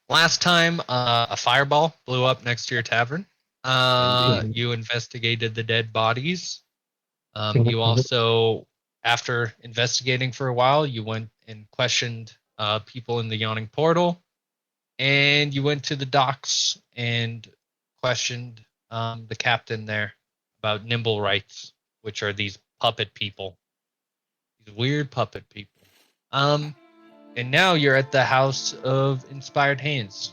Last time, a fireball blew up next to your tavern. You investigated the dead bodies. You also, after investigating for a while, you went and questioned people in the yawning portal, and you went to the docks and questioned the captain there about nimblewrights, which are these puppet people, these weird puppet people. And now you're at the House of Inspired Hands,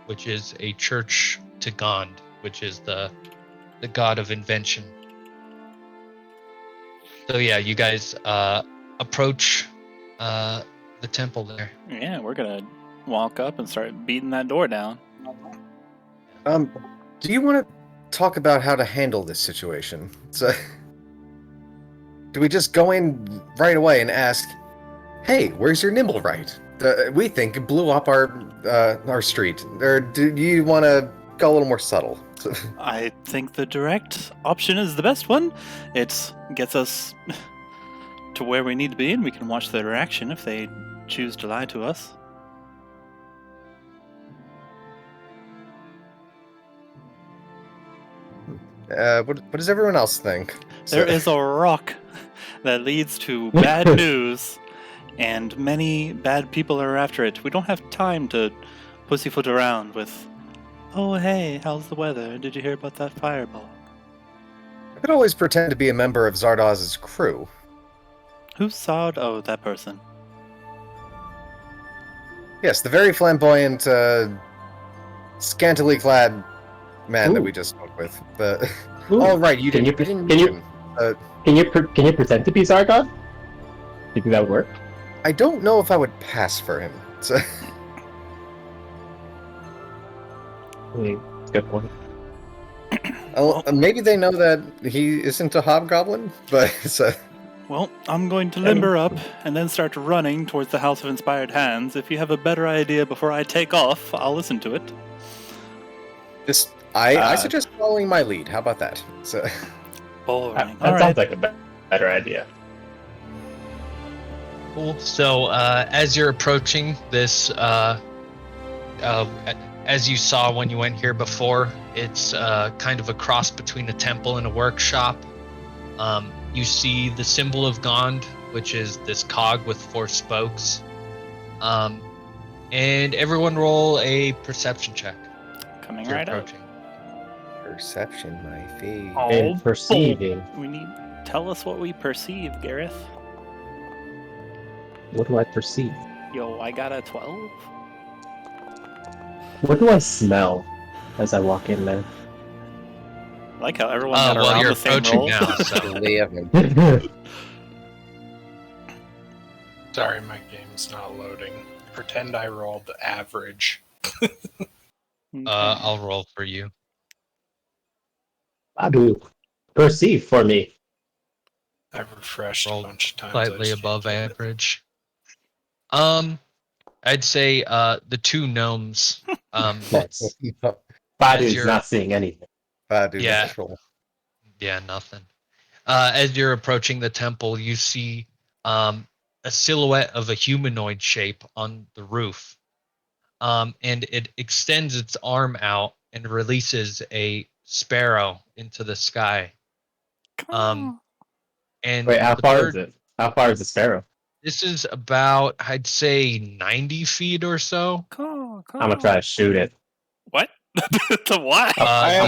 which is a church to Gond, which is the god of invention. So yeah, you guys approach the temple there. Yeah, we're gonna walk up and start beating that door down. Do you want to talk about how to handle this situation? So, do we just go in right away and ask, "Hey, where's your nimblewright? We think it blew up our street." Or do you want to go a little more subtle? I think the direct option is the best one. It gets us to where we need to be, and we can watch their reaction if they choose to lie to us. What does everyone else think? There is a rock that leads to bad news, and many bad people are after it. We don't have time to pussyfoot around with, "Oh, hey, how's the weather? Did you hear about that fireball?" I could always pretend to be a member of Zardoz's crew. Who's Sard? Oh, that person. Yes, the very flamboyant, scantily clad man that we just spoke with. Oh, right, you didn't. Can you pretend to be Zargon? Do you think that would work? I don't know if I would pass for him. So... Good point. Maybe they know that he isn't a hobgoblin, but Well, I'm going to limber up and then start running towards the House of Inspired Hands. If you have a better idea before I take off, I'll listen to it. I suggest following my lead. How about that? So, boring. That sounds like a better idea. Cool. So as you're approaching this, as you saw when you went here before, it's kind of a cross between a temple and a workshop. You see the symbol of Gond, which is this cog with 4 spokes. And everyone roll a perception check. Coming right up. Perception, my fee. And perceiving. Tell us what we perceive, Gareth. What do I perceive? Yo, I got a 12. What do I smell as I walk in there? I like how everyone got around you're the same approaching roll. now, so Sorry, my game's not loading. Pretend I rolled average. I'll roll for you. I do. Perceive for me. I've refreshed a bunch of times. Slightly above average. I'd say the 2 gnomes. Badu's not seeing anything. Yeah, nothing. As you're approaching the temple, you see a silhouette of a humanoid shape on the roof. And it extends its arm out and releases a sparrow into the sky. And wait, how far is it? How far is the sparrow? This is about, I'd say, 90 feet or so. I'm gonna try to shoot it. What? The what? I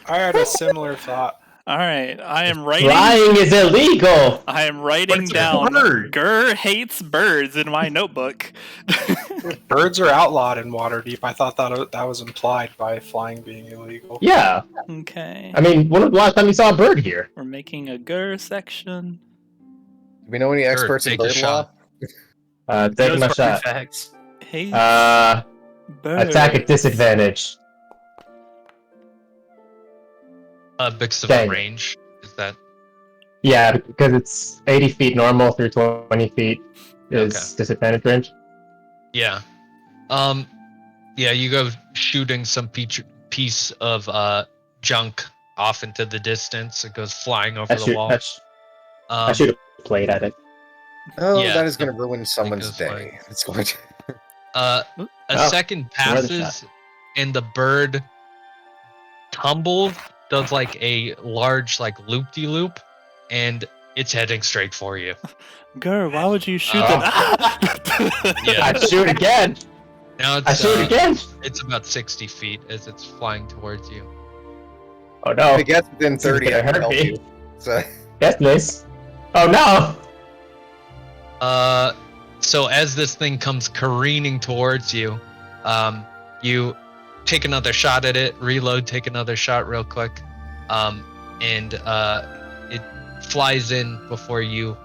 I had a similar thought. All right, I am writing. Flying is illegal. I am writing down. Gur hates birds in my notebook. Birds are outlawed in Waterdeep. I thought that was implied by flying being illegal. Yeah. Okay. I mean, when was the last time you saw a bird here? We're making a Gur section. Do we know any experts in bird law? Take my shot. Hey. Attack at disadvantage. Because of the range, is that? Yeah, because it's 80 feet normal through 20 feet is disadvantage range. Yeah. Yeah, you go shooting some piece of junk off into the distance. It goes flying over the wall. I should have played at it. Oh, yeah, that is going to ruin someone's day. It's going to... A second another passes, and the bird tumbles, does like a large like loop-de-loop, and it's heading straight for you. Grr, why would you shoot Oh. that? Yeah. I shoot again. Now I shoot again. it's about 60 feet as it's flying towards you. Oh no. If it gets within 30, It's I gonna can hurt help me. you. So, That's nice. Oh no. So as this thing comes careening towards you, you take another shot at it, reload, take another shot real quick, and it flies in before you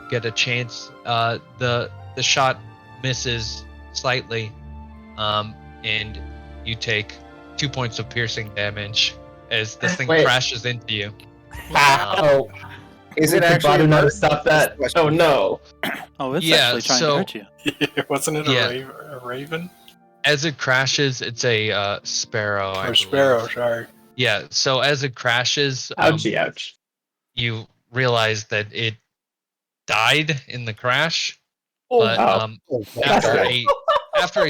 get a chance. The shot misses slightly, and you take 2 points of piercing damage as this thing Wait. crashes into you. Ow. is it The actually bottom not bird? to stop that? Question. Oh no. Oh, it's Yeah, actually trying so- to hurt you. Wasn't it Yeah. a raven? As it crashes, it's a sparrow. I Or believe. sparrow, sorry. Yeah. So as it crashes, Ouchie, ouch. you realize that it died in the crash, Oh, but Oh. Oh, after okay. after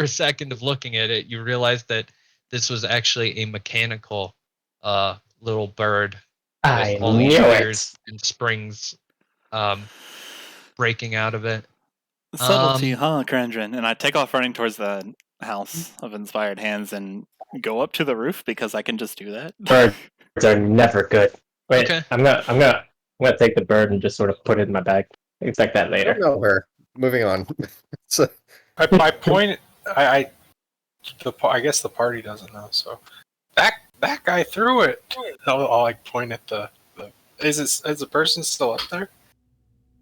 a second of looking at it, you realize that this was actually a mechanical little bird I with all these knew it. gears and springs breaking out of it. Subtlety, huh, Krandren? And I take off running towards the house of inspired hands and go up to the roof because I can just do that. Birds are never good. Wait, Okay. I'm gonna take the bird and just sort of put it in my bag. Expect that I later. don't know her. Moving on. So, I point. I guess the party doesn't know. So that guy threw it. I'll like point at the. Is the person still up there?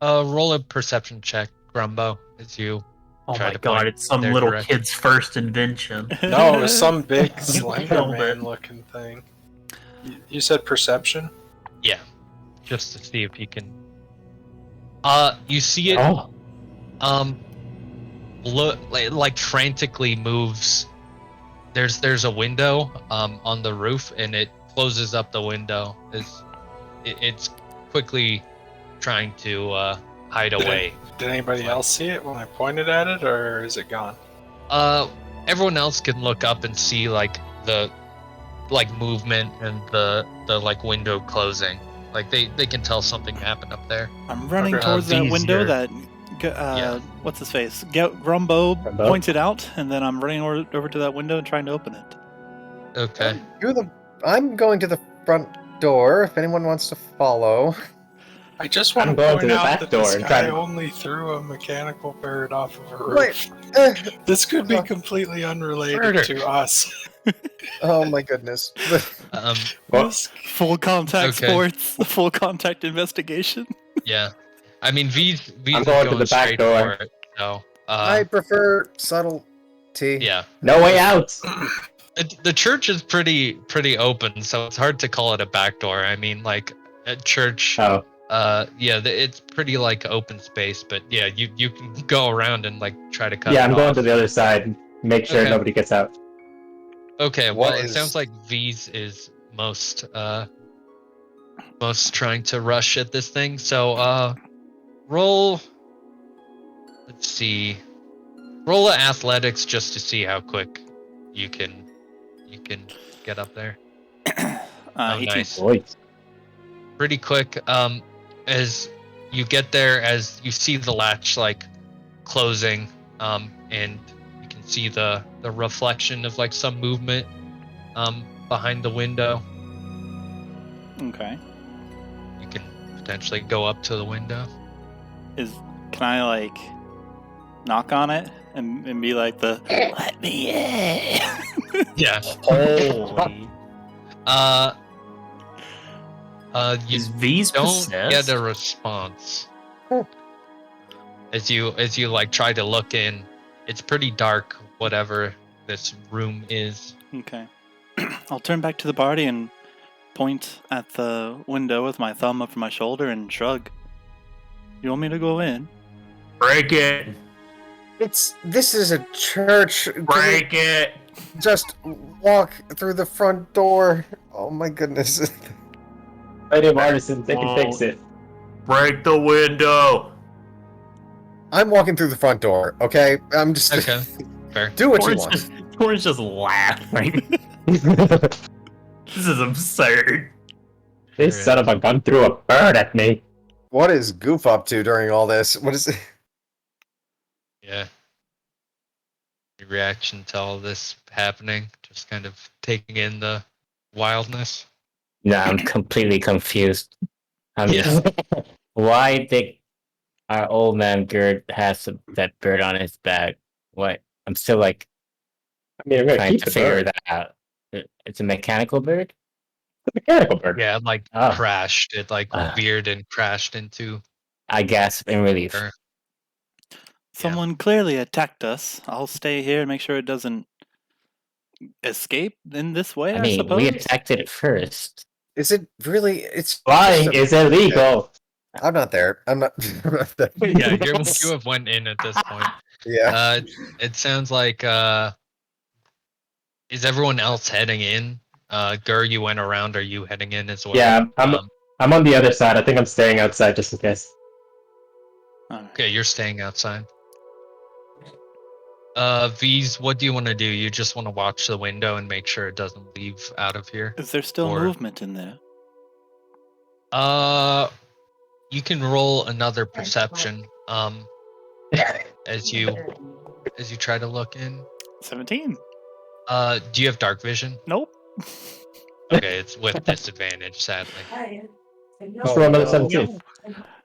Roll a perception check, Grumbo, as you. Oh Try my to god, point it's some their little direction. kid's first invention. No, it was some big Slender Killed Man it. looking thing. You said perception? Yeah, just to see if you can. You see it. Oh, Look like frantically moves. There's a window on the roof, and it closes up the window. It's quickly trying to hide away. Did anybody else see it when I pointed at it, or is it gone? Everyone else can look up and see like the movement and the like window closing. Like they can tell something happened up there. I'm running Okay. towards that These window here- that, Yeah. what's his face? Grumbo Grumbo? pointed out, and then I'm running over to that window and trying to open it. Okay. I'm going to the front door if anyone wants to follow. I just want I'm to going to point the out back that door this and try guy to- only threw a mechanical bird off of a roof. Wait. eh, This could be completely unrelated Murder. to us. Oh my goodness. well, This- Full contact Okay. sports, full contact investigation. Yeah. I mean, V's I'm going to the back straight door. for it. So. I prefer subtlety. Yeah. no way out. The church is pretty open, so it's hard to call it a back door. I mean, like at church, Oh, it's pretty like open space, but yeah, you can go around and like try to cut. yeah, it I'm going off. to the other side. Make sure Okay. nobody gets out. Okay, well, What it is- sounds like V's is most trying to rush at this thing. So roll. Let's see. Roll a athletics just to see how quick you can get up there. Oh, 18. nice. Boy. Pretty quick. As you get there, as you see the latch like closing, and you can see the reflection of like some movement behind the window. Okay. You can potentially go up to the window. Can I like knock on it and be like let me in? Yeah. Holy. You Is V's don't possessed? get a response. As you like try to look in, it's pretty dark, whatever this room is. Okay. I'll turn back to the party and point at the window with my thumb up my shoulder and shrug. You want me to go in? Break it! This is a church. Break it! Just walk through the front door. Oh my goodness. Plenty of artisans, they can Oh. fix it. Break the window! I'm walking through the front door. Okay, I'm just Okay, fair. do what you Torin's want. just, Torin's just laughing. This is absurd. They son of a gun threw a bird at me. What is Goof up to during all this? What is it? Yeah. Your reaction to all this happening, just kind of taking in the wildness. No, I'm completely confused. Yeah. Why did our old man Gerd has that bird on his back? What? I'm still like I mean, I'm gonna trying keep to the figure bird. that out. It's a mechanical bird? The mechanical bird. Yeah, it like Ah. crashed. It like Ah. veered and crashed into I gasp in relief. her. Someone clearly attacked us. I'll stay here and make sure it doesn't escape in this way, I I mean, suppose. we attacked it first. Is it really? It's Flying just is illegal. I'm not there. I'm not. I'm not there. Yeah, you have went in at this point. Yeah. It sounds like is everyone else heading in? Gur, you went around. Are you heading in as well? Yeah, Um, I'm on the other side. I think I'm staying outside just in case. okay, you're staying outside. V's, what do you want to do? You just want to watch the window and make sure it doesn't leave out of here? Is there still or- movement in there? You can roll another perception. As you try to look in. 17. Do you have dark vision? Nope. Okay, it's with disadvantage, sadly. Let's roll another 17.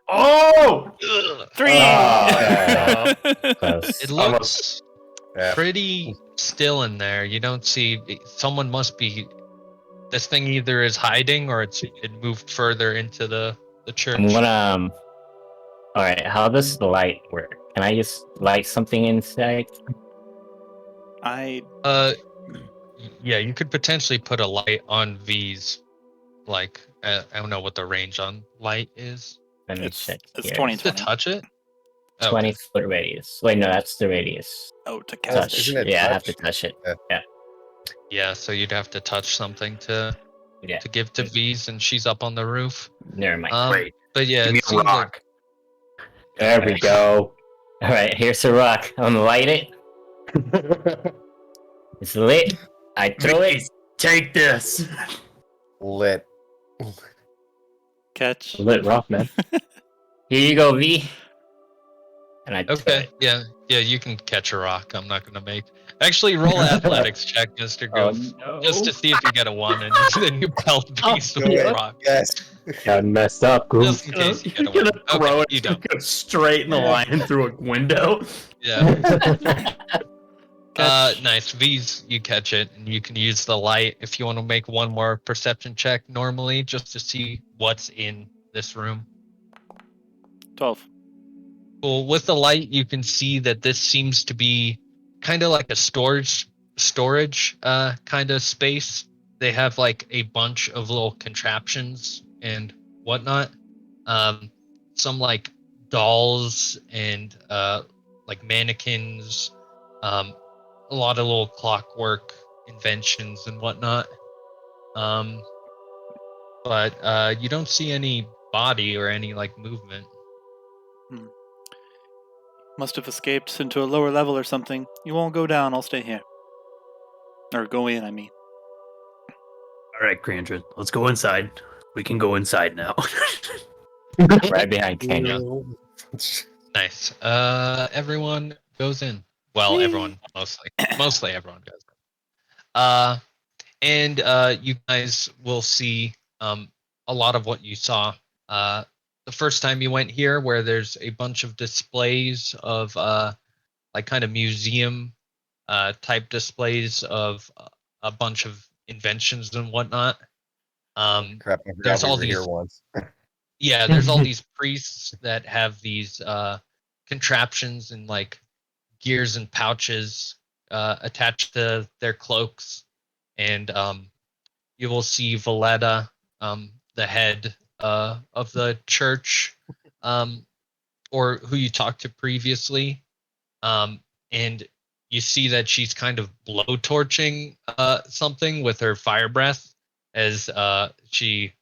Oh! Ugh. 3! Oh, Close. It looks Yeah. pretty still in there. You don't see someone must be. This thing either is hiding or it moved further into the church. I'm gonna. Alright, how does the light work? Can I just light something inside? I Yeah, you could potentially put a light on V's. Like, I don't know what the range on light is. Let me It's check. it's here. 20 To touch it? Oh, 20 foot radius. Wait, no, that's the radius. Oh, to Oh, cast Touch. isn't it Yeah, I have touch? to touch it. yeah, so you'd have to touch something to Yeah, give to V's, and she's up on the roof. never mind. Wait, But yeah, give me it a seems rock. There we go. Alright, here's a rock. I'm gonna light it. It's lit. I throw it. Please, take this. Lit. catch. Lit rock, man. Here you go, V. And I throw okay. it. Yeah, you can catch a rock. I'm not gonna make. Actually, roll athletics check, Mr. Oh, Goof, no. just to see if you get a 1, and then you pelt V's with Yeah. the rock. Yes. Got messed up, Just Goof. in case you You're get a 1. gonna throw Okay, it. you don't. Go straight in the line through a window. Yeah. Catch. Nice. V's, you catch it, and you can use the light if you want to make one more perception check normally, just to see what's in this room. 12. Cool. With the light, you can see that this seems to be kind of like a storage kind of space. They have like a bunch of little contraptions and whatnot. Some like dolls and like mannequins. A lot of little clockwork inventions and whatnot. But you don't see any body or any like movement. Must have escaped into a lower level or something. You won't go down, I'll stay here. Or go in, I mean. All right, Krandren, let's go inside. We can go inside now. Right behind Kendra. Nice. Everyone goes in. Well, everyone mostly everyone goes in. And you guys will see a lot of what you saw the first time you went here, where there's a bunch of displays of like kind of museum type displays of a bunch of inventions and whatnot. Crap, I There's forgot we all were here these- once. Yeah, there's all these priests that have these contraptions and like gears and pouches attached to their cloaks, and you will see Valletta, the head of the church, or who you talked to previously, and you see that she's kind of blowtorching something with her fire breath as she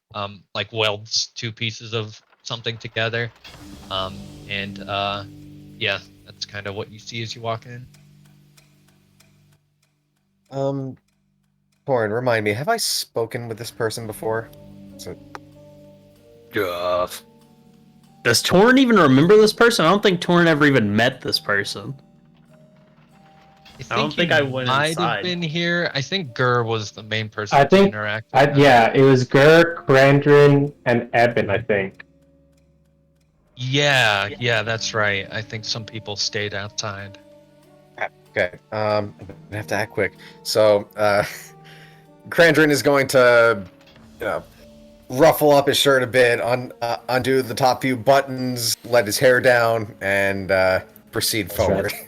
like welds two pieces of something together, and yeah, that's kind of what you see as you walk in. Torin, remind me, have I spoken with this person before? So, Does Torin even remember this person? I don't think Torin ever even met this person. I don't think I went might have inside. been here. I think Gur was the main person I to think, interact with. yeah, it was Gur, Krandren, and Ebyn, I think. Yeah, that's right. I think some people stayed outside. okay, I'm gonna have to act quick. So, Krandren is going to, ruffle up his shirt a bit, undo the top few buttons, let his hair down, and proceed That's forward. right.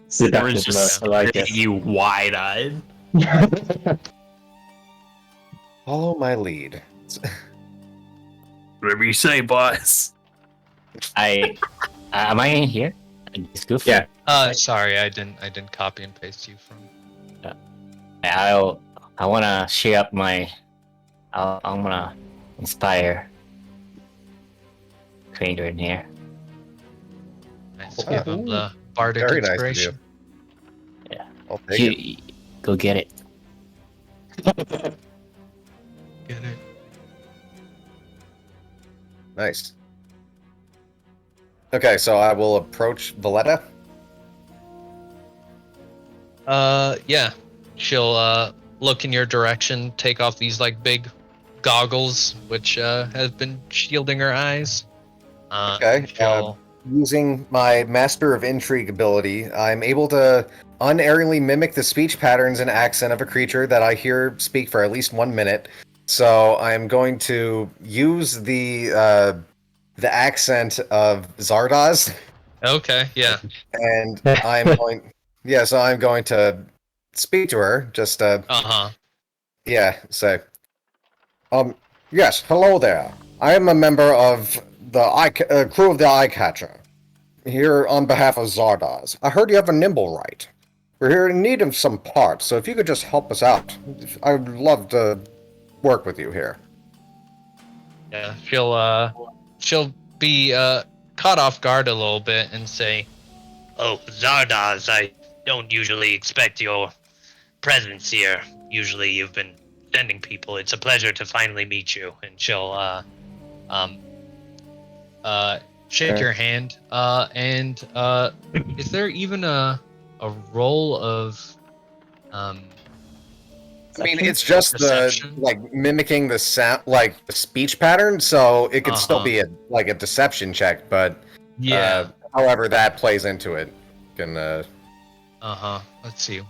Seductive Torin's just mode, I like staring at you wide-eyed. it. Follow my lead. Whatever you say, boss. Am I in here? It's goofy. Yeah. Sorry, I didn't copy and paste you from. I wanna share up my. I'm gonna inspire Krandren here. Nice. Give him the bardic Very nice of inspiration. you. I'll take it. You, go get it. Get it. Nice. Okay, so I will approach Valletta. Yeah. She'll look in your direction, take off these like big goggles, which has been shielding her eyes. Okay, She'll Using my Master of Intrigue ability, I'm able to unerringly mimic the speech patterns and accent of a creature that I hear speak for at least 1 minute. So I'm going to use the accent of Zardoz, Okay, yeah. and I'm going. Yeah, so I'm going to speak to her. Just Uh-huh. yeah, say. Yes, hello there. I am a member of the crew of the Eyecatcher, here on behalf of Zardoz. I heard you have a nimblewright. We're here in need of some parts, so if you could just help us out, I would love to work with you here. Yeah. She'll be caught off guard a little bit and say, "Oh, Zardoz, I don't usually expect your presence here. Usually you've been sending people. It's a pleasure to finally meet you." And she'll shake your hand. And is there even a roll of I mean, it's just Deception? mimicking the sound, like the speech pattern, so it could still Uh-huh. be a deception check, but yeah. however that plays into it can Let's see.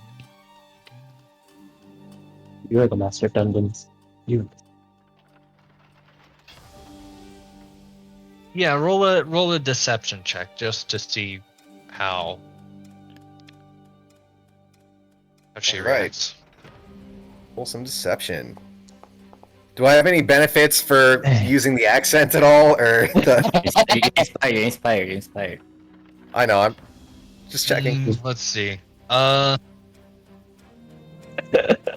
You're the master of dungeons. You. Yeah, roll a deception check just to see how she Alright. reacts. roll some deception. Do I have any benefits for using the accent at all, or You're inspired. I know, I'm just checking. Let's see.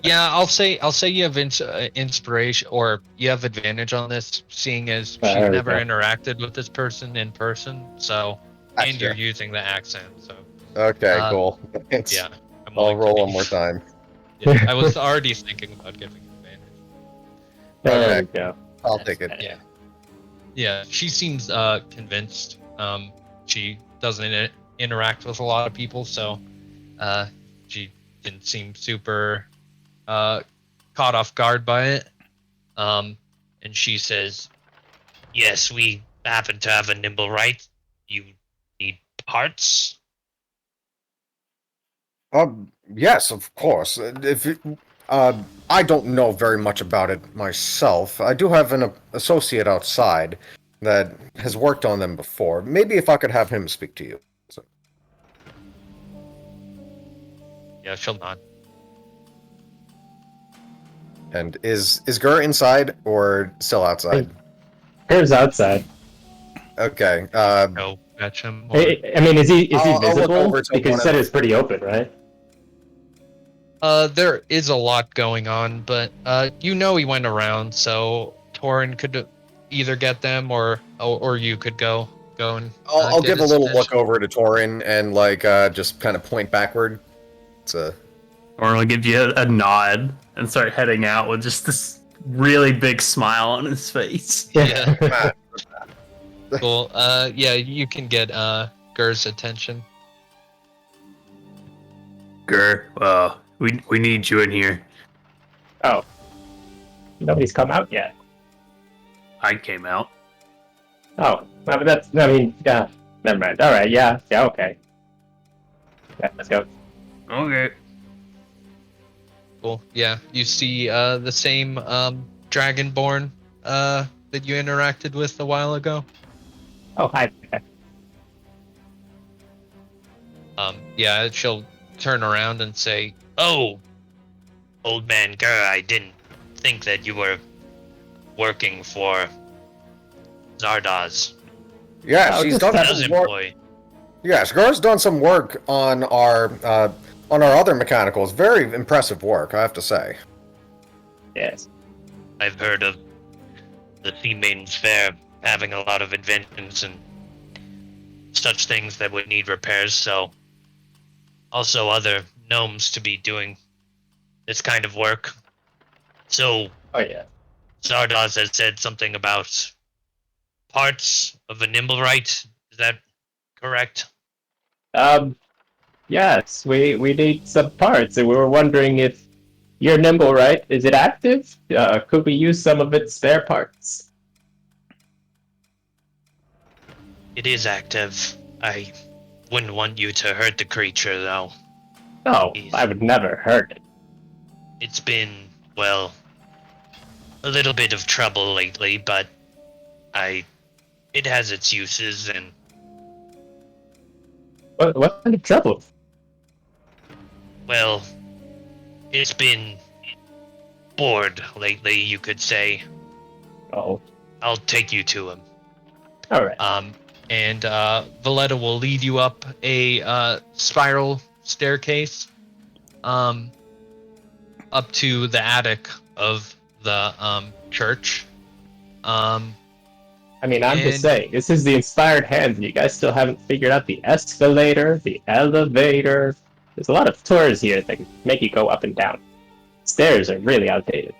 Yeah, I'll say you have inspiration, or you have advantage on this, seeing as she's There we never go. interacted with this person in person. So, and Gotcha. you're using the accent. So, Okay, cool. yeah, I'm I'll willing to roll be- one more time. Yeah, I was already thinking about giving advantage. There we go. I'll take it. Yeah. Yeah, she seems convinced. She doesn't interact with a lot of people, so she didn't seem super caught off guard by it. And she says, "Yes, we happen to have a nimblewright. You need parts?" Yes, of course. I don't know very much about it myself. I do have an associate outside that has worked on them before. Maybe if I could have him speak to you. Yeah, she'll nod. And is Gur inside or still outside? Here's outside. Okay. Go fetch him. Or... I mean, is he I'll look visible? over to Because one you said of- it's pretty open, right? There is a lot going on, but he went around, so Torin could either get them or you could go. go and I'll get give a his little attention. look over to Torin and like just kind of point backward. Or I'll give you a nod and start heading out with just this really big smile on his face. Yeah. Cool. Yeah, you can get Gur's attention. Gur, we need you in here. Oh. Nobody's come out yet. I came out. Oh, but that's, yeah, never mind. Alright, yeah, okay. Yeah, let's go. Okay. Cool. Yeah, you see the same Dragonborn that you interacted with a while ago. Oh, hi. Yeah, she'll turn around and say, "Oh, old man Gur, I didn't think that you were working for Zardoz. Yeah, Oh, she's just done Does some work. employ." Yeah, Scar's done some work on our other mechanicals. Very impressive work, I have to say. Yes. I've heard of the Sea Maiden's Fair having a lot of inventions and such things that would need repairs, so also other gnomes to be doing this kind of work. So Oh, yeah. Zardoz has said something about parts of a nimblewright. Is that correct? Yes, we need some parts, and we were wondering if your nimblewright, is it active? Could we use some of its spare parts? It is active. I wouldn't want you to hurt the creature, though. No, Jeez. I would never hurt it. It's been, well, a little bit of trouble lately, but it has its uses, and What kind of trouble? well, it's been bored lately, you could say. Oh, I'll take you to him. alright. And Valletta will lead you up a spiral staircase up to the attic of the church. I'm just and- saying, this is the inspired hands, and you guys still haven't figured out the escalator, the elevator. There's a lot of tours here that can make you go up and down. Stairs are really outdated.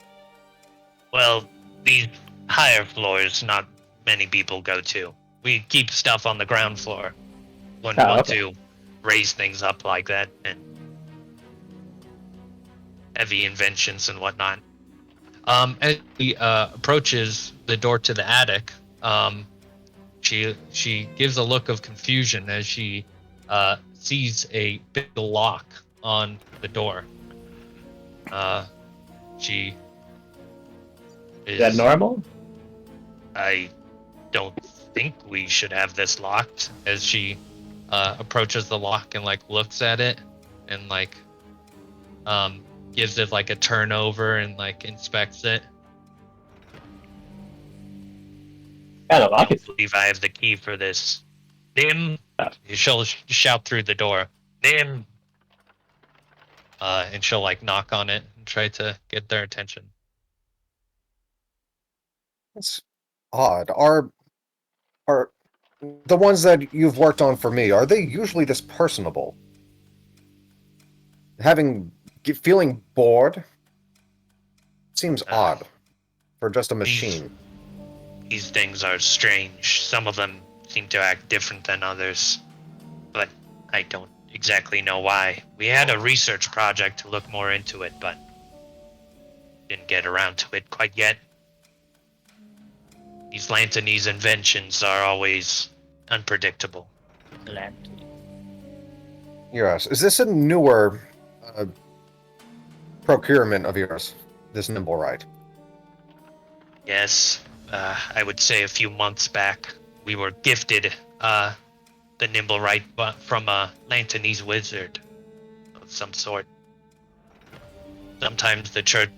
Well, these higher floors, not many people go to. We keep stuff on the ground floor. Wouldn't Oh, want okay. to raise things up like that, and heavy inventions and whatnot. As he approaches the door to the attic, she gives a look of confusion as she sees a big lock on the door. She Is that normal? I don't think we should have this locked. As she approaches the lock and like looks at it and like gives it like a turnover and like inspects it. Yeah, the lock I is... believe I have the key for this. Nim! Oh. She'll shout through the door. Nim! And she'll like knock on it and try to get their attention. That's odd. Are the ones that you've worked on for me, are they usually this personable? Feeling bored seems odd for just a machine. These things are strange. Some of them seem to act different than others, but I don't exactly know why. We had a research project to look more into it, but didn't get around to it quite yet. These Lantanese inventions are always unpredictable. Yes. Is this a newer procurement of yours? This nimblewright? Yes, I would say a few months back, we were gifted the nimblewright from a Lantanese wizard of some sort. Sometimes the church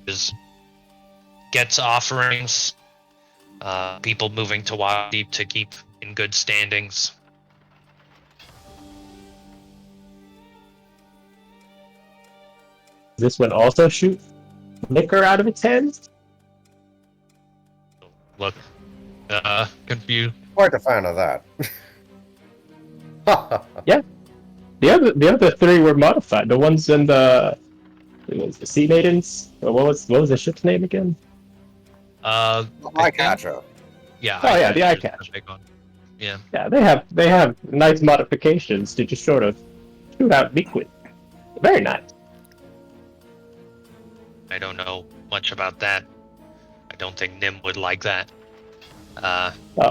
gets offerings, people moving to Waterdeep to keep in good standings. Does this one also shoot liquor out of its hands? Look, confused. Quite a fan of that. The other three were modified. The ones in it was the Sea Maidens. Or what was the ship's name again? Eye catcher. Yeah. Oh, yeah, the eye is catch. the big one. Yeah. Yeah, they have nice modifications to just sort of shoot out liquid. Very nice. I don't know much about that. I don't think Nim would like that.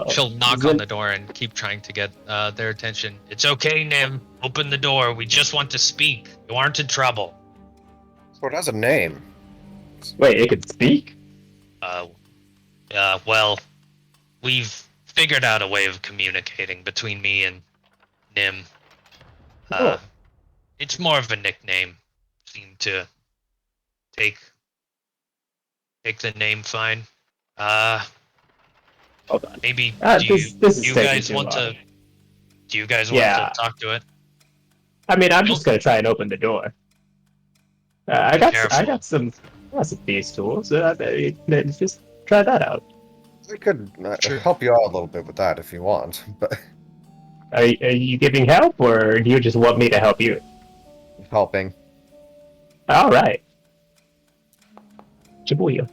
She'll knock on the door and keep trying to get their attention. It's okay, Nim. Open the door. We just want to speak. You aren't in trouble. So it has a name. Wait, it could speak? Well, we've figured out a way of communicating between me and Nim. It's more of a nickname. Seem to take the name fine. Hold on. Maybe this is you taking guys too want long. to? Do you guys want Yeah. to talk to it? I mean, I'm just gonna try and open the door. I got some thieves tools. Just try that out. I could Sure. help you out a little bit with that if you want, but Are you giving help, or do you just want me to help you? helping. All right. Shibuya.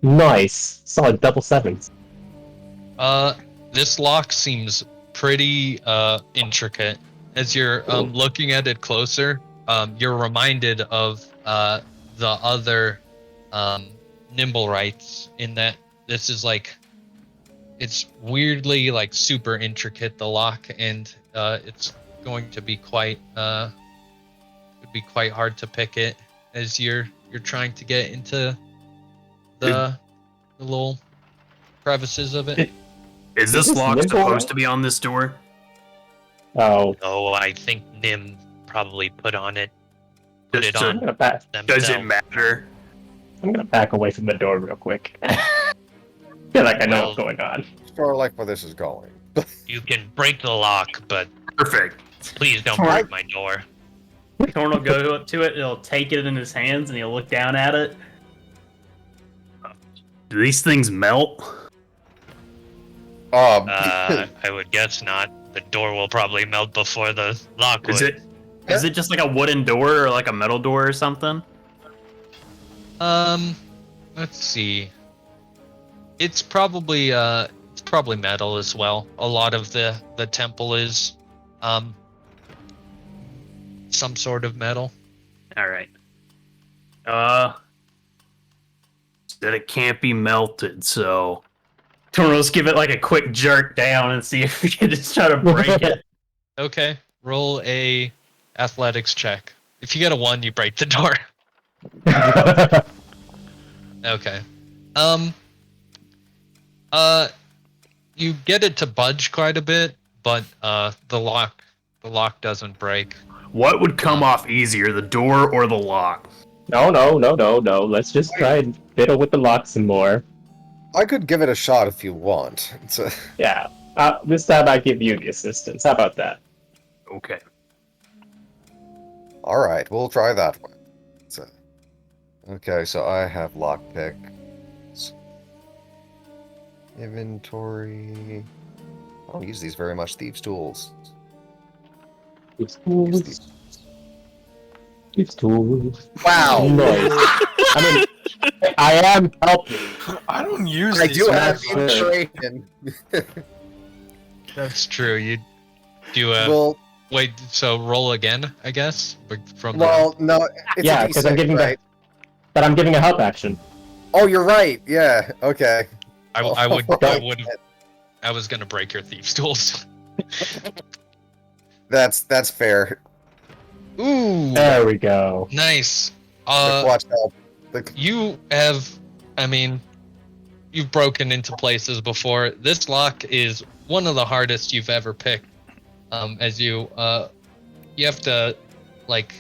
Nice. Solid double sevens. This lock seems pretty intricate. As you're looking at it closer, you're reminded of the other nimblewrights in that this is like, it's weirdly like super intricate, the lock, and it's going to be quite hard to pick it as you're trying to get into the little crevices of it. Is this this lock nimble supposed right? to be on this door? Oh, Oh, I think Nim probably put it Just to- I'm on gonna back. Does it themselves. matter? I'm gonna back away from the door real quick. Feel like I know Well- what's going on. Sort of like where this is going. You can break the lock, but Perfect. please don't Alright. break my door. Torin will go up to it, he'll take it in his hands, and he'll look down at it. Do these things melt? I would guess not. The door will probably melt before the lock Is would. it just like a wooden door or like a metal door or something? Let's see. It's probably metal as well. A lot of the temple is some sort of metal. All right. Said it can't be melted, so Torin will just give it like a quick jerk down and see if we can just try to break it. Okay, roll a athletics check. If you get a 1, you break the door. Okay. You get it to budge quite a bit, but the lock doesn't break. What would come off easier, the door or the lock? No. Let's just try and fiddle with the lock some more. I could give it a shot if you want. Yeah. This time I give you the assistance. How about that? Okay. All right, we'll try that one. Okay, so I have lockpick. Inventory. I don't use these very much. Thieves' tools. Use these. Thieves' tools. Wow. Nice. I mean, I am helping. I don't use I these. do have That's good. inspiration. That's true. You do Well, wait. So roll again, I guess. From well, no. It's Yeah, a 'cause I'm D6, giving right? But I'm giving a help action. Oh, you're right. Yeah. Okay. I was gonna break your thieves' tools. That's fair. Ooh, There we go. nice. Watch out. You have, I mean, you've broken into places before. This lock is one of the hardest you've ever picked. As you have to, like,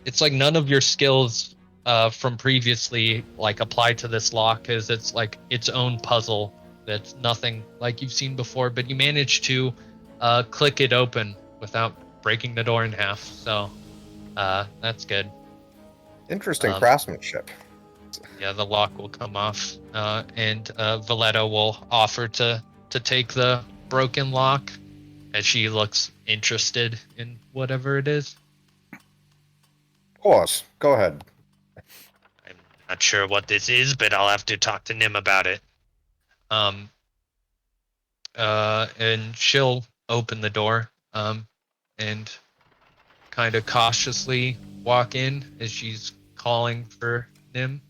it's like none of your skills from previously like apply to this lock, because it's like its own puzzle that's nothing like you've seen before. But you managed to click it open without breaking the door in half. So that's good. Interesting craftsmanship. Yeah, the lock will come off, and Valletto will offer to take the broken lock as she looks interested in whatever it is. Of course. Go ahead. I'm not sure what this is, but I'll have to talk to Nim about it. And she'll open the door, and kind of cautiously walk in as she's calling for Nim.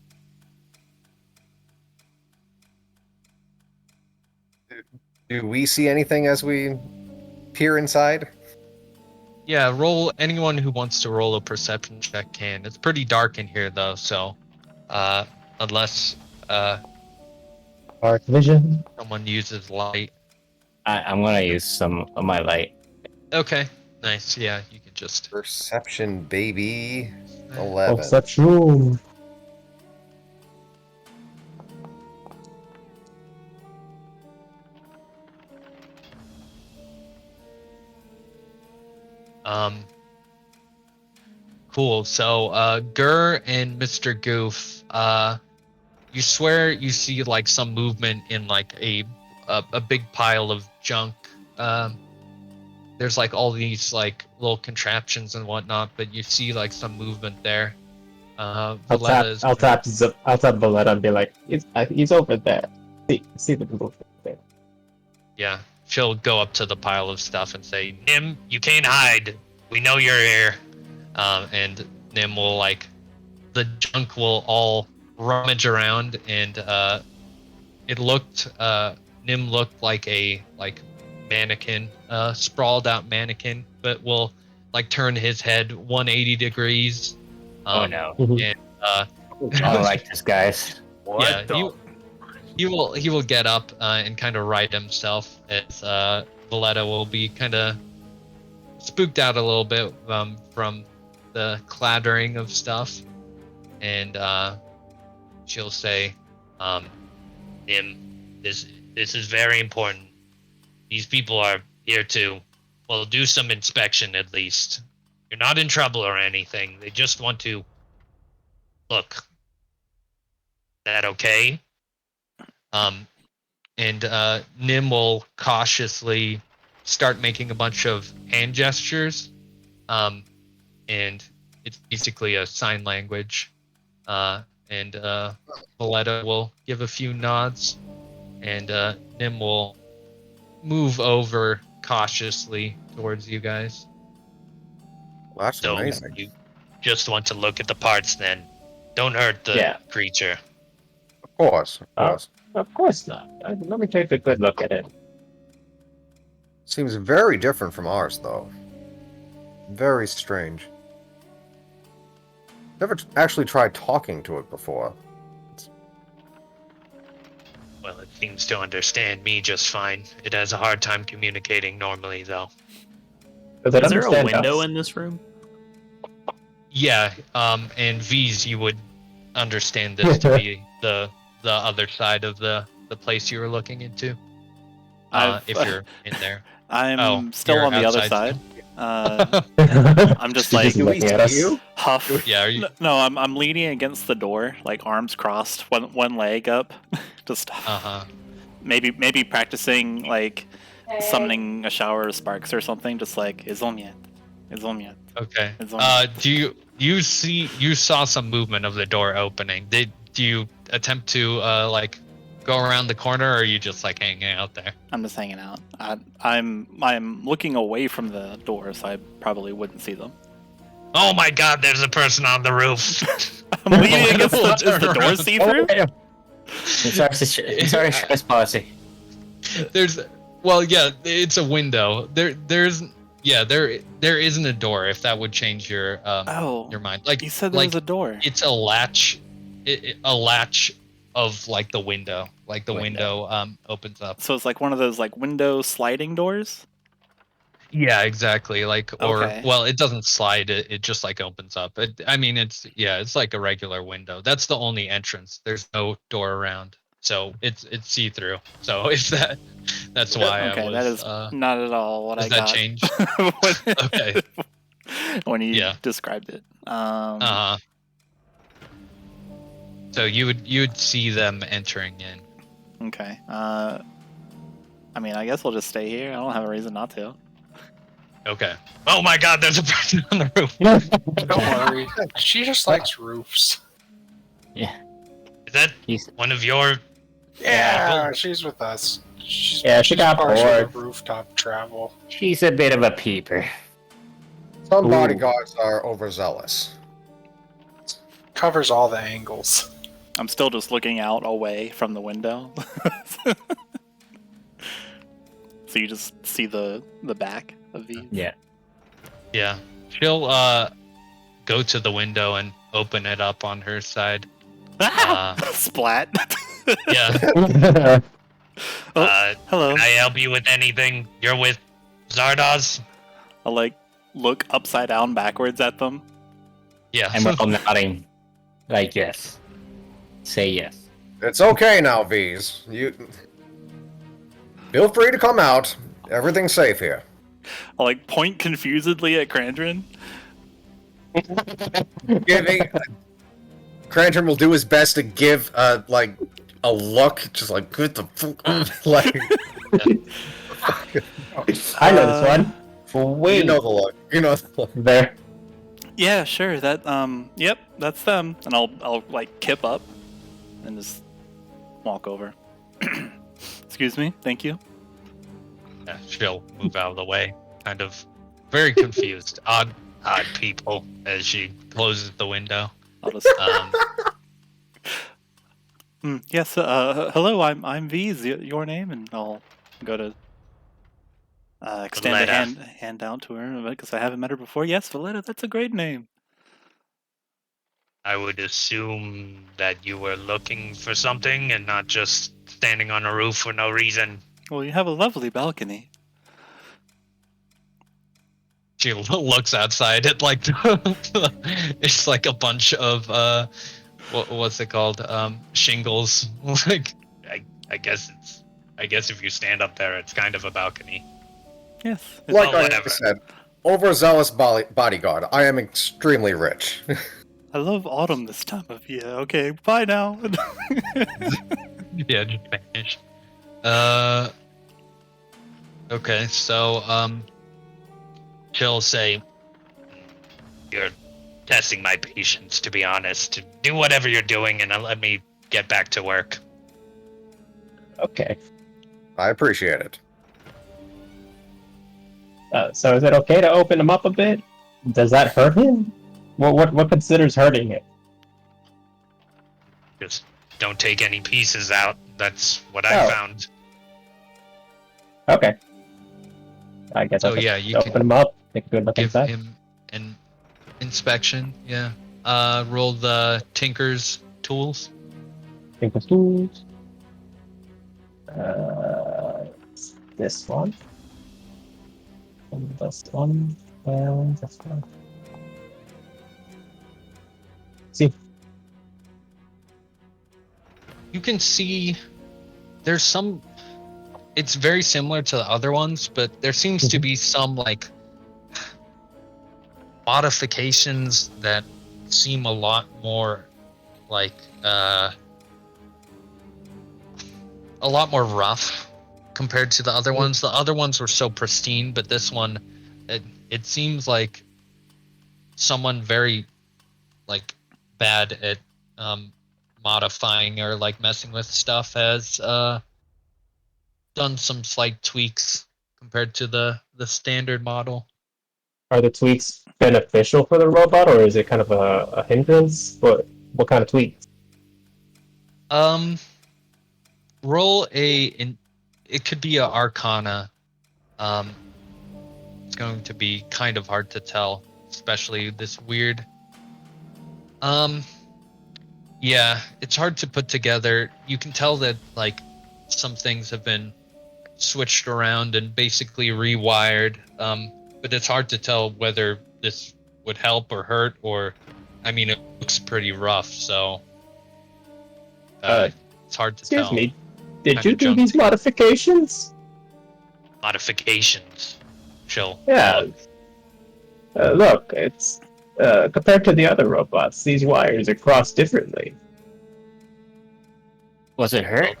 Do we see anything as we peer inside? Yeah, anyone who wants to roll a perception check can. It's pretty dark in here though, so unless Dark vision. someone uses light. I'm gonna use some of my light. Okay, nice. Yeah, you can just Perception, baby. 11. Perception. Cool. So Gur and Mr. Goof, you swear you see like some movement in like a big pile of junk. There's like all these like little contraptions and whatnot, but you see like some movement there. I'll tap Valletta and be like, he's over there. See the movement there. Yeah, she'll go up to the pile of stuff and say, Nim, you can't hide. We know you're here. And Nim will the junk will all rummage around, and Nim looked like a mannequin, sprawled out mannequin, but will turn his head 180 degrees. Oh no. And I don't like this, guys. he will get up and kind of right himself as Valletta will be kind of spooked out a little bit from the clattering of stuff, and she'll say, Nim, this is very important. These people are here to, well, do some inspection at least. You're not in trouble or anything. They just want to look. Is that okay? And Nim will cautiously start making a bunch of hand gestures, and it's basically a sign language. And Valletta will give a few nods, and Nim will move over cautiously towards you guys. Well, that's So amazing. you just want to look at the parts then. Don't hurt the creature. Of course. Of course not. Let me take a good look at it. Seems very different from ours, though. Very strange. Never actually tried talking to it before. Well, it seems to understand me just fine. It has a hard time communicating normally, though. Does it Is there a understand window us? in this room? Yeah, and V's, you would understand this to be the other side of the place you were looking into. If you're in there. I'm still you're on the other outside side. still? I'm just Did you like see looking at us? huff. Yeah, are you? No, I'm leaning against the door, like arms crossed, one leg up, just maybe practicing summoning a shower of sparks or something, just like Izolmiet. Okay. Izolmiet. You saw some movement of the door opening. Do you attempt to go around the corner, or are you just hanging out there? I'm just hanging out. I'm looking away from the door, so I probably wouldn't see them. Oh my God! There's a person on the roof. I'm leaning against is the door see through? It's our insurance policy. It's a window. There isn't a door. If that would change your mind. You said there was a door. It's a latch. A latch of the window. The window opens up. So it's like one of those window sliding doors? Yeah, exactly. Okay. Well, it doesn't slide. It just opens up. It's like a regular window. That's the only entrance. There's no door around, so it's see through. So if that's why. Okay, I was, that is not at all what I does got. that change? Okay. When you described it. So you would see them entering in. Okay. I mean, I guess we'll just stay here. I don't have a reason not to. Okay. Oh my God, there's a person on the roof. Don't worry. She just likes roofs. Is that He's one of your? Yeah, she's with us. She's She got partial bored. to rooftop travel. she's a bit of a peeper. Some Ooh. bodyguards are overzealous. Covers all the angles. I'm still just looking out away from the window. So you just see the back of V. Yeah. Yeah. She'll go to the window and open it up on her side. Splat. Yeah. Hello. Can I help you with anything? You're with Zardoz? I'll like look upside down backwards at them. Yeah. And we're all nodding. Like, yes. Say yes. It's okay now, V's. You feel free to come out. Everything's safe here. I'll like point confusedly at Krandren. Giving Krandren will do his best to give like a look, just like good the fuck, like I know this one. Wait, you know the look. You know the look. there. Yeah, sure. That yep, that's them. And I'll like kip up and just walk over. Excuse me. Thank you. Yeah, she'll move out of the way, kind of very confused. Odd people as she closes the window. I'll just Um, yes. Hello. I'm V's. Your name, and I'll go to extend a Valletta. hand out to her because I haven't met her before. Yes, Valletta. That's a great name. I would assume that you were looking for something and not just standing on a roof for no reason. Well, you have a lovely balcony. She looks outside at like it's like a bunch of what's it called, shingles. Like I guess if you stand up there, it's kind of a balcony. Yes. Like I whatever. said, overzealous bodyguard. I am extremely rich. I love autumn this time of year. Okay, bye now. Yeah, just vanish. Okay, so she'll say, "You're testing my patience, to be honest. Do whatever you're doing and let me get back to work." Okay. I appreciate it. So is it okay to open him up a bit? Does that hurt him? What considers hurting him? Just don't take any pieces out. That's what I Oh. found. Okay. I guess So I'll just yeah, you open can him up, take a good look give inside. him an inspection. Yeah. Roll the Tinker's tools. Think of tools. It's this one. And this one. And this one. See. You can see there's some. It's very similar to the other ones, but there seems to be some like modifications that seem a lot more like a lot more rough compared to the other ones. The other ones were so pristine, but this one, it seems like someone very like bad at modifying or like messing with stuff has done some slight tweaks compared to the standard model. Are the tweaks beneficial for the robot, or is it kind of a hindrance? What kind of tweaks? Roll it could be a Arcana. It's going to be kind of hard to tell, especially this weird. Yeah, it's hard to put together. You can tell that like some things have been switched around and basically rewired. But it's hard to tell whether this would help or hurt, or I mean, it looks pretty rough, so it's hard to Excuse tell. me. Did Kinda you do junky. these modifications? Modifications. Chill. Yeah. Look, it's compared to the other robots, these wires are crossed differently. Was it hurt?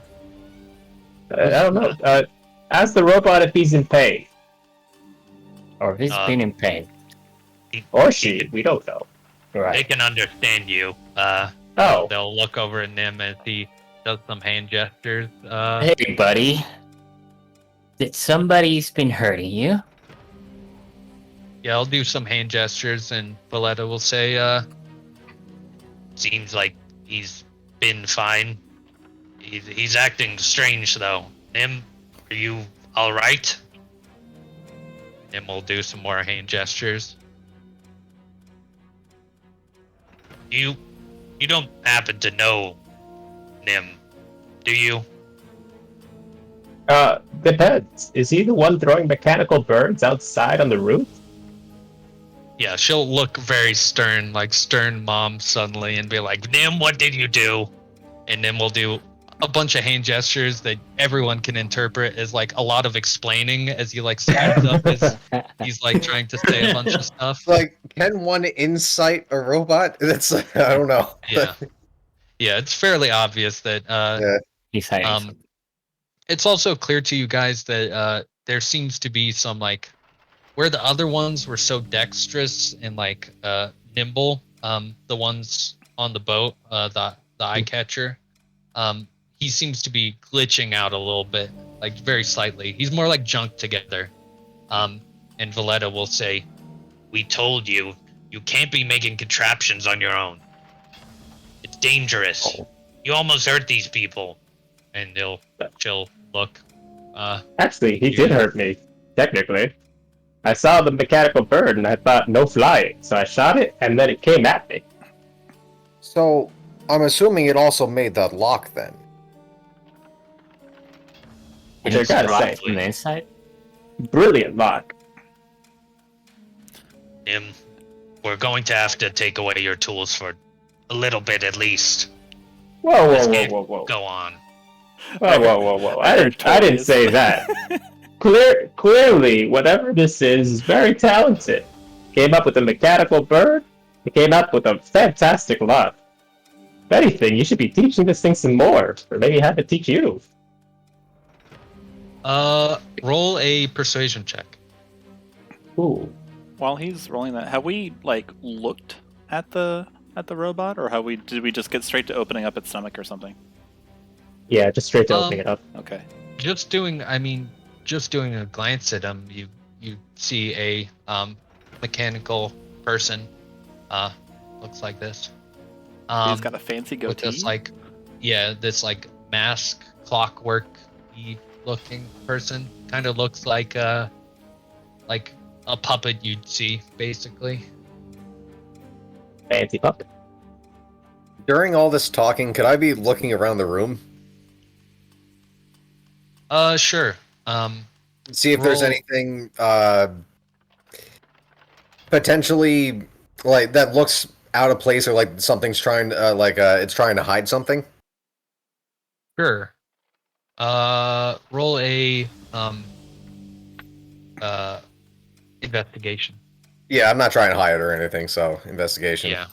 I don't know. Ask the robot if he's in pain. Or he's been in pain. Or she, we don't know. They Right. can understand you. Oh, They'll look over at Nim as he does some hand gestures. Hey, buddy. Did somebody's been hurting you? Yeah, I'll do some hand gestures, and Valletta will say, seems like he's been fine. He's acting strange, though. Nim, are you alright? Nim will do some more hand gestures. You don't happen to know Nim, do you? depends. Is he the one throwing mechanical birds outside on the roof? Yeah, she'll look very stern, like stern mom suddenly, and be like, Nim, what did you do? And Nim will do a bunch of hand gestures that everyone can interpret as like a lot of explaining as he like stands up as he's like trying to say a bunch of stuff. Like, can one insight a robot? That's I don't know. Yeah. Yeah, it's fairly obvious that Yeah. He's hiding um something. it's also clear to you guys that there seems to be some like where the other ones were so dexterous and like nimble, the ones on the boat, the eye catcher, he seems to be glitching out a little bit, like very slightly. He's more like junked together. And Valletta will say, "We told you, you can't be making contraptions on your own. It's dangerous. You almost hurt these people." And she'll look. Actually, he did hurt me, technically. I saw the mechanical bird and I thought, no flying. So I shot it and then it came at me. So, I'm assuming it also made that lock then. Which I gotta Locked say, from the inside? brilliant lock. Nim, we're going to have to take away your tools for a little bit at least. Whoa, This whoa, whoa, can't whoa, whoa. go on. Whoa, whoa, whoa, whoa. I didn't say that. Clearly, whatever this is very talented. Came up with a mechanical bird. He came up with a fantastic lock. If anything, you should be teaching this thing some more. Or maybe have it teach you. Roll a persuasion check. Ooh. While he's rolling that, have we like looked at the robot, or did we just get straight to opening up its stomach or something? Yeah, just straight to opening it up. Okay. Just doing a glance at him, you see a mechanical person. Looks like this. He's got a fancy with goatee. this like mask clockwork-y looking person. Kind of looks like a puppet you'd see, basically. Fancy puppet. During all this talking, could I be looking around the room? Sure. See if there's Roll- anything potentially like that looks out of place, or like something's trying to it's trying to hide something. Sure. Roll a investigation. Yeah, I'm not trying to hide it or anything, so investigation. Yeah.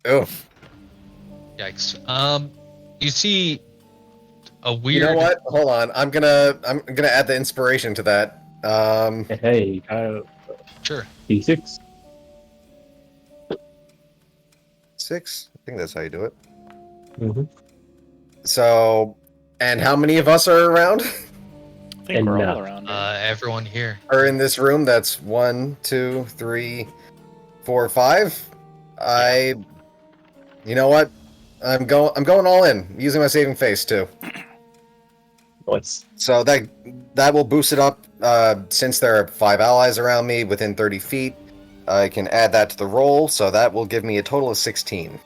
Oh, Yikes. You see a weird. you know what? Hold on. I'm gonna add the inspiration to that. Hey, Sure. D6. 6. I think that's how you do it. Mm-hmm. So, and how many of us are around? I think we're all Enough. around. here. Everyone here. Are in this room? That's 1, 2, 3, 4, 5. You know what? I'm going all in. I'm using my saving face too. Let's. So that will boost it up. Since there are 5 allies around me within 30 feet, I can add that to the roll. So that will give me a total of 16.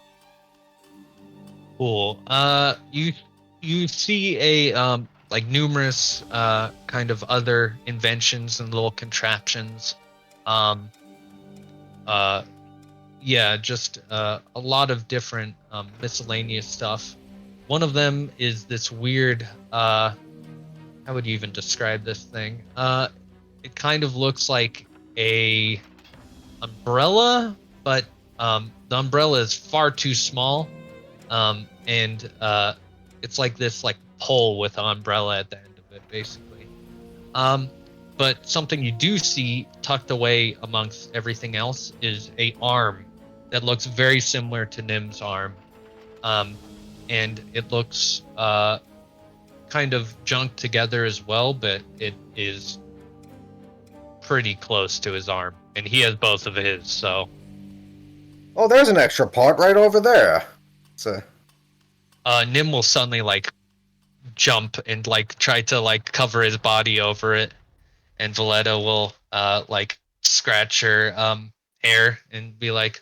Cool. You see a like numerous kind of other inventions and little contraptions. Yeah, just a lot of different miscellaneous stuff. One of them is this weird. How would you even describe this thing? It kind of looks like a umbrella, but the umbrella is far too small, and it's like this like pole with an umbrella at the end of it, basically. But something you do see tucked away amongst everything else is a arm that looks very similar to Nim's arm. And it looks kind of junked together as well, but it is pretty close to his arm. And he has both of his, so... Oh, there's an extra part right over there. It's a... Nim will suddenly, like, jump and, like, try to, like, cover his body over it. And Valletta will, like, scratch her hair and be like,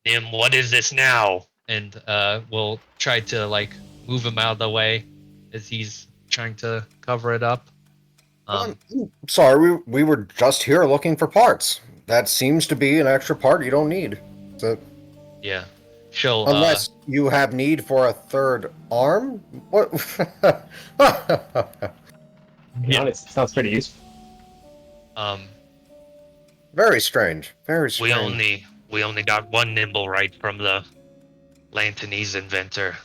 Nim, what is this now? And we'll try to, like, move him out of the way as he's trying to cover it up. I'm sorry, we were just here looking for parts. That seems to be an extra part you don't need. So, yeah. She'll, unless you have need for a third arm? What? To be honest, it sounds pretty useful. Very strange. Very strange. We only got one nimblewright from the Lantanese inventor.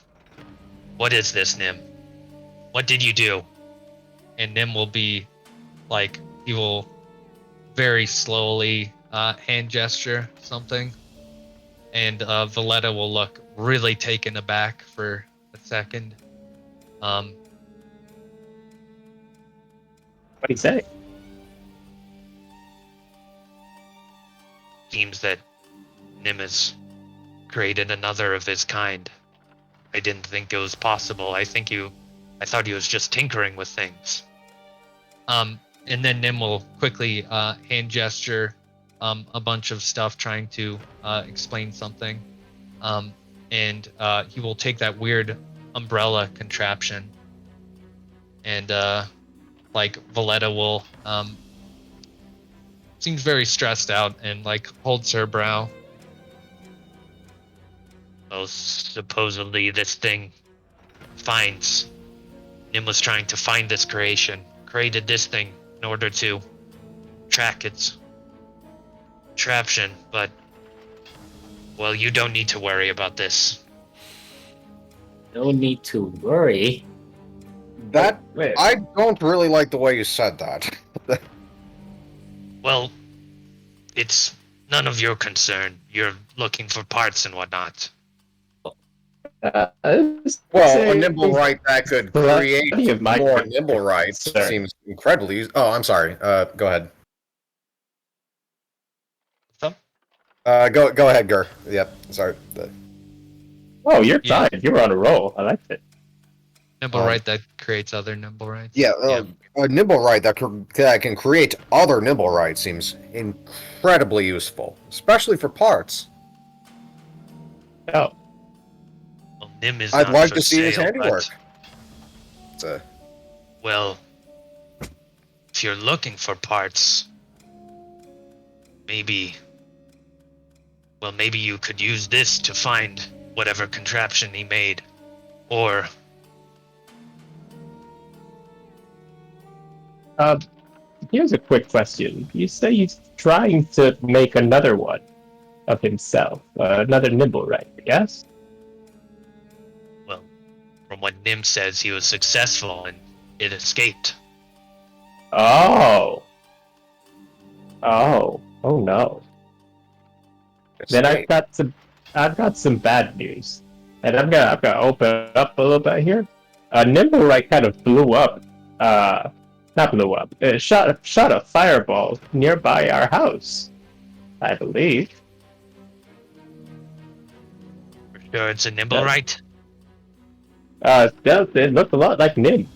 What is this, Nim? What did you do? And Nim will be like, he will very slowly hand gesture something. And Valletta will look really taken aback for a second. What'd he say? Seems that Nim has created another of his kind. I didn't think it was possible. I thought he was just tinkering with things. And then Nim will quickly hand gesture a bunch of stuff trying to explain something. And he will take that weird umbrella contraption. And like Valletta will seems very stressed out and like holds her brow. Well, supposedly this thing Nim was trying to find this created this thing in order to track its contraption, but, well, you don't need to worry about this. No need to worry. That, Wait. I don't really like the way you said that. Well, it's none of your concern. You're looking for parts and whatnot. Well, a nimblewright that could create plenty of my more concern, nimblewrights sir. seems incredibly... Oh, I'm sorry. Go ahead. Some? Go ahead, Gur. Yep, sorry. Oh, you're Yeah. fine. You were on a roll. I liked it. Nimblewright that creates other nimblewrights. Yeah, a nimblewright that can create other nimblewrights seems incredibly useful, especially for parts. Oh, Well, Nim is I'd not like for to see his sale, handiwork. but, well, if you're looking for parts, maybe you could use this to find whatever contraption he made. Or, here's a quick question. You say he's trying to make another one of himself, another nimblewright, yes? well, from what Nim says, he was successful and it escaped. Oh. Oh no. Then I've got some bad news, and I'm gonna open up a little bit here. Nimblewright kind of blew up. Not blew up. It shot a fireball nearby our house, I believe. For sure, it's a nimblewright. It looked a lot like Nim.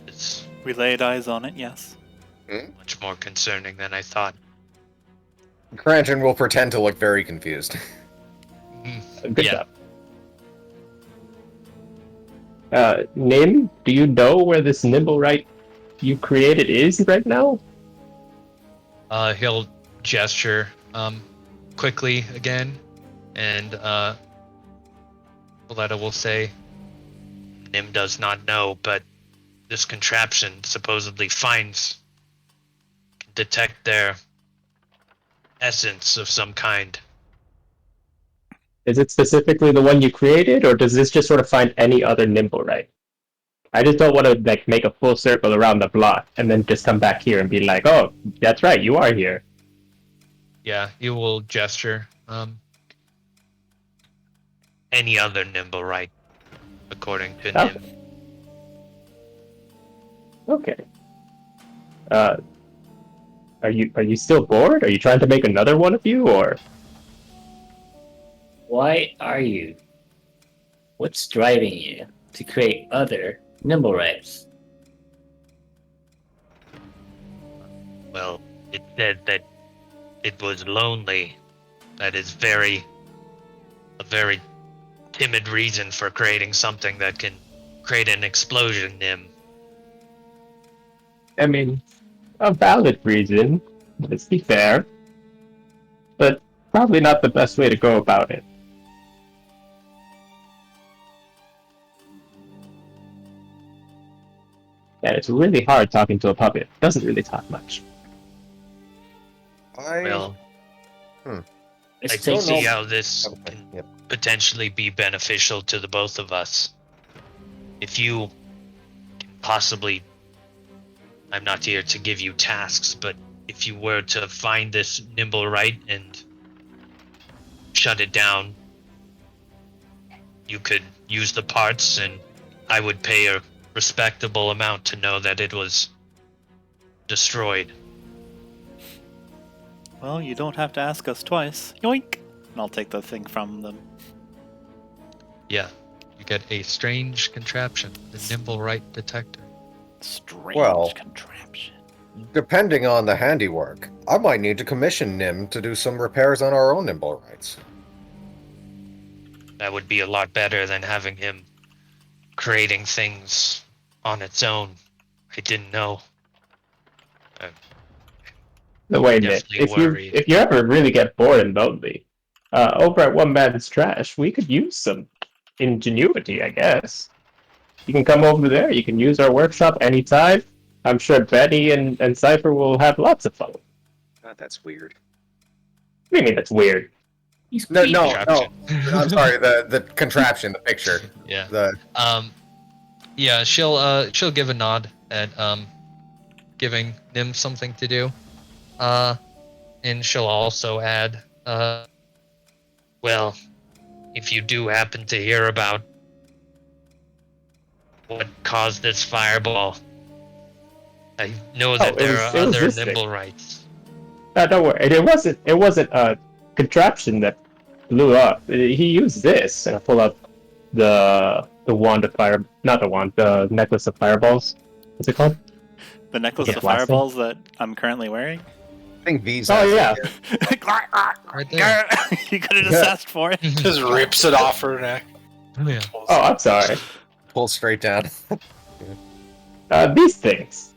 It's We laid eyes on it, yes. much more concerning than I thought. Krandren will pretend to look very confused. Good Yeah. job. Nim, do you know where this nimblewright you created is right now? He'll gesture quickly again, and Valletta will say, Nim does not know, but this contraption supposedly can detect their essence of some kind. Is it specifically the one you created, or does this just sort of find any other nimblewright? I just don't want to like make a full circle around the block and then just come back here and be like, oh, that's right, you are here. Yeah, you will gesture. Any other nimblewright, according to Okay. Nim. Okay. Are you still bored? Are you trying to make another one of you, or? Why are you? What's driving you to create other nimblewrights? Well, it said that it was lonely. That is a very timid reason for creating something that can create an explosion, Nim. I mean, a valid reason, let's be fair, but probably not the best way to go about it. And it's really hard talking to a puppet. It doesn't really talk much. Well, I Let's can take see this. how this Okay, can yep. potentially be beneficial to the both of us. If you can possibly, I'm not here to give you tasks, but if you were to find this nimblewright and shut it down, you could use the parts, and I would pay a respectable amount to know that it was destroyed. Well, you don't have to ask us twice. Yoink! And I'll take the thing from them. Yeah, you get a strange contraption, the nimblewright detector. Strange Well- contraption. Depending on the handiwork, I might need to commission Nim to do some repairs on our own nimblewrights. That would be a lot better than having him creating things on its own. I didn't know. No, wait a minute. Definitely worried. If you ever really get bored and lonely, over at One Man's Trash, we could use some ingenuity, I guess. You can come over there. You can use our workshop anytime. I'm sure Betty and Cypher will have lots of fun. God, that's weird. What do you mean that's weird? He's No, creepy. no, no. Contraption. I'm sorry. The contraption, the picture, Yeah. the Yeah, she'll give a nod at giving Nim something to do. And she'll also add, well, if you do happen to hear about what caused this fireball, I know that there are it was other this thing. nimblewrights. No, don't worry. It wasn't a contraption that blew up. He used this, and I pull up the wand of fire. Not the wand. The necklace of fireballs. What's it called? The necklace Yeah, of blasting. fireballs that I'm currently wearing? I think V's. Oh, yeah. Right there. You could have just asked for it. Just rips it off her neck. Yeah. Oh, I'm sorry. Pull straight down. These things.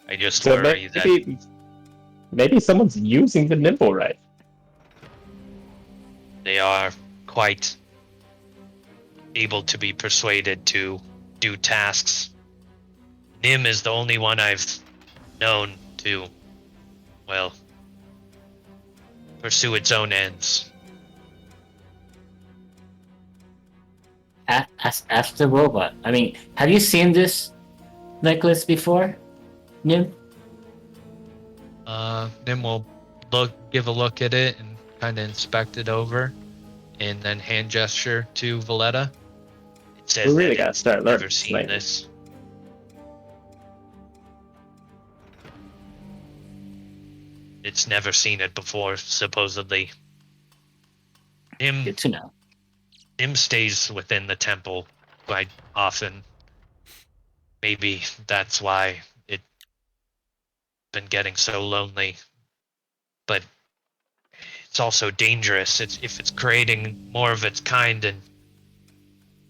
I just So worry that maybe someone's using the nimblewright. they are quite able to be persuaded to do tasks. Nim is the only one I've known to, well, pursue its own ends. Ask the robot. I mean, have you seen this necklace before, Nim? Nim will give a look at it and kind of inspect it over, and then hand gesture to Valletta. It says We really that gotta it's start learning never this seen language. this. It's never seen it before, supposedly. Good to know. Nim stays within the temple quite often. Maybe that's why it's been getting so lonely. But it's also dangerous. If it's creating more of its kind and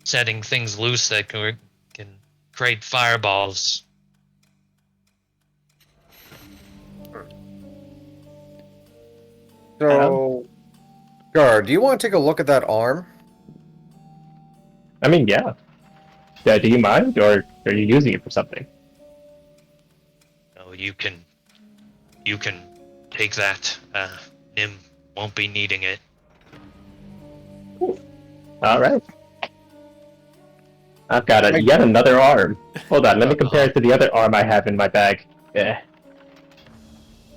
setting things loose that can create fireballs. So, Gar, do you want to take a look at that arm? I mean, yeah. Yeah, do you mind, or are you using it for something? You can take that, Nim. won't be needing it. All right. I've got yet another arm. Hold on, let me compare it to the other arm I have in my bag. Yeah.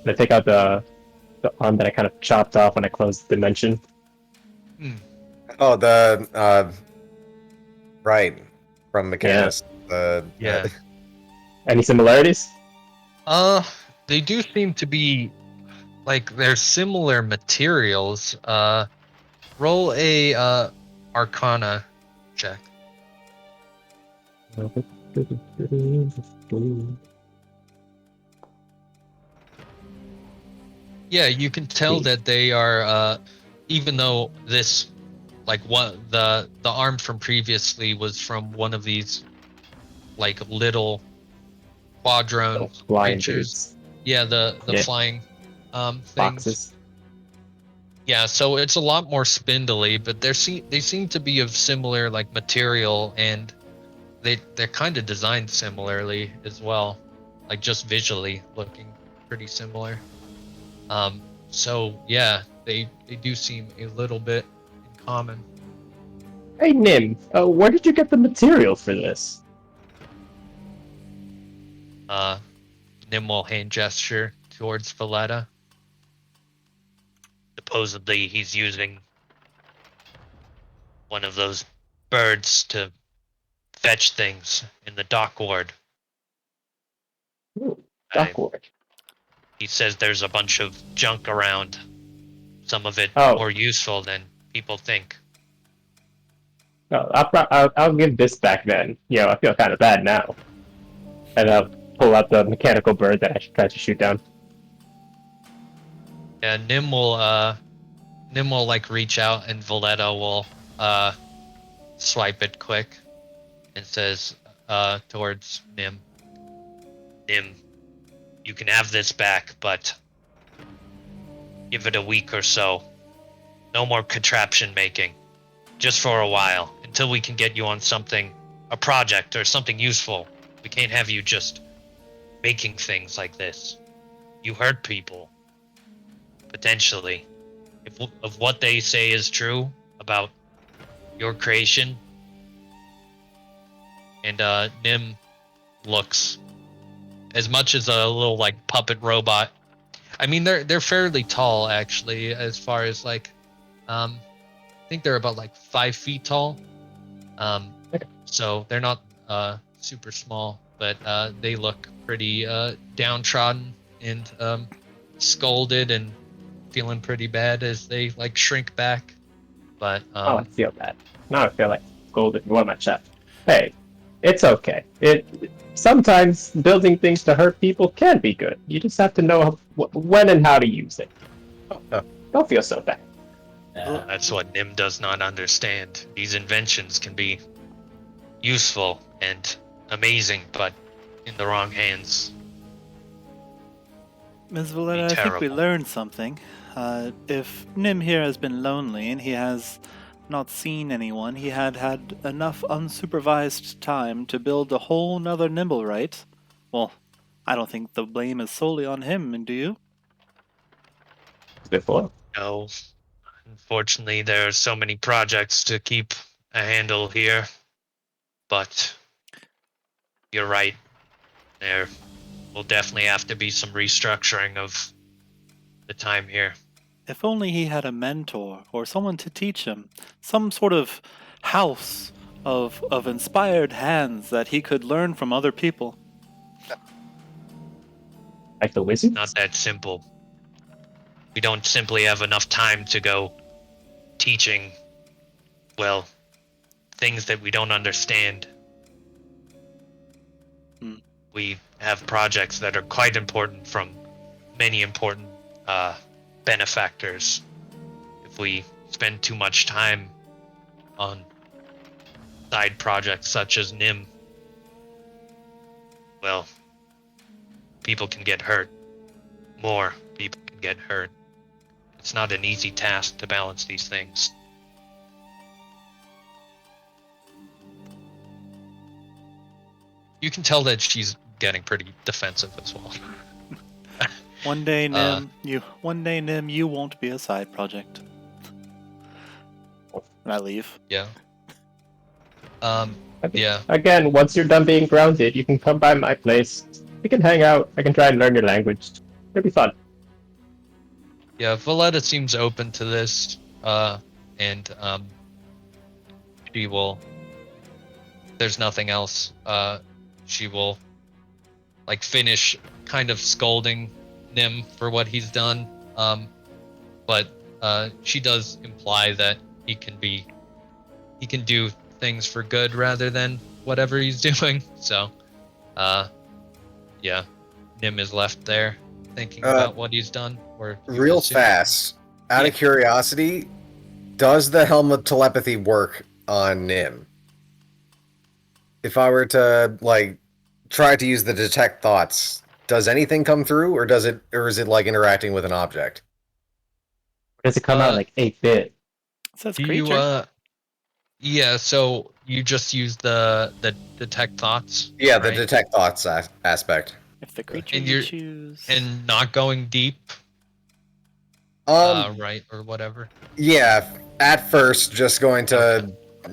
I take out the arm that I kind of chopped off when I closed the dimension. Oh, right, from Mechanist. Yeah. Any similarities? They do seem to be like they're similar materials. Roll a Arcana check. Yeah, you can tell that they are even though this like what the arm from previously was from one of these like little quadrone Flying creatures. dudes. Yeah, the Yeah. flying things. Boxes. Yeah, so it's a lot more spindly, but they seem to be of similar like material, and they're kind of designed similarly as well, like just visually looking pretty similar. So yeah, they do seem a little bit in common. Hey Nim, where did you get the material for this? Nim will hand gesture towards Valletta. Supposedly he's using one of those birds to fetch things in the dock ward. Ooh, Duckwork. He says there's a bunch of junk around. Some of it Oh. more useful than people think. Oh, I'll give this back then. I feel kind of bad now. And I'll pull out the mechanical bird that I tried to shoot down. Yeah, Nim will like reach out, and Valletta will swipe it quick and says towards Nim, you can have this back, but give it a week or so. No more contraption making. Just for a while, until we can get you on something, a project or something useful. We can't have you just making things like this. You hurt people. Potentially. If what they say is true about your creation. And Nim looks as much as a little like puppet robot. I mean, they're fairly tall actually, as far as like I think they're about like 5 feet tall. So they're not super small, but they look pretty downtrodden and scolded and feeling pretty bad as they like shrink back. But I feel bad. Now I feel like golden on my chest. Hey, it's okay. Sometimes building things to hurt people can be good. You just have to know when and how to use it. Don't feel so bad. That's what Nim does not understand. These inventions can be useful and amazing, but in the wrong hands. Ms. Valletta, I think we terrible. learned something. If Nim here has been lonely and he has not seen anyone, he had enough unsupervised time to build a whole nother nimblewright. Well, I don't think the blame is solely on him, do you? Before. No. Unfortunately, there are so many projects to keep a handle here. But you're right. There will definitely have to be some restructuring of the time here. If only he had a mentor or someone to teach him, some sort of house of inspired hands that he could learn from other people. Like the wizard? Not that simple. We don't simply have enough time to go teaching, well, things that we don't understand. We have projects that are quite important from many important benefactors. If we spend too much time on side projects such as Nim, well, people can get hurt. More people can get hurt. It's not an easy task to balance these things. You can tell that she's getting pretty defensive as well. One day, Nim, you won't be a side project. And I leave. Yeah. Yeah. Again, once you're done being grounded, you can come by my place. We can hang out. I can try and learn your language. It'll be fun. Yeah, Valletta seems open to this, and she will. There's nothing else. She will, like, finish kind of scolding Nim for what he's done. But she does imply that he can do things for good rather than whatever he's doing. So, yeah, Nim is left there thinking about what he's done. Or Real fast, out of curiosity, does the Helm of Telepathy work on Nim? If I were to, like, try to use the detect thoughts, does anything come through, or is it like interacting with an object? Does it come out like 8-bit? So that's creature. Yeah, so you just use the detect thoughts. Yeah, right? the detect thoughts aspect. If the creature And you choose. And not going deep. Right, or whatever. Yeah, at first, just going to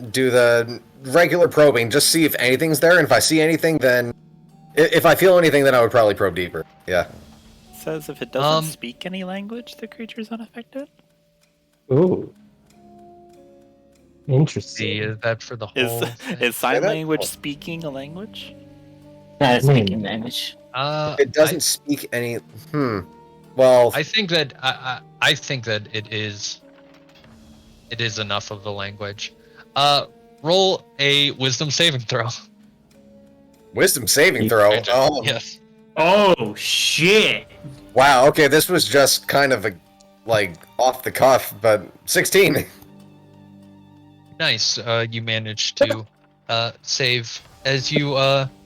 do the regular probing, just see if anything's there, and if I see anything, then... If I feel anything, then I would probably probe deeper. Yeah. It says if it doesn't speak any language, the creature's unaffected. Ooh. Interesting. See, is that for the whole Is sign language speaking a language? Not a speaking language. It doesn't speak any... Well... I think that I think that it is enough of the language. Roll a wisdom saving throw. Wisdom saving throw? Oh. Yes. Oh, shit. Wow, okay, this was just kind of off the cuff, but 16. Nice. You managed to save as you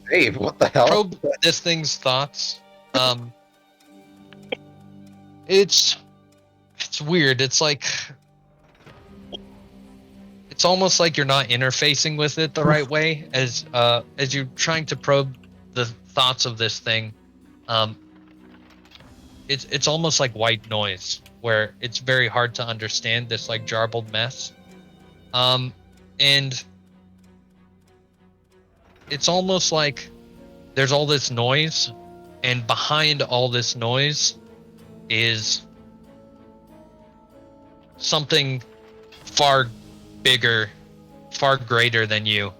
Dave, what the hell? probe this thing's thoughts. It's weird. It's almost like you're not interfacing with it the right way as you're trying to probe the thoughts of this thing. It's almost like white noise, where it's very hard to understand this like jarbled mess. And it's almost like there's all this noise, and behind all this noise is something far bigger, far greater than you.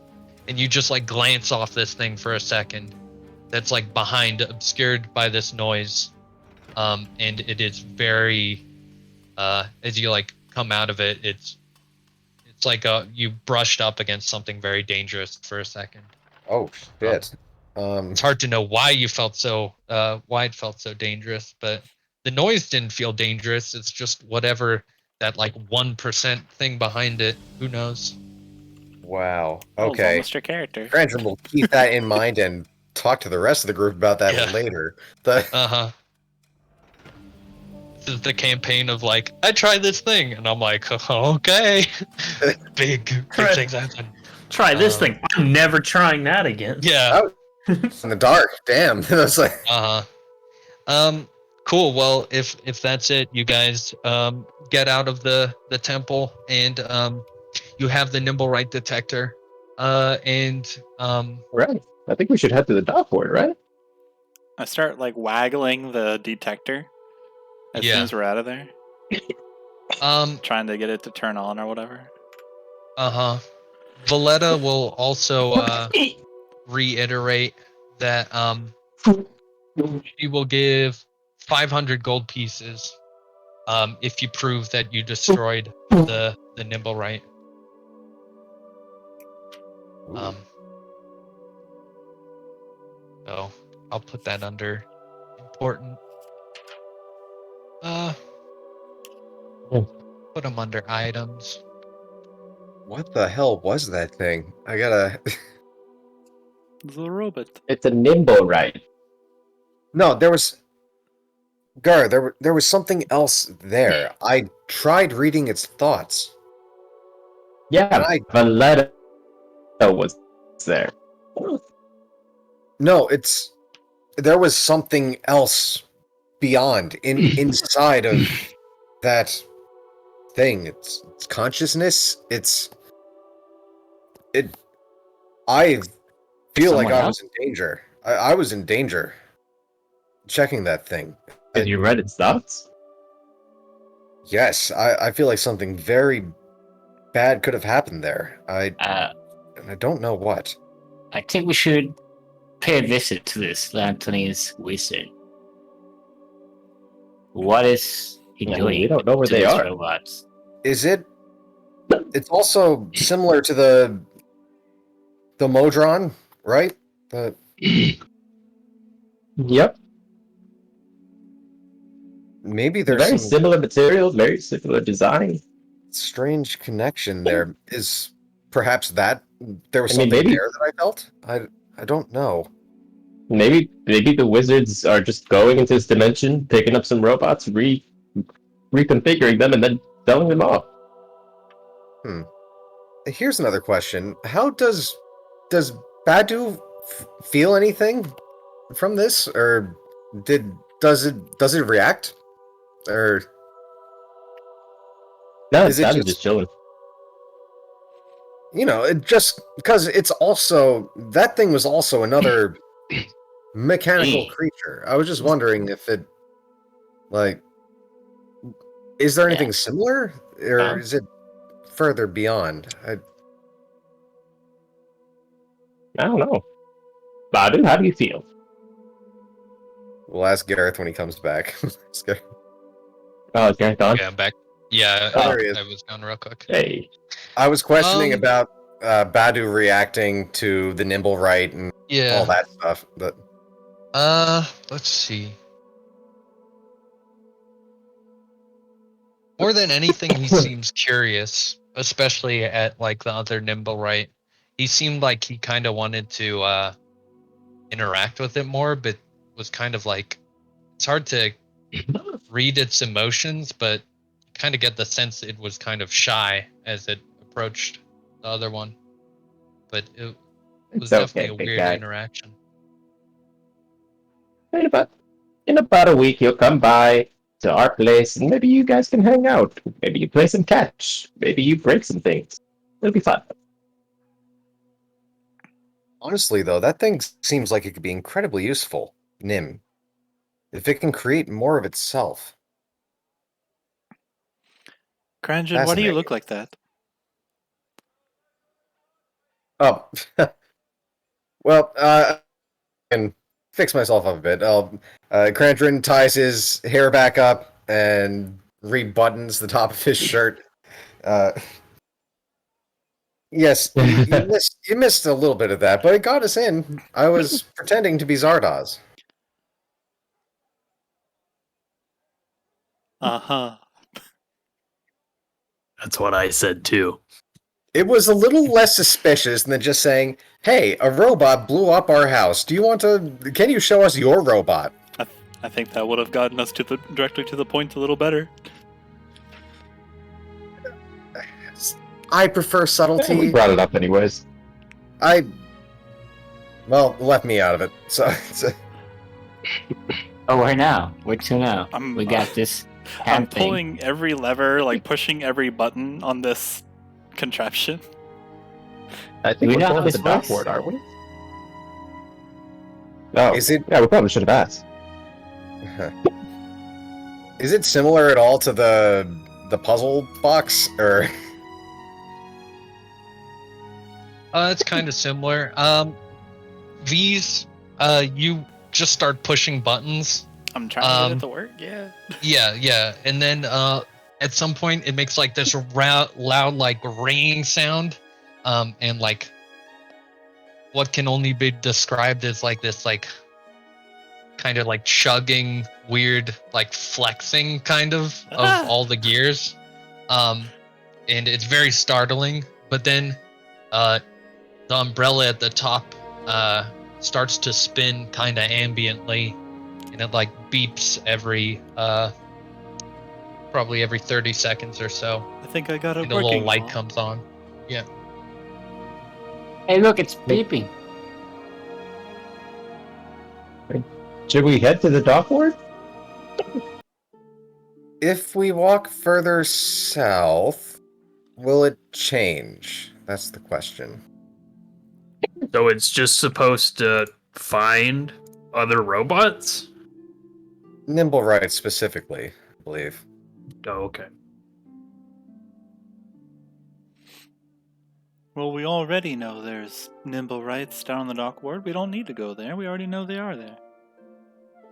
And you just like glance off this thing for a second that's like behind, obscured by this noise. And it is very, as you like come out of it, it's like you brushed up against something very dangerous for a second. Oh shit. It's hard to know why it felt so dangerous, but the noise didn't feel dangerous. It's just whatever that like 1% thing behind it. Who knows? Wow. Oh, Okay. Mr. Character. Krandren will keep that in mind and talk to the rest of the group about that later. This is the campaign of like, I tried this thing, and I'm like, okay. big things happen. Try this thing. I'm never trying that again. Yeah. in the dark. Damn. That's like... Cool. Well, if that's it, you guys get out of the temple, and you have the nimblewright detector. Right. I think we should head to the dock board, right? I start like waggling the detector as soon as we're out of there. Trying to get it to turn on or whatever. Valletta will also reiterate that she will give 500 gold pieces if you prove that you destroyed the nimblewright. So I'll put that under important. Put them under items. What the hell was that thing? I gotta... It's a robot. It's a nimblewright. No, there was... Gar, there was something else there. I tried reading its thoughts. Yeah, Valletta was there. No, there was something else beyond, inside of that thing. It's consciousness. I feel like Someone I else? was in danger. I was in danger checking that thing. Have you read its thoughts? Yes, I feel like something very bad could have happened there. And I don't know what. I think we should pay a visit to this Lanthony's wizard. What is he Yeah, doing? we don't know where to they these are. robots? Is it? It's also similar to the Modron, right? Yep. Maybe They're there's very some similar materials, very similar design. strange connection there. Is perhaps that there was I mean, something maybe- there that I felt? I don't know. Maybe the wizards are just going into this dimension, picking up some robots, reconfiguring them, and then selling them off. Here's another question: how does Badu feel anything from this, or does it react, or No, Is it I'm just- just chilling. it just because it's also that thing was also another mechanical creature. I was just wondering if it is there anything similar, or is it further beyond? I don't know. Badu, how do you feel? We'll ask Gareth when he comes back. Oh, it's Gareth gone? Yeah, I'm back. Yeah, Oh, there he is. I was gone real quick. Hey. I was questioning Um, about Badu reacting to the nimblewright and Yeah. all that stuff, but Let's see. More than anything, he seems curious, especially at like the other nimblewright. He seemed like he kind of wanted to interact with it more, but was kind of like it's hard to read its emotions, but kind of get the sense it was kind of shy as it approached the other one. But it was It's okay, definitely a big weird guy. interaction. In about a week, he'll come by to our place, and maybe you guys can hang out. Maybe you play some catch. Maybe you break some things. It'll be fun. honestly, though, that thing seems like it could be incredibly useful. Nim, if it can create more of itself. Krandren, why do you Fascinating. look like that? Oh, well, I can fix myself up a bit. Krandren ties his hair back up and rebuttons the top of his shirt. Yes, you missed a little bit of that, but it got us in. I was pretending to be Zardoz. Uh-huh. That's what I said too. It was a little less suspicious than just saying, "Hey, a robot blew up our house. Do you want to? Can you show us your robot?" I think that would have gotten us directly to the point a little better. I prefer We subtlety. brought it up anyways. Well, left me out of it. So Oh, where now? Where to now? I'm- We got this I'm hand thing. pulling every lever, like pushing every button on this contraption. I Do think we we're know how going to this the dock works? ward, aren't we? Oh, is it yeah, we probably should have asked. is it similar at all to the puzzle box, or It's kind of similar. These, you just start pushing buttons. I'm trying to get it to work, yeah. Yeah, and then at some point it makes like this loud like ringing sound, and like what can only be described as like this like kind of like chugging, weird like flexing kind of all the gears, and it's very startling. But then the umbrella at the top starts to spin kind of ambiently, and it like beeps every probably every 30 seconds or so, I think I got it and a working. little light now. comes on. Hey, look, it's beeping. Should we head to the dock ward? If we walk further south, will it change? That's the question. So it's just supposed to find other robots? Nimblewright specifically, I believe. Oh, okay. Well, we already know there's nimblewrights down on the dock ward. We don't need to go there. We already know they are there.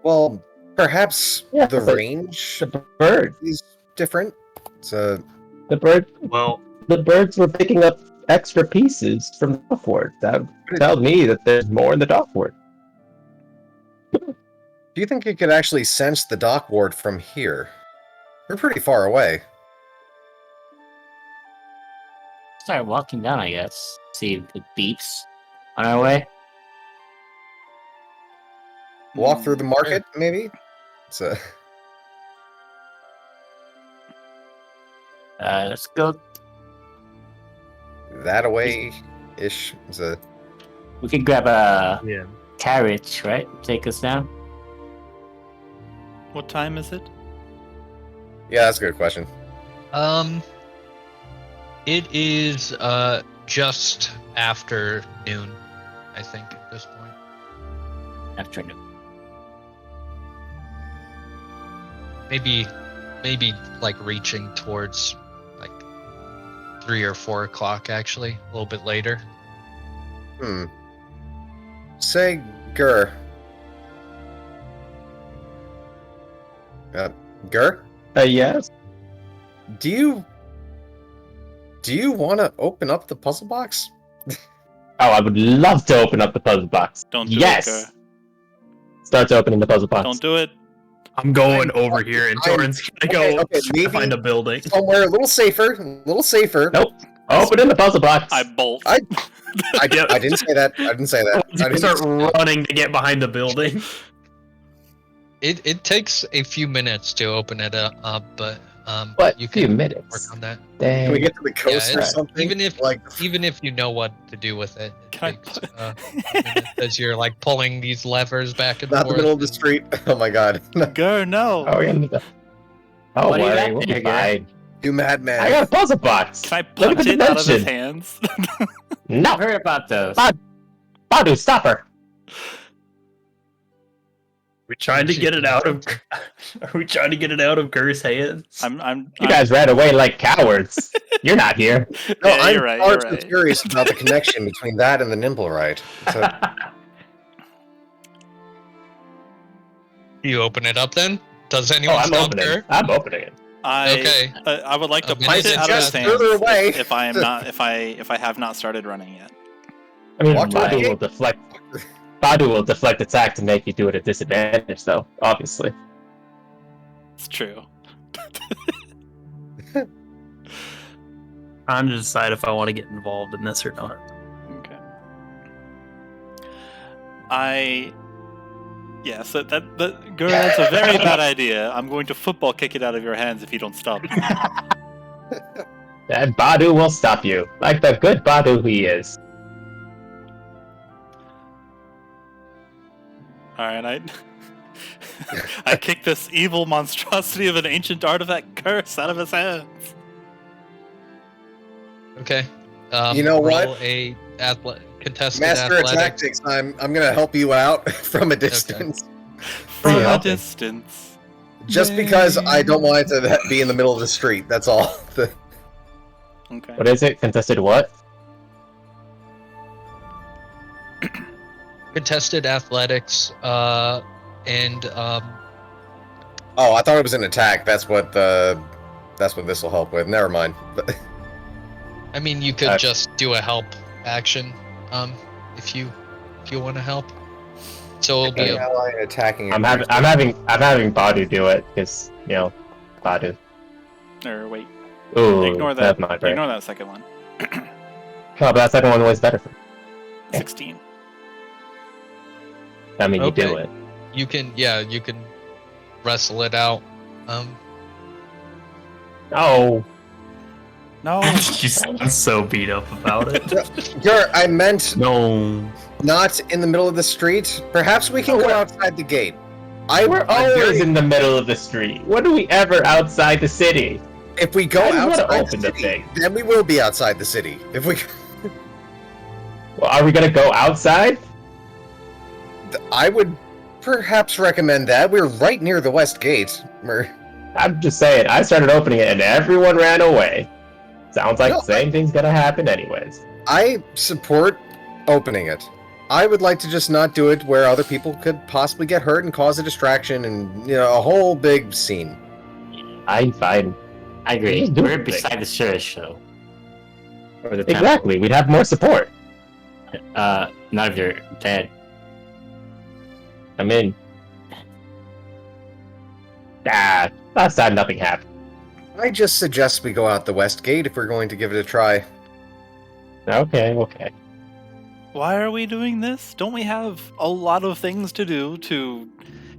Well, perhaps Yeah, the but range The bird. is different. So The bird. Well, The birds were picking up extra pieces from the dock ward. That tells me that there's more in the dock ward. do you think you could actually sense the dock ward from here? We're pretty far away. Start walking down, I guess. See if it beeps on our way. Walk through the market, maybe? So Let's go. that away ish. So We could grab a yeah. carriage, right? Take us down. What time is it? yeah, that's a good question. It is just after noon, I think, at this point. Afternoon. Maybe like reaching towards like 3 or 4 o'clock, actually, a little bit later. Say, Gur. Gur? Yes. Do you want to open up the puzzle box? Oh, I would love to open up the puzzle box. Don't do Yes. it, Gar. Starts opening the puzzle box. Don't do it. I'm going over here, and Torin's gonna go okay, try to find a building. Somewhere a little safer. Nope. Open in the puzzle box. I bolt. I didn't say that. I didn't say that. I You didn't start say that. running to get behind the building. It takes a few minutes to open it up, but What? you Few can minutes. work on that. Can we Dang. get to the coast or it's- something? even if- like Even if you know what to do with it, it Can I takes put- a minute as you're like pulling these levers back and not forth. the middle of the and- street. Oh my god. Gar, no. Oh, we're gonna. Oh, What do you worry, got we'll there, be Gareth? fine. You madman. I got a puzzle box. Can I Look at punch the it out of his dimension. hands? No, I've heard about those. Badu, stop her. We're trying to get it out of. Are we trying to get it out of Gur's hands? You guys ran away like cowards. You're not here. No, Yeah, I'm you're right. far You're too right. curious about the connection between that and the nimblewright. So, You open it up then? Does Oh, anyone I'm stop opening her? it. I'm opening it. Okay. I would like to Okay. punch it out of his Just hands further away. if I am not if I have not started running yet. I mean, Walk Badu away. will deflect. Badu will deflect attack to make you do it at disadvantage, though. Obviously. It's true. I'm to decide if I want to get involved in this or not. Okay. Yes, that's a very bad idea. I'm going to football kick it out of your hands if you don't stop. And Badu will stop you, like the good Badu he is. Alright, I kick this evil monstrosity of an ancient artifact curse out of his hands. Okay. You know what? roll a contested Master of athletics. Tactics, I'm gonna help you out from a distance. From Yeah. a distance. Just because I don't want it to be in the middle of the street, that's all. Okay. What is it? Contested what? Contested athletics, and Oh, I thought it was an attack. That's what this will help with. Never mind. I mean you could Okay. just do a help action, if you want to help. So it'll be An a, ally attacking. I'm having Badu do it because Badu. Or wait, Ooh, ignore that. Never mind, right? Ignore that second one. Oh, but that second one was better for me. 16. I mean, you do Okay. it. you can wrestle it out. Oh, No. You sound so beat up about it. Gur, I meant No. not in the middle of the street. Perhaps we can Oh, go what? outside the gate. We're always in the middle of the street. When are we ever outside the city? If we go I just wanna outside open the the city, thing. then we will be outside the city. If we, Well, are we gonna go outside? I would perhaps recommend that. We're right near the west gate. I'm just saying, I started opening it and everyone ran away. Sounds like No, the same thing's gonna happen anyways. I support opening it. I would like to just not do it where other people could possibly get hurt and cause a distraction and a whole big scene. I'm fine. I agree. Just do We're the thing. beside the church, show. Or the temple. Exactly, we'd have more support. Not if you're dead. I'm in. Last time nothing happened. I just suggest we go out the west gate if we're going to give it a try. Okay. Why are we doing this? Don't we have a lot of things to do to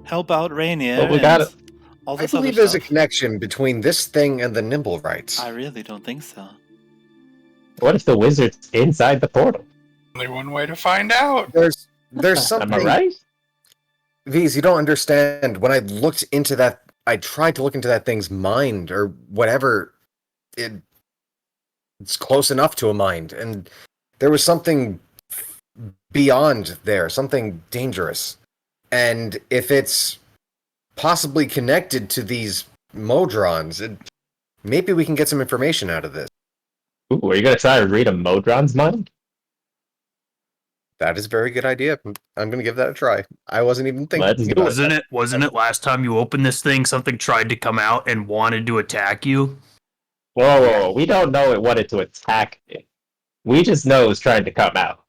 help out Rainier? But we and got it. all I this believe other there's a stuff? connection between this thing and the nimblewrights. I really don't think so. What if the wizard's inside the portal? Only one way to find out. There's Am something. I right? V's, you don't understand. When I looked into that, I tried to look into that thing's mind or whatever. It's close enough to a mind, and there was something beyond there, something dangerous. And if it's possibly connected to these Modrons, maybe we can get some information out of this. Ooh, are you gonna try to read a Modron's mind? That is a very good idea. I'm going to give that a try. I wasn't even thinking Let's do about it. Wasn't it last time you opened this thing, something tried to come out and wanted to attack you? Whoa, we don't know it wanted to attack me. We just know it was trying to come out.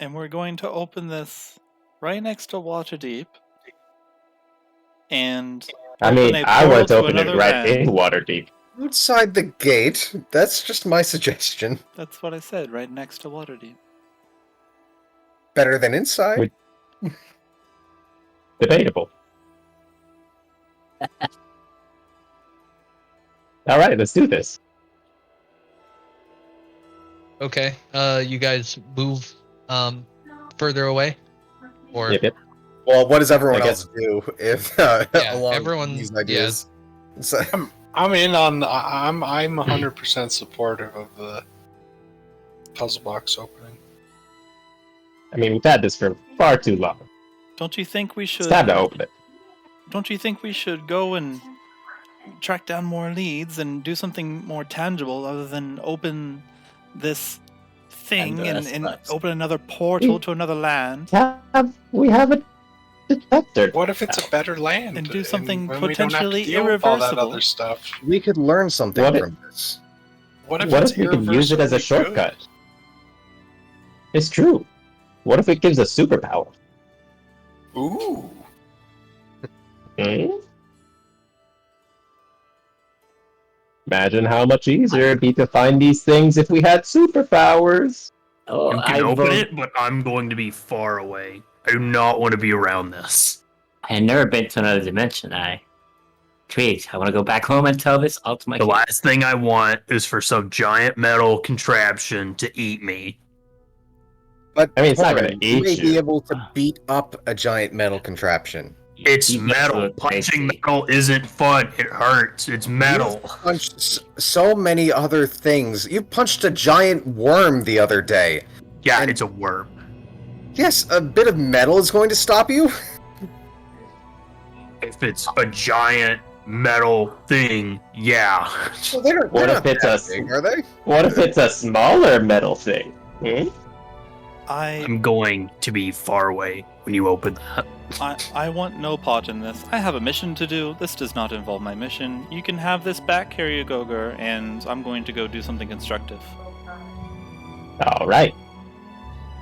And we're going to open this right next to Waterdeep. And I open mean, a I portal wanted to to open it another right land. in Waterdeep. outside the gate. That's just my suggestion. That's what I said, right next to Waterdeep. Better than inside. Debatable. All right, let's do this. Okay. You guys move further away, or Yep. Well, what does everyone I else do if Yeah, along everyone- these ideas? So, I'm in on. I'm 100% supportive of the puzzle box opening. I mean, we've had this for far too long. Don't you think we It's should? time to open it. Don't you think we should go and track down more leads and do something more tangible other than open this thing And, and sucks. open another portal to another land? We have a detector. What if it's a better land And do something when we don't have to potentially deal with all that irreversible? other stuff? we could learn something What if- from this. What if What it's if we can use it as a irreversibly shortcut? It's true. What if it gives us superpower? good? Ooh. Hmm? Imagine how much easier it'd be to find these things if we had superpowers. Oh, You I can open vote- it, but I'm going to be far away. I do not want to be around this. I had never been to another dimension. Intrigued. I want to go back home and tell this all to my The kids. last thing I want is for some giant metal contraption to eat me. But I mean, it's not Torin, gonna you eat may be you. able to beat up a giant metal contraption. It's You metal. look Punching crazy. metal isn't fun. It hurts. It's metal. You've punched so many other things. You punched a giant worm the other day. Yeah, And- it's a worm. Yes, a bit of metal is going to stop you. If it's a giant metal thing, yeah. Well, they're What not if it's that a- big, are they? What if it's a smaller metal thing? Hmm? I'm going to be far away when you open that. I want no part in this. I have a mission to do. This does not involve my mission. You can have this back, Carrier Goger, and I'm going to go do something constructive. All right.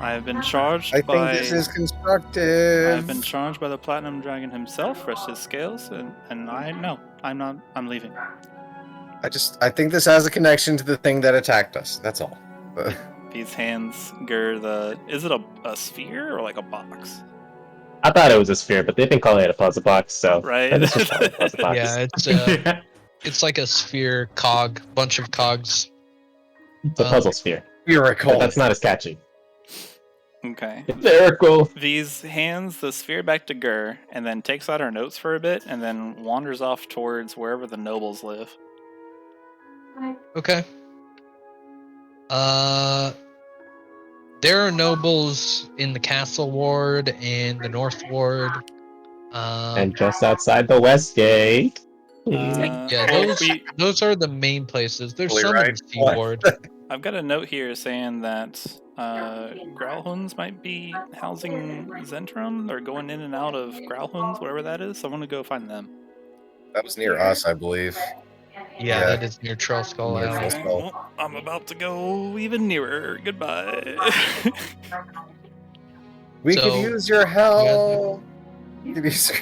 I have been charged I think by. this is I constructive. have been charged by the Platinum Dragon himself, rest his scales, and I'm not. I'm leaving. I think this has a connection to the thing that attacked us. That's all. These hands, is it a sphere or like a box? I thought it was a sphere, but they've been calling it a puzzle box, so Right. let's just call it a puzzle box. Yeah, it's like a sphere bunch of cogs. It's a puzzle sphere. Miracle. But that's not as catchy. Okay. Miracle. V's hands the sphere back to Gur, and then takes out her notes for a bit, and then wanders off towards wherever the nobles live. Okay. There are nobles in the castle ward and the north ward. And just outside the west gate. Yeah, well, those are the main places. There's Totally some right. in the sea ward. I've got a note here saying that Growlhounds might be housing Zentrum, or going in and out of Growlhounds, whatever that is. So I want to go find them. That was near us, I believe. Yeah, Yeah. that is near Troll Skull Near Alley. Troll Skull. Well, I'm about to go even nearer. Goodbye. We So, could use your help. We could use-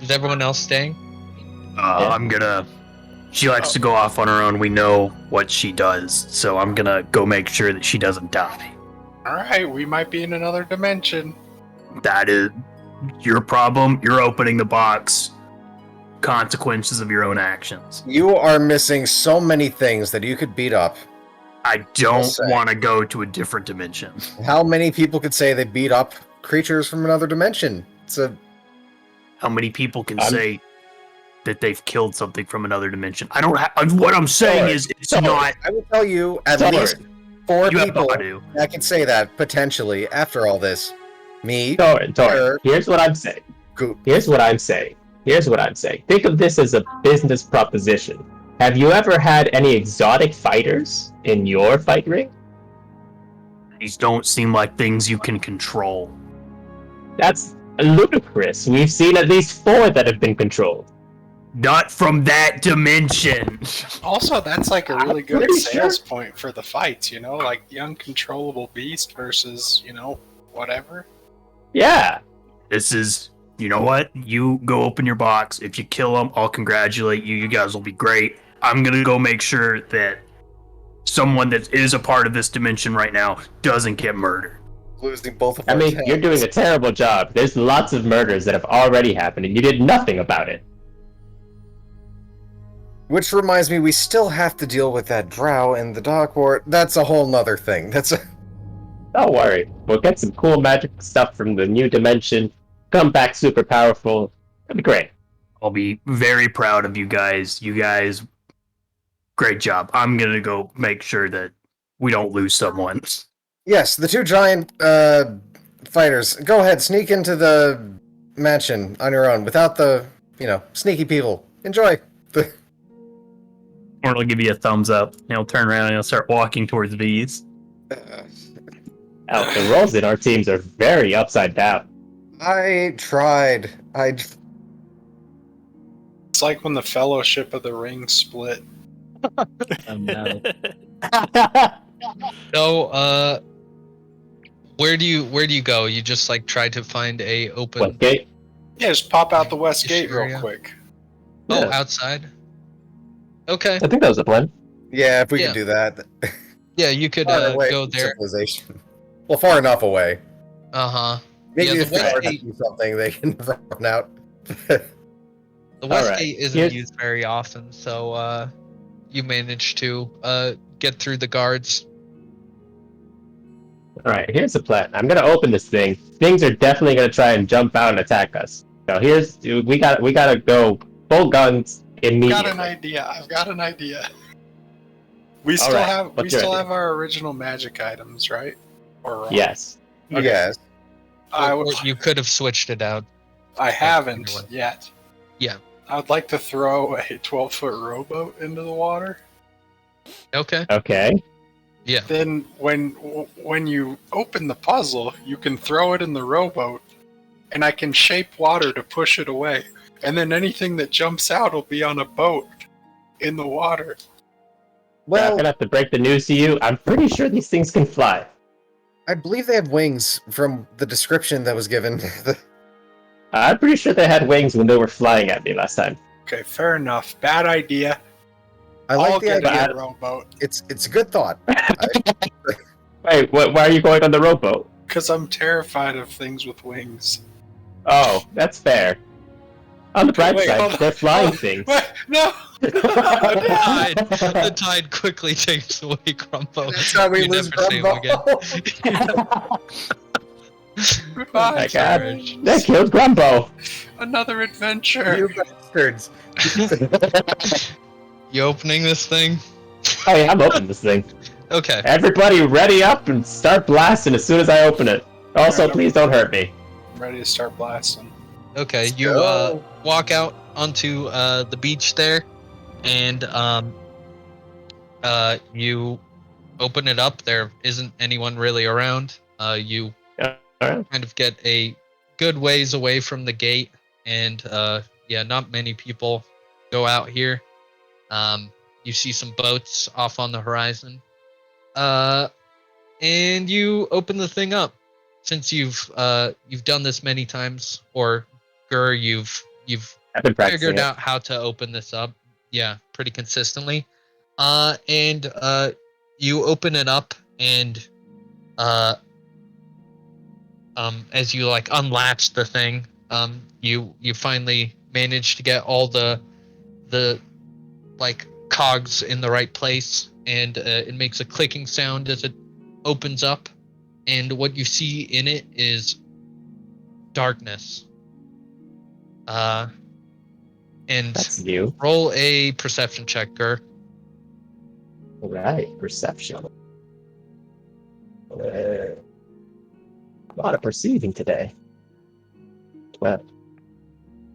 Is everyone else staying? I'm gonna. She likes to go off on her own. We know what she does, so I'm gonna go make sure that she doesn't die. All right, we might be in another dimension. That is your problem. You're opening the box. Consequences of your own actions. You are missing so many things that you could beat up. I don't say. want to go to a different dimension. How many people could say they beat up creatures from another dimension? It's a How many people can say that they've killed something from another dimension? I don't have. What I'm saying is, it's not. I will tell you at Sorry. least 4 You have people Badu. that can say that potentially after all this. Me, Torin, Sure. here's what I'm saying. Goop. Here's what I'm saying. Think of this as a business proposition. Have you ever had any exotic fighters in your fight ring? These don't seem like things you can control. That's ludicrous. We've seen at least 4 that have been controlled. Not from that dimension. Also, that's like a really I'm good pretty sales point for the fights, like the uncontrollable beast versus, whatever. Yeah. This is. You know what? You go open your box. If you kill them, I'll congratulate you. You guys will be great. I'm gonna go make sure that someone that is a part of this dimension right now doesn't get murdered. Losing both of I our mean, tanks. you're doing a terrible job. There's lots of murders that have already happened, and you did nothing about it. Which reminds me, we still have to deal with that drow in the dock ward. That's a whole nother thing. Don't worry. We'll get some cool magic stuff from the new dimension. Come back super powerful. That'd be great. I'll be very proud of you guys. You guys, great job. I'm gonna go make sure that we don't lose someone. Yes, the 2 giant fighters. Go ahead, sneak into the mansion on your own without the, sneaky people. Enjoy. Or I'll give you a thumbs up. And he'll turn around and he'll start walking towards these. The roles in our teams are very upside down. I tried. It's like when the Fellowship of the Ring split. No. So, where do you go? You just try to find a open. What gate? Yeah, just pop out the west gate Sure, real yeah. quick. Oh, Yeah. outside. Okay. I think that was the plan. Yeah, if we Yeah. could do that. Yeah, you could Far away go from there. civilization. Well, far enough away. Uh-huh. Maybe Yeah, the if they west are to gate- do something, they can run out. The West Alright, Gate isn't here's- used very often, so you managed to get through the guards. Alright, here's the plan. I'm gonna open this thing. Things are definitely gonna try and jump out and attack us. So we gotta go full guns immediately. I've got an idea. We still Alright, have what's your idea? our original magic items, right? Or Yes. Okay. Yes. Or you could have switched it out. I haven't Either way. yet. Yeah. I would like to throw a 12-foot rowboat into the water. Okay. Okay. Yeah. Then when you open the puzzle, you can throw it in the rowboat, and I can shape water to push it away. And then anything that jumps out will be on a boat in the water. I'm Well, gonna have to break the news to you. I'm pretty sure these things can fly. I believe they have wings from the description that was given. I'm pretty sure they had wings when they were flying at me last time. Okay, fair enough. Bad idea. I I'll like the get idea. a rowboat It's a good thought. Wait, why are you going on the rowboat? because I'm terrified of things with wings. Oh, that's fair. On the bright Wait, hold side, on. they're flying things. Wait, no! The tide quickly takes away Grumbo. That's how we You lose never see him again. Grumbo. Goodbye, My God. friends. They killed Grumbo. Another adventure. You bastards. You opening this thing? Oh yeah, I'm opening this thing. Okay. Everybody ready up and start blasting as soon as I open it. Also, please don't hurt me. I'm ready to start blasting. Okay. Let's You go. walk out onto the beach there, and you open it up. There isn't anyone really around. You Alright. kind of get a good ways away from the gate, and yeah, not many people go out here. You see some boats off on the horizon, and you open the thing up. Since you've done this many times, or Gur, you've I've been practicing figured it. out how to open this up, yeah, pretty consistently. And you open it up, and as you like unlatch the thing, you finally manage to get all the like cogs in the right place, and it makes a clicking sound as it opens up, and what you see in it is darkness. And That's new. roll a perception check, Gur. Alright, perception. A lot of perceiving today. 12.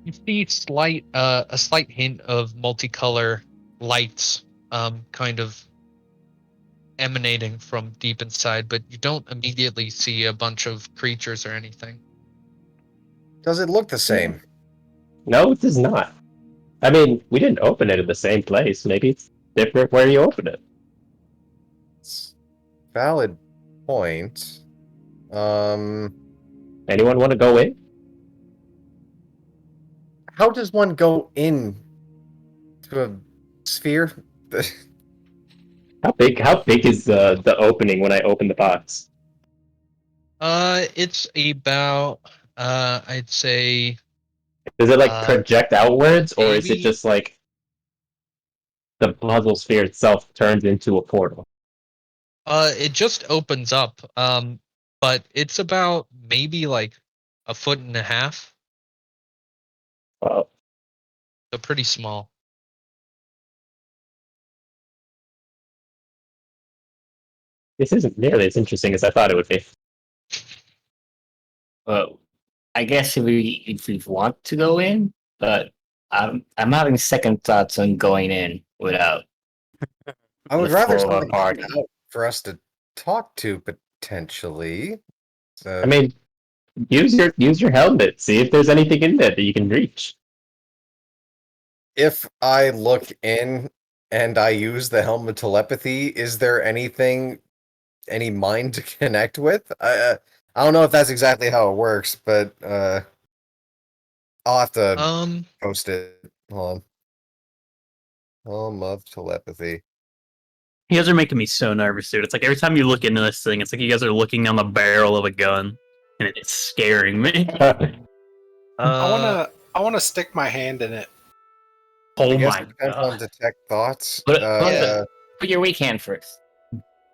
You see a slight hint of multicolor lights, kind of emanating from deep inside, but you don't immediately see a bunch of creatures or anything. Does it look the same? No, it does not. I mean, we didn't open it in the same place. Maybe it's different where you open it. Valid point. Anyone want to go in? How does one go in to a sphere? How big is the opening when I open the box? It's about I'd say Does it like project outwards, or is it maybe- just like the puzzle sphere itself turns into a portal? it just opens up. But it's about maybe like a foot and a half, Oh, so pretty small. this isn't nearly as interesting as I thought it would be. Well, I guess if we want to go in, but I'm having second thoughts on going in without. I would the rather full something party. out for us to talk to potentially. So, I mean, use your helmet. See if there's anything in there that you can reach. if I look in and I use the helmet telepathy, is there anything, any mind to connect with? I don't know if that's exactly how it works, but I'll have to post it. Hold on. Helm of telepathy. You guys are making me so nervous, dude. It's like every time you look into this thing, it's like you guys are looking down the barrel of a gun, and it's scaring me. I wanna stick my hand in it. I Oh guess my it depends on god! detect thoughts. Put your weak hand first.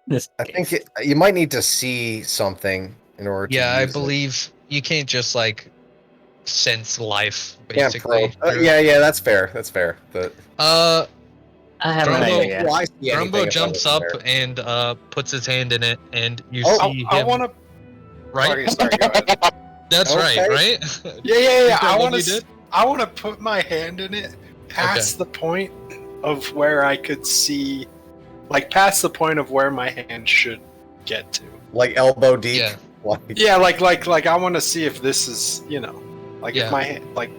This I think you might need to see something in order to. Yeah, I use it. believe you can't just like sense life, Yeah, basically. yeah, that's fair. That's fair. But I have an Grumbo- idea. well, I see anything Grumbo if I jumps wasn't up there. and puts his hand in it, and you Oh, see him. I wanna. Right? Sorry, go ahead. That's Okay. right. Yeah. Is that I what wanna. you did? I wanna put my hand in it past the point of where I could see, like past the point of where my hand should get to. Like elbow deep. Yeah. Like, Yeah, like I want to see if this is, like Yeah. if my hand, like,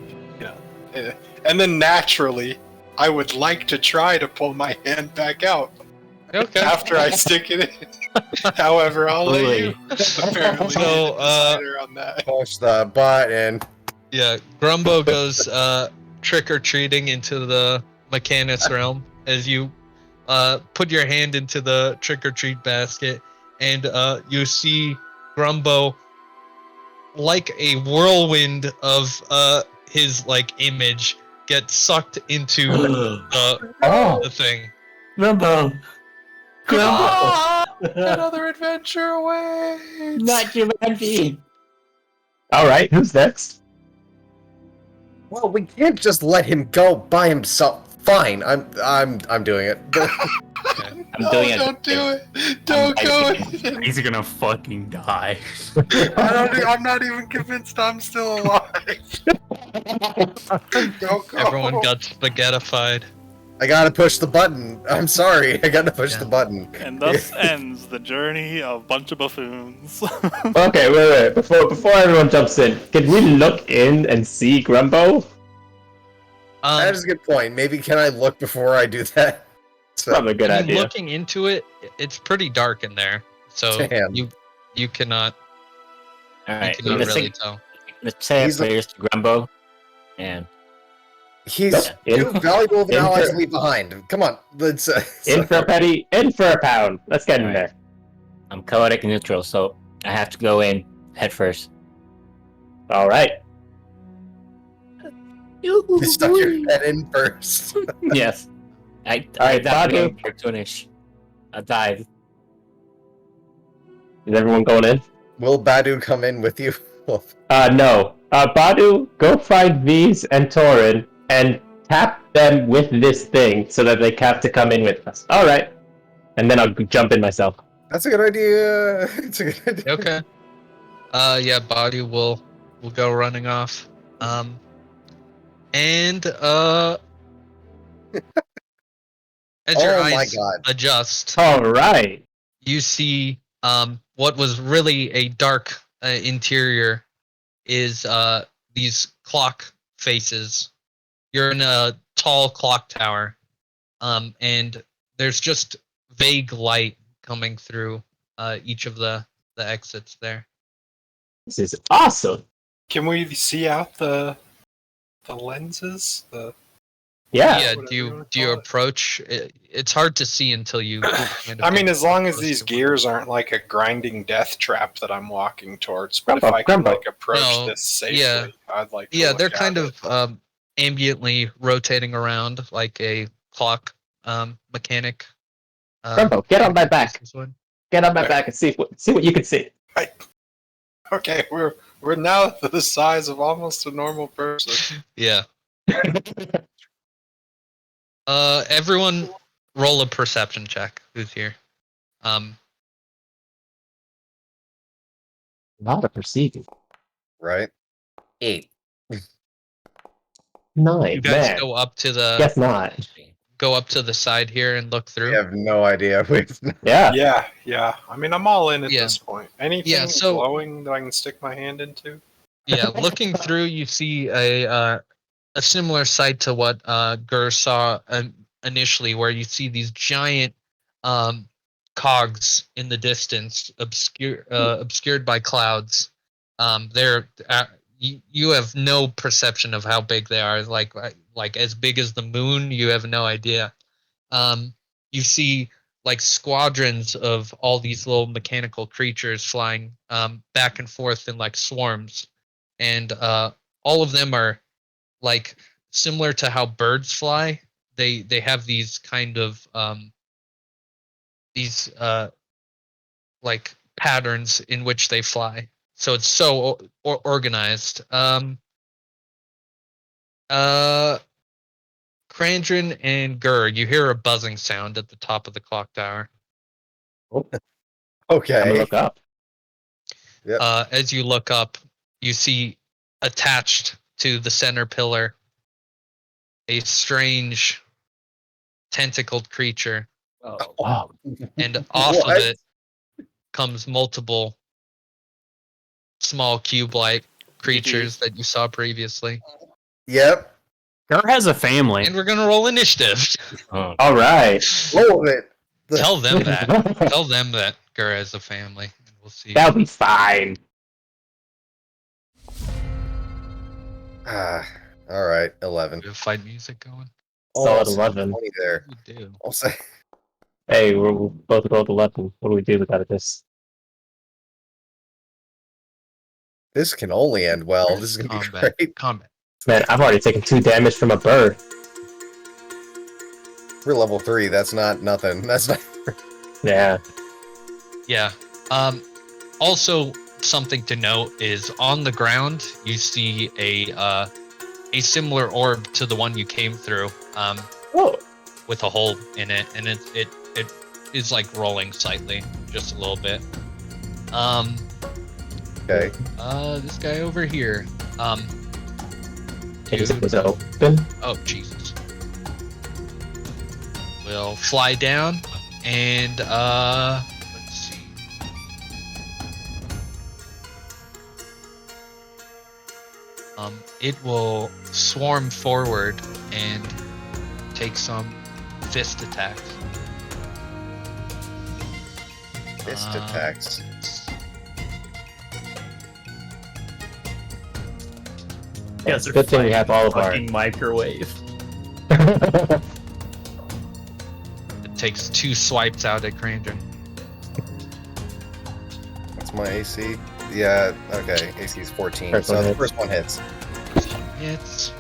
and then naturally, I would like to try to pull my hand back out Okay. after I stick it in. However, I'll let you. Apparently, So, the decider on that. push the button. Yeah, Grumbo goes trick or treating into the Mechanus realm as you put your hand into the trick or treat basket, and you see Grumbo, like a whirlwind of his like image get sucked into the thing. Grumbo. Another adventure awaits. Not Jumanji. All right, who's next? Well, we can't just let him go by himself. Fine, I'm doing it. I'm doing it. Don't do it. Don't go. He's gonna fucking die. I'm not even convinced I'm still alive. Don't go. Everyone got spaghettified. I gotta push the button. I'm sorry, I gotta push the button. And thus ends the journey of a bunch of buffoons. Okay, wait. Before everyone jumps in, can we look in and see Grumbo? That is a good point. Maybe can I look before I do that? So, Probably a good I mean, idea. looking into it, it's pretty dark in there, so Damn. you cannot Alright, really tell. let's say He's the- prayers to Grumbo. And he's In- too valuable of an ally in- to leave behind. Come on, let's. In for a penny, in for a pound. Let's get in Alright. there. I'm chaotic neutral, so I have to go in head first. All right. You stuck your head in first. Yes. I Alright, definitely Badu. cartoonish. I dive. Is everyone going in? Will Badu come in with you? No. Badu, go find V's and Torin and tap them with this thing so that they have to come in with us. All right. And then I'll jump in myself. That's a good idea. It's a good idea. Okay. Yeah, body will go running off. And as your Oh my eyes God. adjust, All right. you see what was really a dark interior is these clock faces. You're in a tall clock tower, and there's just vague light coming through each of the exits there. This is awesome. Can we see out the lenses? Yeah. Yeah, whatever do you you wanna do you call it. approach? It's hard to see until you. Kind of I mean, get as long as close these to gears aren't like a grinding death trap that I'm walking towards, but if Grumbo, I can Grumbo. like approach No, this safely, yeah. I'd like to Yeah, look they're at kind it. of ambiently rotating around like a clock mechanic. Grumbo, get on my back. this one. Get on my back and see what you can see. Okay, we're now the size of almost a normal person. Yeah. Everyone, roll a perception check. Who's here? Not a perceiving. Right? 8. 9. You guys Man. go up to the Guess not. side here and look I through. have no idea. Yeah. Yeah. I mean, I'm all in at Yeah. this point. Anything Yeah, so- glowing that I can stick my hand into? Yeah, looking through, you see a similar sight to what Gur saw initially, where you see these giant cogs in the distance, obscured by clouds. They're you have no perception of how big they are. Like as big as the moon, you have no idea. You see like squadrons of all these little mechanical creatures flying back and forth in like swarms, and all of them are like similar to how birds fly. They have these kind of like patterns in which they fly. So it's so organized. Krandren and Gur, you hear a buzzing sound at the top of the clock tower. I'm gonna Okay. look up. As you look up, you see attached to the center pillar a strange tentacled creature, Wow. and off What? of it comes multiple small cube-like creatures that you saw previously. Yep. Gar has a family. And we're gonna roll initiative. Oh, All right. Roll of it. Tell them that. Tell them that Gur has a family. And we'll see. That'll be fine. All right. 11. We have fight music going. Solid Oh, 11. 20 there. We do. I'll say. Hey, we're both rolled 11. What do we do without this? This can only end well. This is gonna be Combat. great. Combat. Man, I've already taken 2 damage from a bird. We're level 3. That's not nothing. That's not. Yeah. Yeah. Also, something to note is on the ground you see a similar orb to the one you came through. Oh. With a hole in it, and it is like rolling slightly, just a little bit. Okay. This guy over here. Is it open? Oh Jesus. Will fly down and let's see. It will swarm forward and take some fist attacks. Fist attacks. Yeah, Good thing we have all of our. fucking microwave. It takes 2 swipes out at Krandren. What's my AC? Yeah, okay. AC is 14. First So one the hits. first one hits. Hits.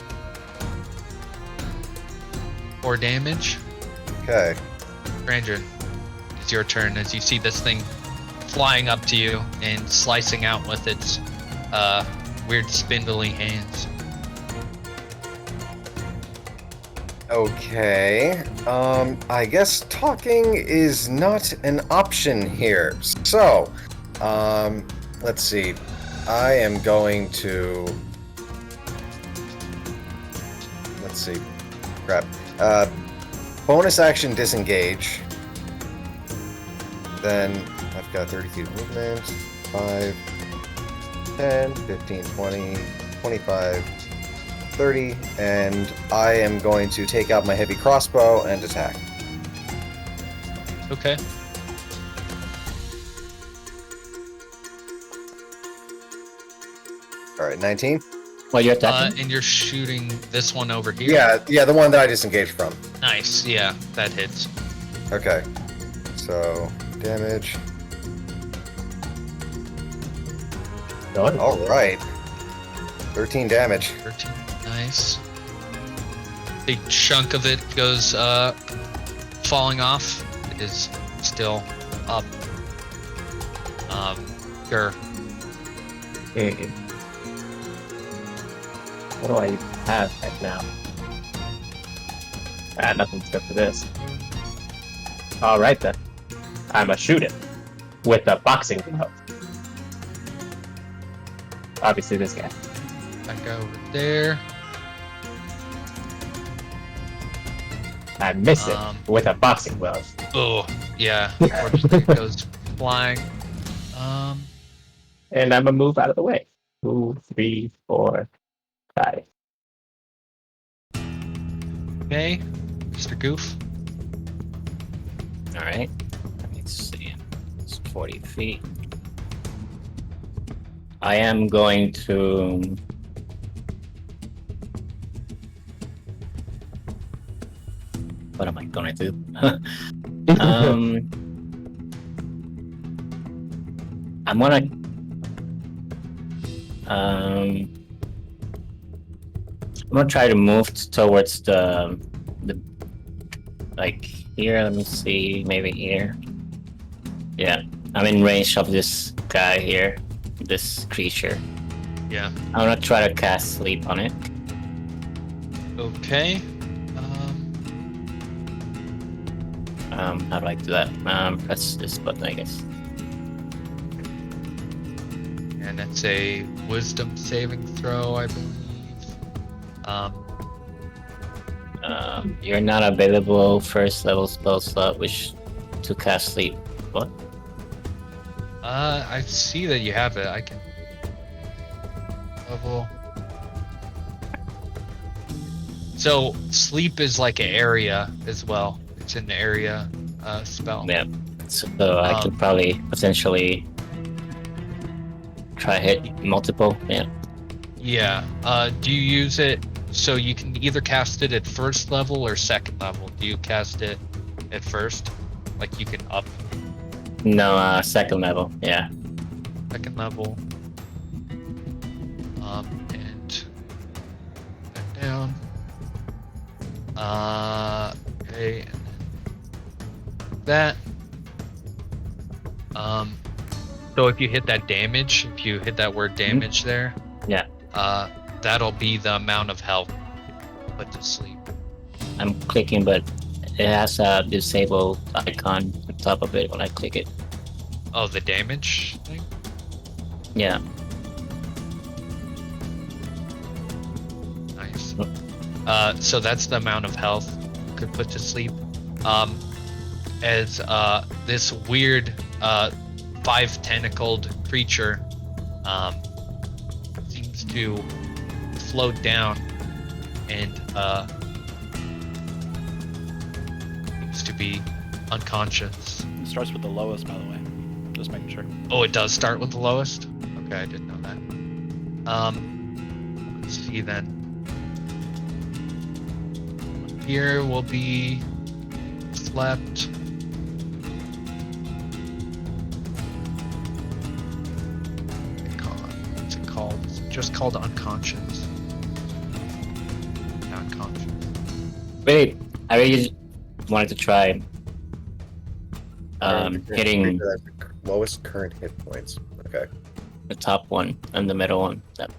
4 damage. Okay. Krandren, it's your turn as you see this thing flying up to you and slicing out with its weird spindly hands. Okay. I guess talking is not an option here. So, let's see. I am going to. Let's see. Crap. Bonus action disengage. Then I've got 30 feet of movement. 5, 10, 15, 20, 25, 30, and I am going to take out my heavy crossbow and attack. Okay. Alright, 19? Well, you're attacking. And you're shooting this one over here. Yeah, the one that I disengaged from. Nice. Yeah, that hits. Okay. So, damage. Alright. 13 damage. 13. Nice. Big chunk of it goes falling off. It is still up. Sure. What do I even have right now? Nothing's good for this. Alright then. I'ma shoot it. With a boxing glove. Obviously this guy. That guy over there. I miss it Um, with a boxing glove. Oh, yeah. Unfortunately, it goes flying. And I'm gonna move out of the way. 2, 3, 4, 5. Okay. Mr. Goof. All right. Let's see. It's 40 feet. I am going to. What am I gonna do? I'm gonna. I'm gonna try to move towards the like here. Let me see, maybe here. Yeah, I'm in range of this guy here, this creature. Yeah. I'm gonna try to cast sleep on it. Okay. How do I do that? Press this button, I guess. And it's a wisdom saving throw, I believe. You're not available first level spell slot, which to cast sleep. What? I see that you have it. I can level. So sleep is like an area as well. It's an area spell. Yeah. So I could probably potentially try hit multiple. Yeah. Yeah. Do you use it so you can either cast it at first level or second level? Do you cast it at first? Like you can up No, second level. Yeah. second level. And Okay. And that. So if you hit that damage, if you hit that word damage there, Yeah. that'll be the amount of health put to sleep. I'm clicking, but it has a disable icon on top of it when I click it. Oh, the damage thing? Yeah. Nice. So that's the amount of health you could put to sleep. As this weird 5-tentacled creature seems to float down and seems to be unconscious. It starts with the lowest, by the way. Just making sure. Oh, it does start with the lowest? Okay, I didn't know that. Let's see then. Here will be slept. What's it called? It's just called unconscious. Unconscious. Wait, I really wanted to try hitting That's the lowest current hit points. Okay. the top one and the middle one. That,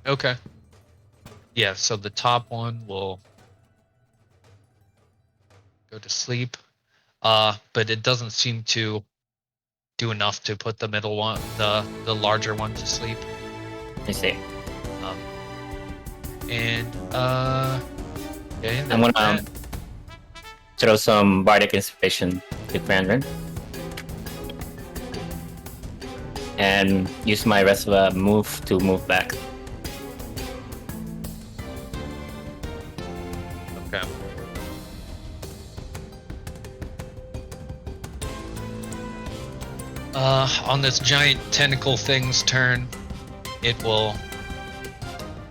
Okay. Yeah, so the top one will go to sleep. But it doesn't seem to do enough to put the middle one, the larger one, to sleep. I see. Okay, I'm gonna throw some bardic inspiration to Krandren. And use my rest of a move to move back. Okay. On this giant tentacle thing's turn, it will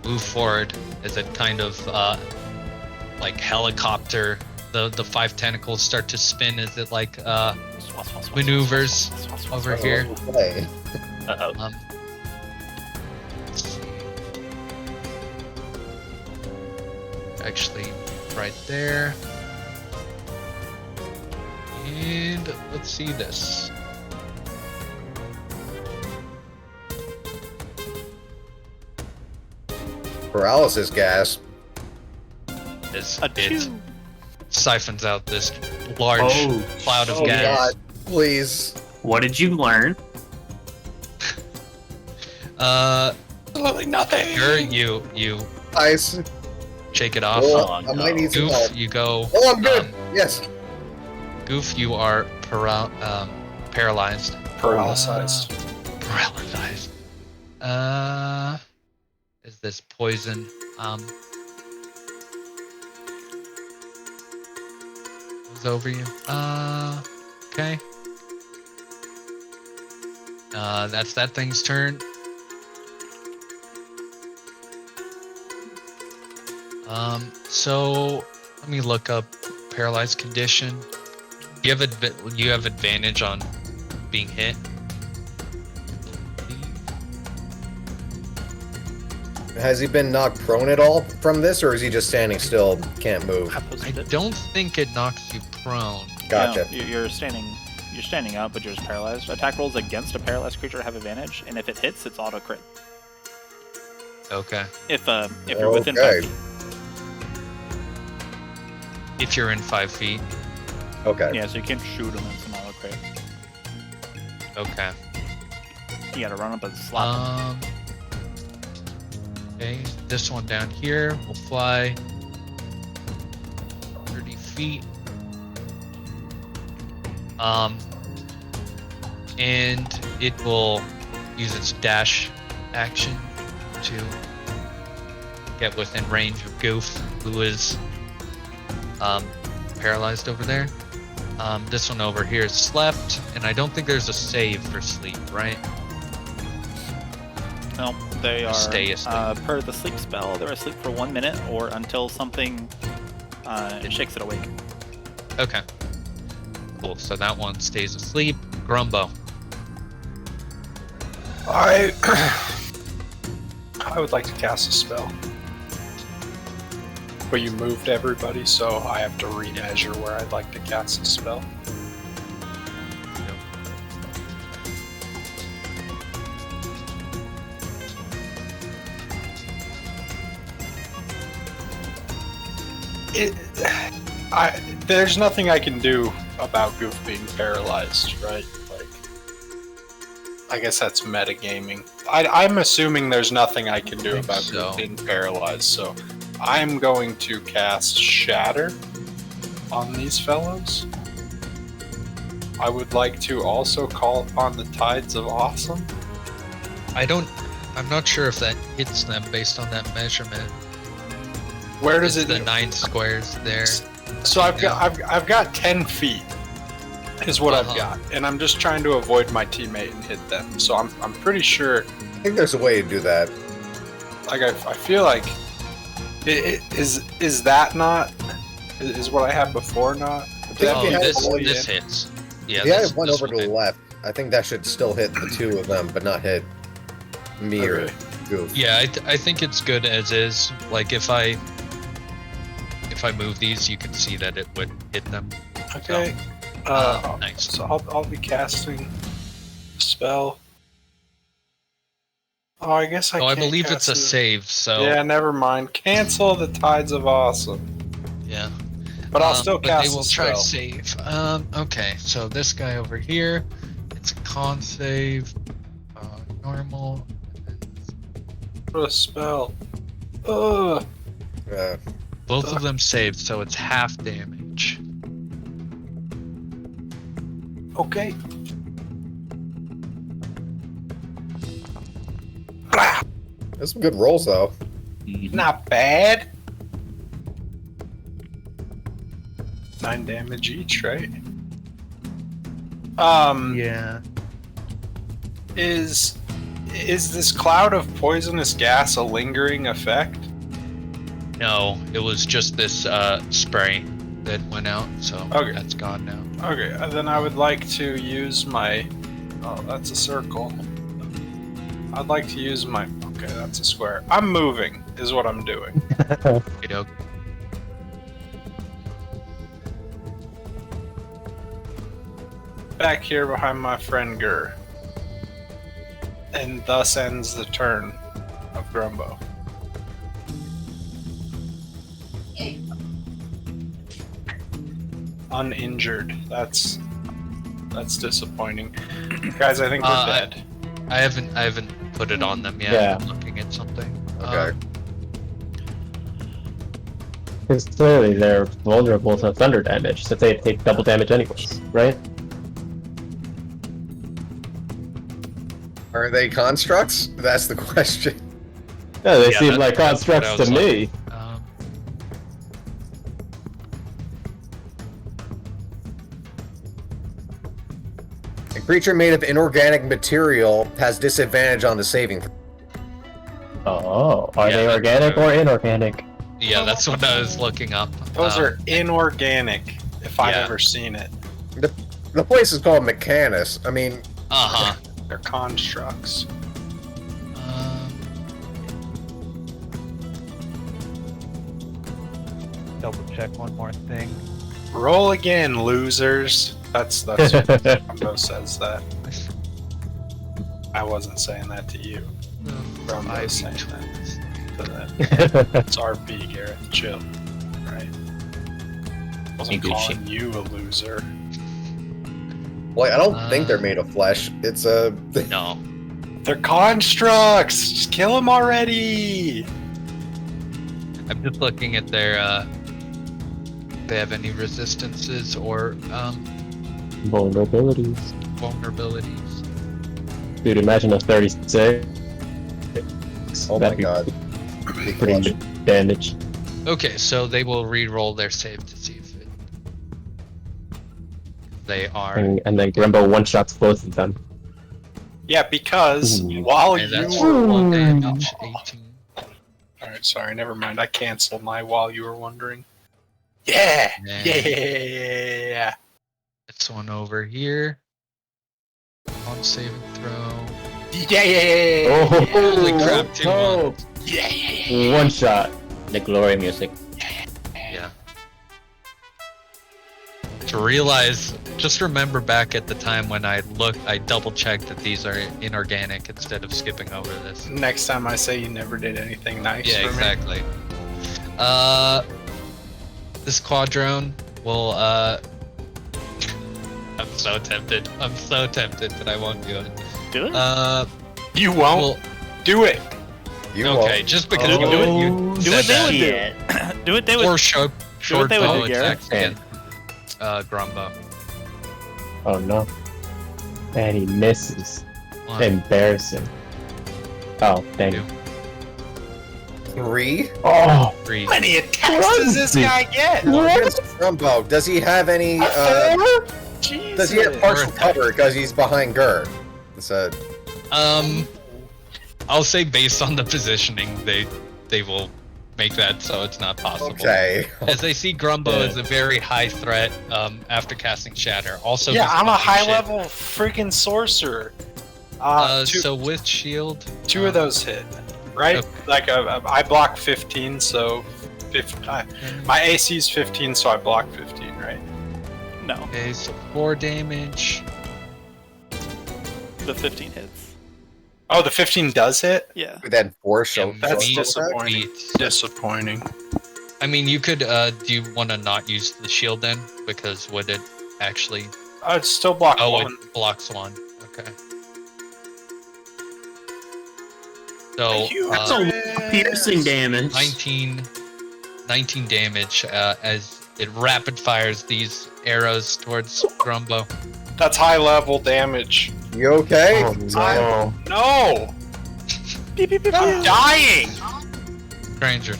move forward as it kind of like helicopter. The 5 tentacles start to spin as it like maneuvers over here. Hey. Uh-oh. Let's see. Actually, right there. And let's see this. Paralysis gas. It Achoo. siphons out this large Oh, cloud of Oh gas. God, please. What did you learn? Absolutely nothing. Sure, you Ice. shake it off. Oh, Oh, I might need some Goof, help. you go. Oh, I'm good. um, Yes. Goof, you are paralyzed. Paralyzed. Paralyzed. Is this poison? Goes over you. Okay. That's that thing's turn. So let me look up paralyzed condition. You have advantage on being hit. Has he been knocked prone at all from this, or is he just standing still, can't move? I don't think it knocks you prone. Gotcha. No, you're standing up, but you're just paralyzed. Attack rolls against a paralyzed creature have advantage, and if it hits, it's auto crit. Okay. If you're within 5 feet. If you're in 5 feet. Okay. Yeah, so you can't shoot him in some auto crit. Okay. You gotta run up and slap him. Okay, this one down here will fly 30 feet. And it will use its dash action to get within range of Goof, who is paralyzed over there. This one over here is slept, and I don't think there's a save for sleep, right? No, they are Stay asleep. per the sleep spell. They're asleep for 1 minute or until something shakes it awake. Okay. Cool. So that one stays asleep. Grumbo. I would like to cast a spell. But you moved everybody, so I have to re-measure where I'd like to cast a spell. There's nothing I can do about Goof being paralyzed, right? Like, I guess that's metagaming. I'm assuming there's nothing I can do about Goof being paralyzed, so I'm going to cast Shatter on these fellows. I would like to also call upon the Tides of Awesome. I'm not sure if that hits them based on that measurement. Where does It's it? the 9 squares there. So I've got 10 feet is what I've got, and I'm just trying to avoid my teammate and hit them. So I'm pretty sure. I think there's a way to do that. Like I feel like is that not is what I had before not? This hits. Yeah. Yeah, I went over to the left. I think that should still hit the two of them, but not hit me or Goof. Yeah, I think it's good as is. Like if I move these, you can see that it would hit them. Okay. Nice. So I'll be casting a spell. Oh, I guess I. I can't believe cast it's a it. save. So Yeah, never mind. Cancel the Tides of Awesome. yeah. But I'll still but cast they will a try spell. save. Okay, so this guy over here, it's a con save, normal. For a spell. Ugh. Both of them saved, so it's half damage. Okay. Blah. There's some good rolls though. Not bad. 9 damage each, right? Yeah. Is this cloud of poisonous gas a lingering effect? No, it was just this spray that went out, so Okay. that's gone now. Okay, then I would like to use my... Oh, that's a circle. I'd like to use my... Okay, that's a square. I'm moving, is what I'm doing. Back here behind my friend Gur. And thus ends the turn of Grumbo. Uninjured. That's disappointing. Guys, I think we're dead. I haven't put it on them yet. Yeah. I'm looking at something. Okay. Because clearly they're vulnerable to thunder damage, so they take double damage anyways, right? Are they constructs? That's the question. Yeah, they Yeah, seem that's- like that's what constructs I was to me. A creature made of inorganic material has disadvantage on the saving. Oh, are Yeah, they that's organic true. or inorganic? Yeah, that's what I was looking up. Those are inorganic, if I've yeah. ever seen it. The place is called Mechanus. I mean, Uh-huh. They're constructs. Double check one more thing. Roll again, losers. That's what Grumbo says that. I wasn't saying that to you. Grumbo's saying that to them. It's RP, Gareth. Chill. Right? Wasn't calling you a loser. well, I don't think they're made of flesh. It's a. No. They're constructs! Just kill them already! I'm just looking at their if they have any resistances or Vulnerabilities. vulnerabilities. Dude, imagine a 36. Oh my That'd be god. pretty good damage. Okay, so they will re-roll their save to see if they are. And then Grumbo one-shots both of them. Yeah, because Ooh. while Okay, that's you for were... 1 damage, 18. Alright, sorry, never mind. I canceled my while you were wondering. Yeah! Yeah. Yeah! This one over here. On saving throw. Yeah! Oh, Holy crap, 2 oh, Yeah! one shot. The glory music. Yeah. To realize, just remember back at the time when I double checked that these are inorganic instead of skipping over this. Next time I say you never did anything nice Yeah, for exactly. This quadrone will, I'm so tempted, but I won't do it. Do it. me. You won't Well, do it. You okay, won't. just because Do it. you Do what said they that. would do. Do what they would. Or short what they would bow do, Gareth. attacks against Grumbo. Oh no. And he misses. One, Embarrassing. Oh, dang. two, 3? Oh, three. How many attacks does this guy get? Against Grumbo. Does he have any? Jesus. Does he have partial Earth. cover because he's behind Gur? It's a I'll say based on the positioning, they will make that so it's not possible. okay. As they see Grumbo as a very high threat after casting Shatter. Also, Yeah, he's I'm a talking high shit. level freaking sorcerer. So with shield, Two of those hit, right? Okay. Like I block 15, so 15, my AC is 15, so I block 15, right? No, Okay, so 4 damage. the 15 hits. Oh, the 15 does hit? Yeah. Then 4 show. That's Beat- disappointing. beats. Disappointing. I mean, you could. Do you want to not use the shield then? Because would it actually? I'd still block Oh, one. it blocks 1. Okay. So That's a lot of piercing damage. 19 damage as it rapid fires these arrows towards Grumbo. That's high level damage. You okay? oh no. No! Beep, beep, beep, I'm beep. dying! Granger.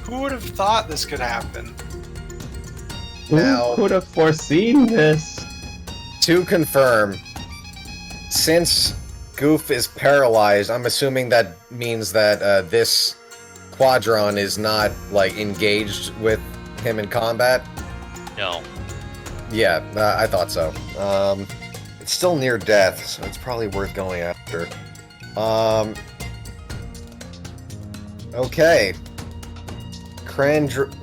Who would have thought this could happen? Now- Who could have foreseen this? To confirm, since Goof is paralyzed, I'm assuming that means that this Quadron is not like engaged with him in combat. No. Yeah, I thought so. It's still near death, so it's probably worth going after. Okay. Krandren.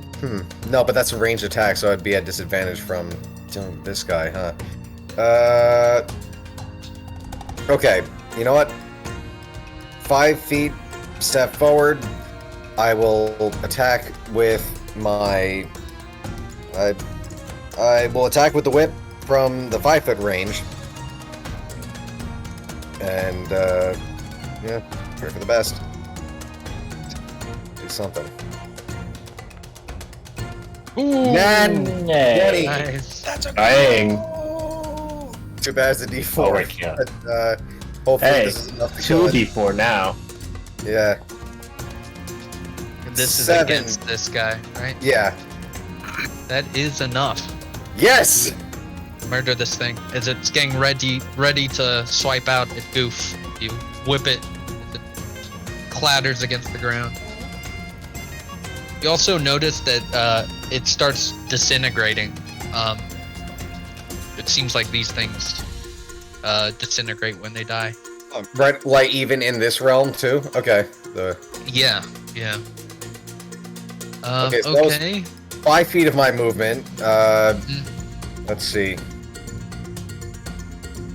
No, but that's a ranged attack, so I'd be at disadvantage from doing this guy, huh? Okay, you know what? 5 feet, step forward. I will attack with my... I will attack with the whip from the 5-foot range. And, yeah, pray for the best. Do something. Ooh, Nan! Yay. nice. That's a Dying. Too bad it's a D4. Oh, wait, yeah. But, hopefully Hey, this is enough to kill it. 2d4 now. Yeah, This is 7. against this guy, right? yeah. That is enough. Yes! Murder this thing. As it's getting ready to swipe out at Goof, you whip it. It clatters against the ground. You also notice that it starts disintegrating. It seems like these things disintegrate when they die. Right, like even in this realm too? Okay. Yeah. Okay, so that was- Okay. 5 feet of my movement. Let's see.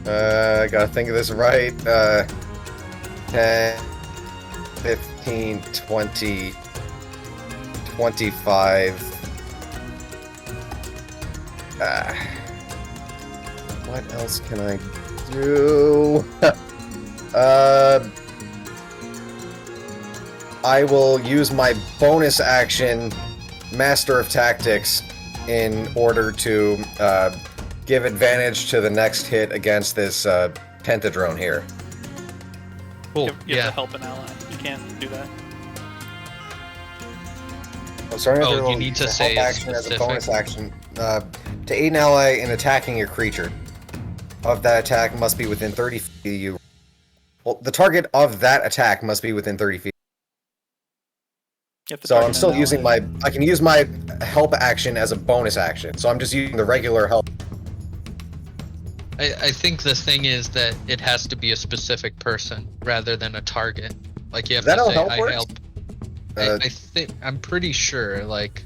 I gotta think of this right. 10, 15, 20, 25. What else can I do? I will use my bonus action, Master of Tactics, in order to give advantage to the next hit against this pentadrone here. Cool. You have Yeah. to help an ally. You can't do that. I'm starting Oh, with you a need to help say action as a specific. bonus action. To aid an ally in attacking your creature. Of that attack must be within 30 feet of you. Well, the target of that attack must be within 30 feet. You have to So target I'm still an using ally. I can use my help action as a bonus action. So I'm just using the regular help. I think the thing is that it has to be a specific person rather than a target. Like you have Is that to how say, help I works? help. Uh, I think I'm pretty sure. Like,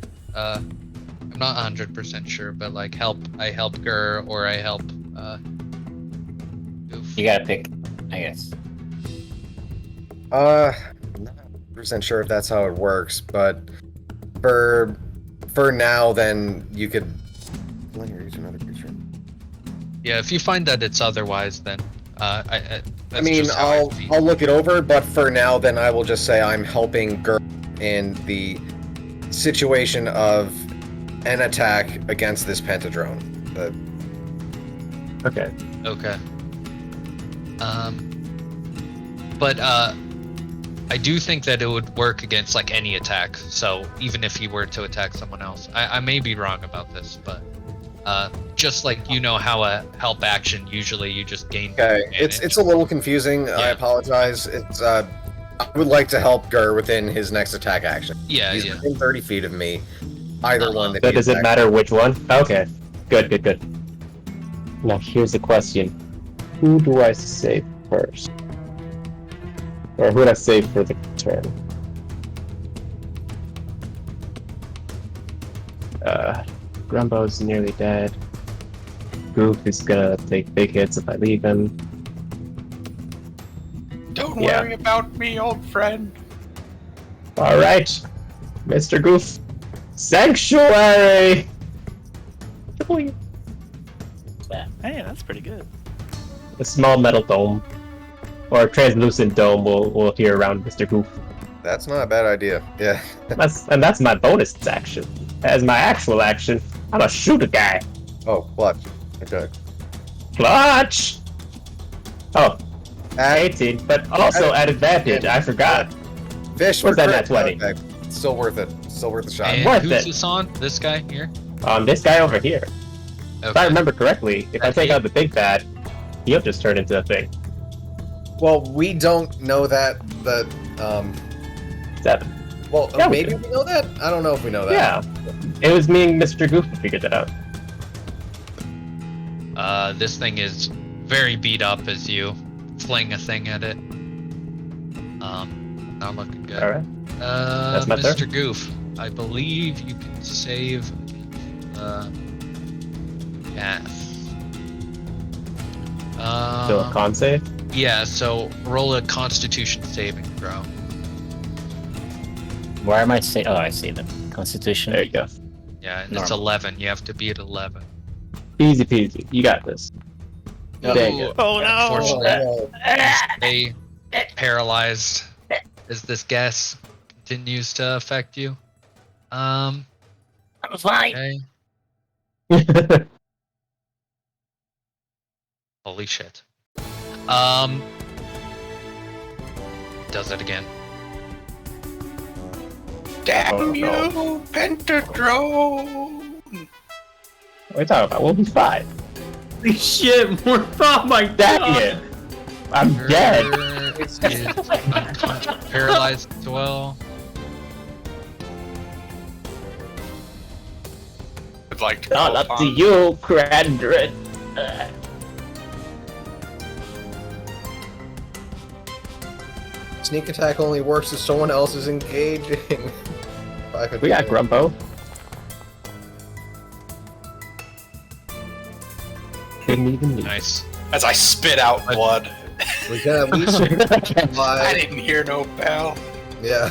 I'm not 100% sure, but like I help Gur or I help Goof. You gotta pick, I guess. Not 100% sure if that's how it works, but for now, then you could use another creature. Yeah, if you find that it's otherwise, then I mean, I'll look it over, but for now, then I will just say I'm helping Gur in the situation of an attack against this pentadrone. Okay. Okay. But I do think that it would work against like any attack. So even if he were to attack someone else, I may be wrong about this, but just like how a help action usually you just gain. Okay, it's a little confusing. Yeah. I apologize. It's I would like to help Gur within his next attack action. Yeah, he's within 30 feet of me. Either one. So does it matter which one? Okay. Good. Now here's the question: who do I save first? Or who would I save for the turn? Grumbo's nearly dead. Goof is gonna take big hits if I leave him. Don't worry about me, old friend. Alright, Mr. Goof. Sanctuary! Hey, that's pretty good. A small metal dome. Or a translucent dome will appear around Mr. Goof. That's not a bad idea. Yeah. that's my bonus action. As my actual action, I'm gonna shoot a guy. Oh, clutch. Okay. Clutch! Oh. 18, but also at advantage, I forgot. Fish What's for that, crit. 20? Okay. Still worth it. Still worth the shot. And Worth who's it. this on? This guy here? This guy over here. Okay. If I remember correctly, if I take out the big bad, he'll just turn into a thing. Well, we don't know that. 7. Well, Yeah, we maybe do. we know that? I don't know if we know that. Yeah. It was me and Mr. Goof who figured that out. This thing is very beat up as you fling a thing at it. Not looking good. Alright. That's my Mr. turn. Goof, I believe you can save Gath. So a con save? Yeah, so roll a Constitution saving throw. Where am I saying? Oh, I see them. Constitution. There you go. Yeah, and it's 11. You have to be at 11. Easy peasy. You got this. There you go. Oh no! Unfortunately, stay paralyzed as this gas continues to affect you. I'm fine. Okay. Holy shit. Does it again. Damn you, no. Pentadrone! What are you talking about? We'll be fine. Holy shit, more. Oh my Dang god. it. I'm dead. Is paralyzed as well. I'd like to Not call up to upon- you, Krandren. Sneak attack only works if someone else is engaging. We got Grumbo. Didn't even need. Nice. As I spit out blood. We can at least I fly. didn't hear no bell. Yeah.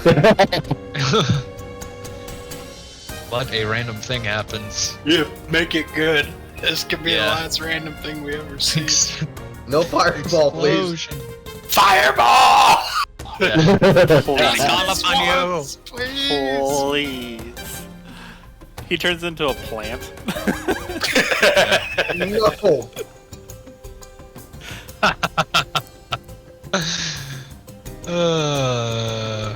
But a random thing happens. Yeah, make it good. This could be the Yeah. last random thing we ever see. No fireball, please. Explosion. Fireball! Yeah. Please. Call upon you. Please. Please. He turns into a plant. No.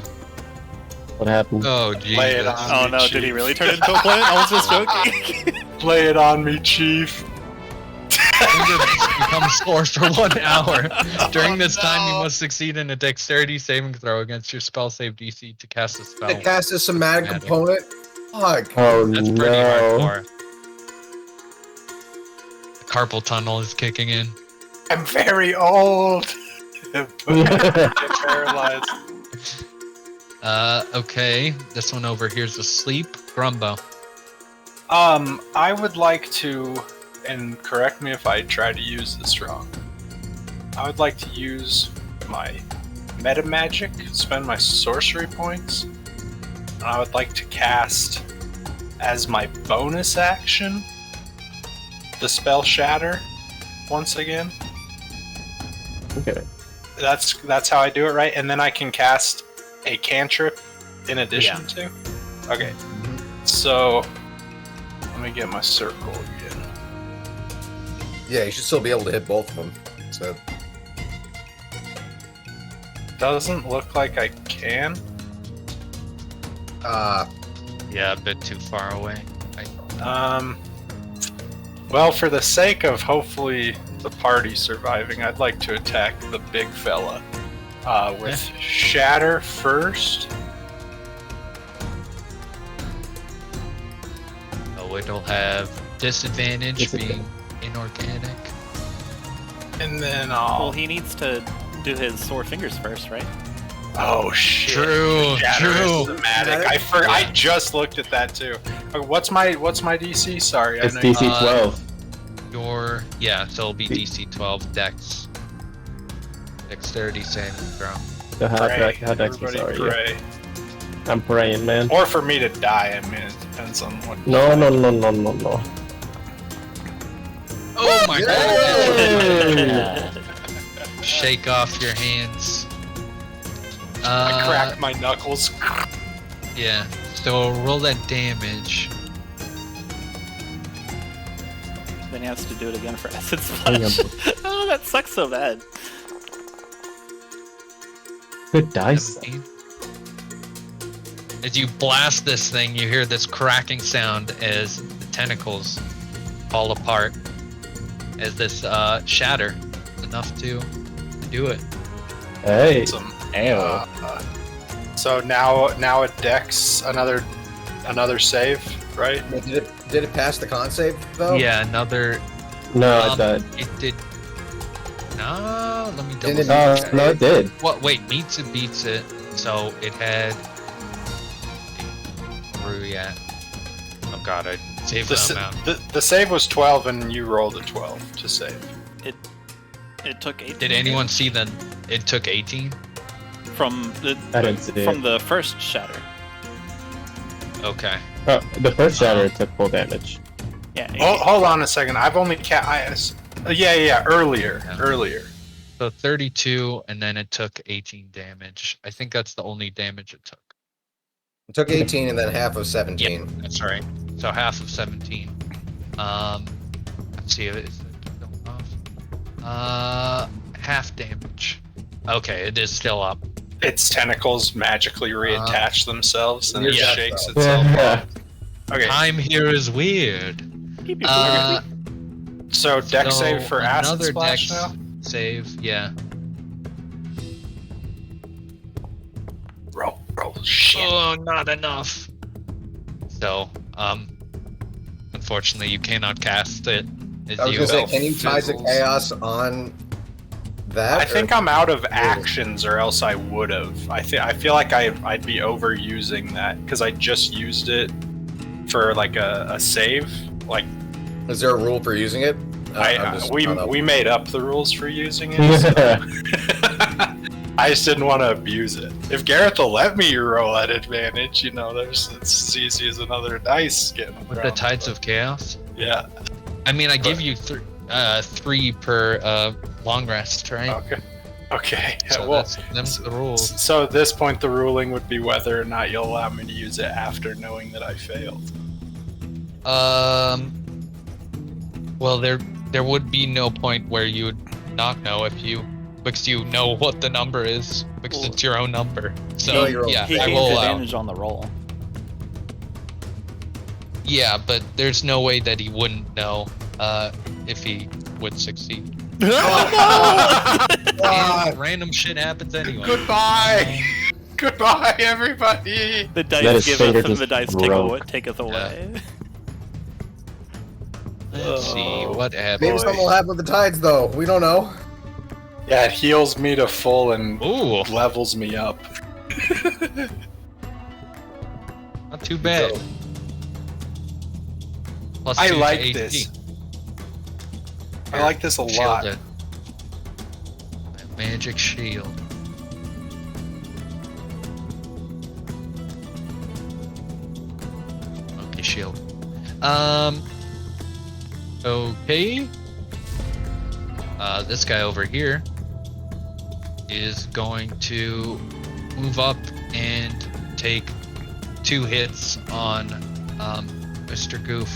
What happened? Oh, Jesus. Lay it on. Oh no, did he really turn into a plant? I was just joking. Lay it on me, Chief. Becomes sore for 1 hour. During this Oh, time, you no. must succeed in a dexterity saving throw against your spell save DC to cast a spell. It casts a somatic Somatic. component. Fuck. Oh That's no. pretty hardcore. The carpal tunnel is kicking in. I'm very old. Get paralyzed. Okay. This one over here's asleep. Grumbo. I would like to, and correct me if I try to use this wrong. I would like to use my meta magic, spend my sorcery points, and I would like to cast as my bonus action the spell Shatter once again. Okay. That's how I do it, right? And then I can cast a cantrip in addition to. Okay. So let me get my circle again. Yeah, you should still be able to hit both of them. So Doesn't look like I can. Yeah, a bit too far away. Well, for the sake of hopefully the party surviving, I'd like to attack the big fella with Shatter first. So it'll have disadvantage being inorganic. And then Well, he needs to do his sore fingers first, right? Oh shit! True, Shatter true. is thematic. I just looked at that too. What's my DC? Sorry, It's I know. DC 12. So it'll be DC 12 Dex. Dexterity saving throw. So how Pray. Dexy Everybody are you? pray. I'm praying, man. Or for me to die. I mean, it depends on what. No. Oh my god! Yeah. Shake off your hands. I cracked my knuckles. Yeah. So roll that damage. Then he has to do it again for Acid Splash. Oh, that sucks so bad. Good dice. 17. As you blast this thing, you hear this cracking sound as the tentacles fall apart. As this shatter is enough to do it. Hey. Some, Ew. so now a Dex, another save, right? did it pass the con save though? Yeah, another. No, I thought. It did. No, let me double Didn't check. No, it did. What? Wait, meets it, beats it. So it had. Where are we at? Oh god, I saved the amount. The save was 12, and you rolled a 12 to save. It took 18. Did anyone see that it took 18? from I didn't see from it. the first shatter? Okay. Oh, the first shatter took full damage. Yeah. Hold on a second. I've only earlier. So 32, and then it took 18 damage. I think that's the only damage it took. It took 18 and then half of 17. That's right. So half of 17. Let's see if it's half damage. Okay, it is still up. Its tentacles magically reattach themselves and it Yeah. shakes itself off. Okay, Time here is weird. so deck So save for acid another splash dex now. save, yeah. Roll, shit. Oh, not enough. So, unfortunately, you cannot cast it. As I was you gonna say, can you Tides of fizzles. Chaos on that? I think I'm out of actions, or else I would have. I feel like I'd be overusing that because I just used it for like a save. Like Is there a rule for using it? we made up the rules for using it. So. I just didn't want to abuse it. If Gareth will let me roll at advantage, it's as easy as another dice getting with the thrown. Tides of Chaos. Yeah. I mean, I give you 3 per long rest, right? Okay. Yeah, So well, them's the rules. so at this point, the ruling would be whether or not you'll allow me to use it after knowing that I failed. Well, there would be no point where you would not know because you know what the number is because Well, it's your own number. So know your own- yeah, He I gains will allow. advantage on the roll. Yeah, but there's no way that he wouldn't know if he would succeed. And random shit happens anyway. Goodbye! Goodbye, everybody! The Let dice his finger giveth and just the dice broke. taketh away. Let's see what happens. Maybe something will happen with the Tides, though. We don't know. Yeah, it heals me to full and Ooh, levels me up. not too bad. Plus I 2 to like AC. this. I like this a lot. Shielded. Magic shield. Okay, shield. Okay. This guy over here is going to move up and take 2 hits on Mr. Goof.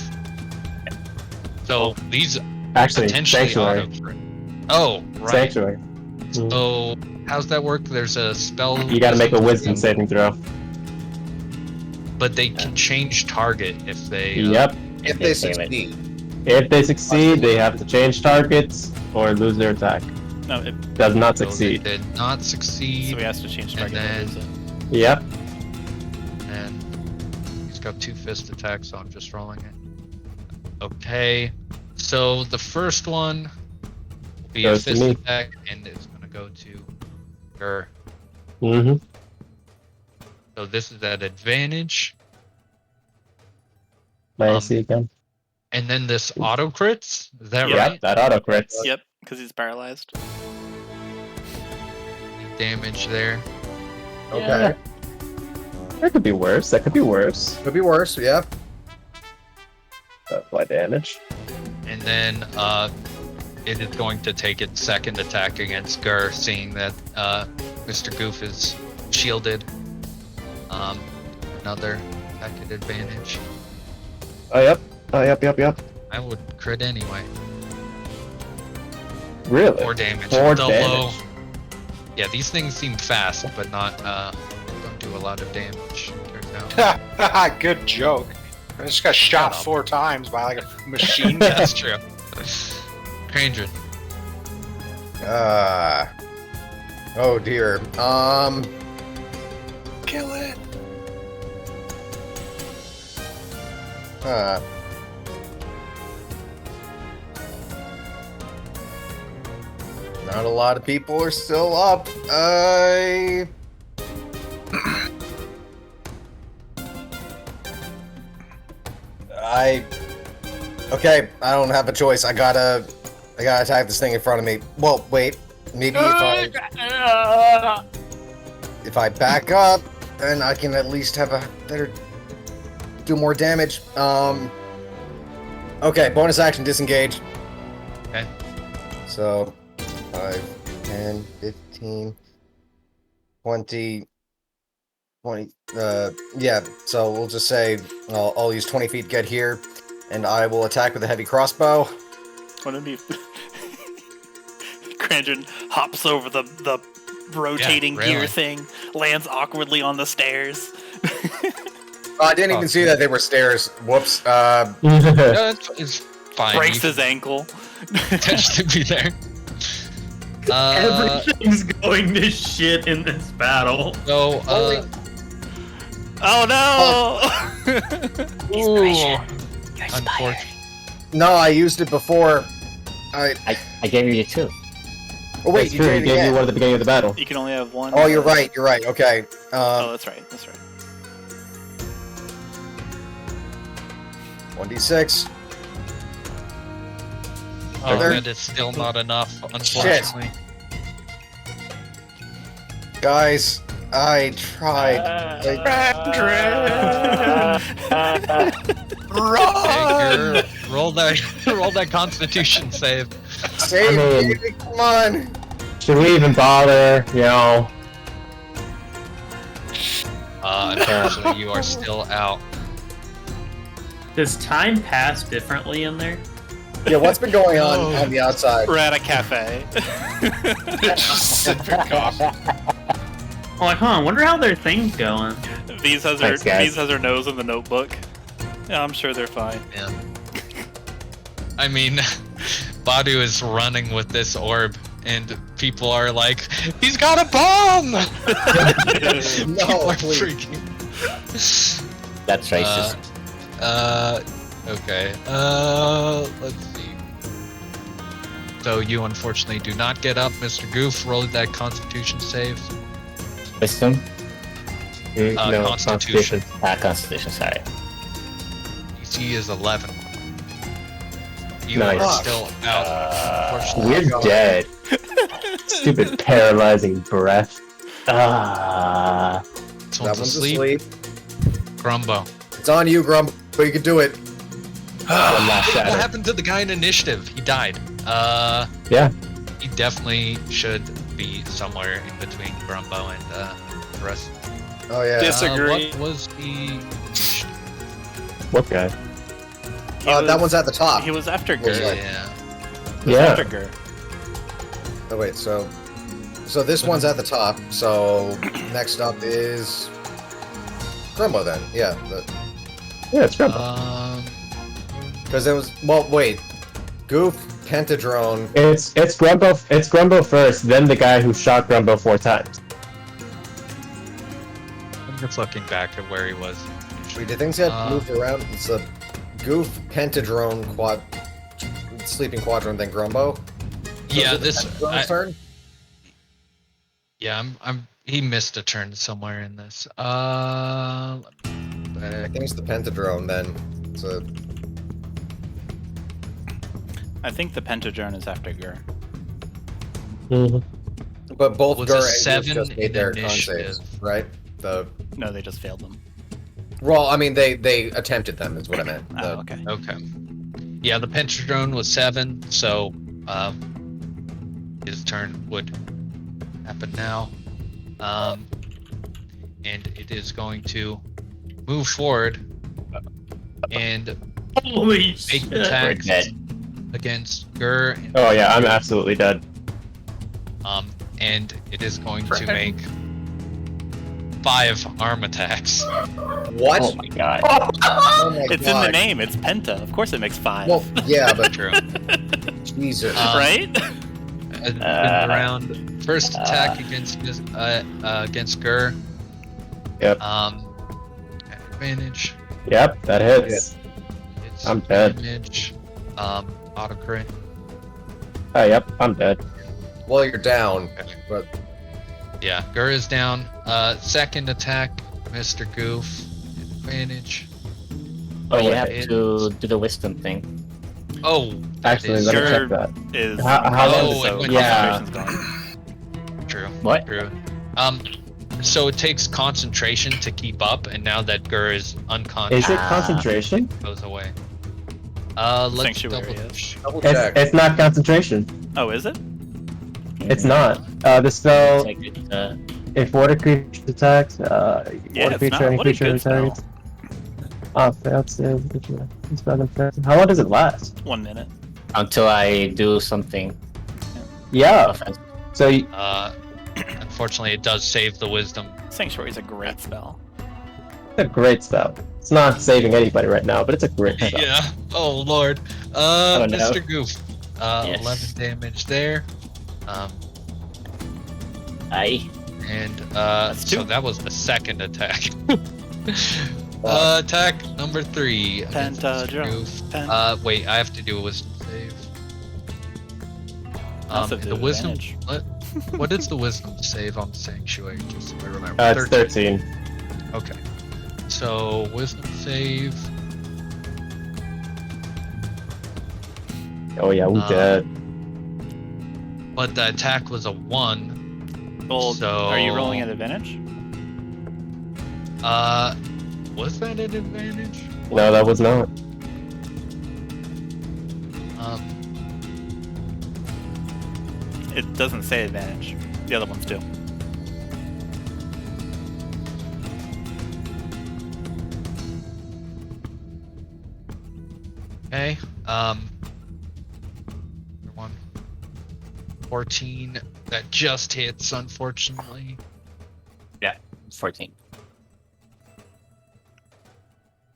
So these Actually, potentially Sanctuary. auto. Oh, right. Sanctuary. So how's that work? There's a spell. You gotta make a wisdom saving throw. But they can change target if they. Yep. If they succeed. If they succeed, they have to change targets or lose their attack. No, it, Does not So they succeed. did not so succeed. he has to change And target. then- Lose it. Yep. And he's got 2 fist attacks, so I'm just rolling it. Okay. So the first one will be Goes a to fist me. attack, and it's gonna go to her. Mm-hmm. So this is at advantage. I see again. And then this auto crits. Is that Yep. right? Yep, that auto crits. Yep, because he's paralyzed. Damage there. Okay. That could be worse. That could be worse. Could be worse, yeah. Apply damage. And then it is going to take its second attack against Gur, seeing that Mr. Goof is shielded. Another attack at advantage. Oh, yep. Oh, yep. I would crit anyway. Really? 4 damage. 4 The damage. low. Yeah, these things seem fast, but not don't do a lot of damage. Turns out. Good joke. I just got shot Shut up. 4 times by like a machine gun. That's true. Krandren. Oh dear. Kill it. Not a lot of people are still up. Okay, I don't have a choice. I gotta attack this thing in front of me. Well, wait. Maybe if I back up, then I can at least have a better do more damage. Okay, bonus action disengage. Okay. So 5, 10, 15, 20, yeah, so we'll just say I'll use 20 feet to get here, and I will attack with a heavy crossbow. Wouldn't it be? Krandren hops over the rotating Yeah, gear really. thing, lands awkwardly on the stairs. I didn't even see that they were stairs. Whoops. No, it's fine. Breaks You his ankle. can potentially be there. Everything's going to shit in this battle. So, Oh no! unfortunately. No, I used it before. I gave you 2. Oh wait, That's you true. did He it gave you again. one at the beginning of the battle. You can only have one. Oh, you're right. You're right. Okay. Oh, that's right. That's right. 1d6. Oh, There- that is still not enough, unfortunately. Guys, I tried. Run! Okay, roll that Constitution save. Save I mean- me, come on. Should we even bother? You know. Unfortunately, you are still out. Does time pass differently in there? Yeah, what's been going on the outside? We're at a cafe. Just sipping coffee. I'm like, I wonder how their thing's going. These has Thanks, guys. her nose in the notebook. Yeah, I'm sure they're fine. Yeah. I mean, Badu is running with this orb, and people are like, "He's got a bomb!" No, People are please. freaking. That's racist. Okay. Let's see. So you unfortunately do not get up, Mr. Goof. Roll that Constitution save. Wisdom? No, Constitution. Constitution, sorry. DC is 11. You are Nice. still out. Unfortunately. We're dead. Stupid paralyzing breath. Ah. This That one's one's asleep. asleep. Grumbo. It's on you, Grumbo. You can do it. One last What shatter. happened to the guy in initiative? He died. Yeah. He definitely should be somewhere in between Grumbo and the rest. Oh yeah. Disagree. What was the? What guy? That one's at the top. He was after Looks Gur. like. Yeah. He was Yeah. after Gur. Oh wait, so this one's at the top. So next up is Grumbo then. Yeah, Yeah, it's Grumbo. because it was wait, Goof, Pentadrone. It's Grumbo. It's Grumbo first, then the guy who shot Grumbo 4 times. I'm just looking back at where he was. Wait, did things get moved around? It's a Goof, Pentadrone, Sleeping Quadrant, then Grumbo. So Yeah, is it this. Pentadrone's turn. Yeah, he missed a turn somewhere in this. Let me I think it's the Pentadrone then. So I think the Pentadrone is after Gur. but both Was Gur a and Goof 7 just made in their con initiative. saves, right? No, they just failed them. Well, I mean they attempted them is what I meant. Oh, okay. Okay. Yeah, the Pentadrone was 7, so his turn would happen now. And it is going to move forward and Holy make shit. attacks dead. against Gur. And, Oh yeah, I'm absolutely dead. and it is going to make 5 arm attacks. What? Oh my god. Oh my It's in the God. name. It's Penta. Of course, it makes 5. Well, yeah, but True. Jesus. right? Round first attack against Gur. Yep. Advantage. Yep, that hits. It's I'm dead. Damage. Auto crit. Oh, yep, I'm dead. Well, you're down, Okay. but Yeah, Gur is down. Second attack, Mr. Goof. Advantage. Oh, you yeah, have it- to do the wisdom thing. Oh, that Actually, is let me Gur- check that. Is How long so is it when- Yeah. concentration's gone. true. What? True. So it takes concentration to keep up, and now that Gur is unconscious, Is it Ah. concentration? it goes away. Let's Sanctuary double. is. double check. It's not concentration. Oh, is it? It's not. The spell, It's like it, if water creature attacks, Yeah, water it's creature, not. any What a creature good spell. targets. Failed save. It's better than failed. How long does it last? 1 minute. until I do something Yeah. offensive. So you, Unfortunately, it does save the wisdom. Sanctuary is a great spell. it's a great spell. It's not saving anybody right now, but it's a great spell. Yeah. Oh lord. don't know. Mr. Goof. Yes. 11 damage there. Aye. And That's so 2. that was the second attack. Attack number 3. against Mr. Pentadrone. Goof. Wait, I have to do a wisdom save. Also And do the wisdom. advantage. What is the wisdom save on Sanctuary? Just so I remember. It's 13. Okay. So wisdom save. Oh yeah, we dead. But the attack was a 1. Well, So- are you rolling at advantage? Was that an advantage? No, that was not. It doesn't say advantage. The other ones do. Okay. One. 14. That just hits, unfortunately. 14.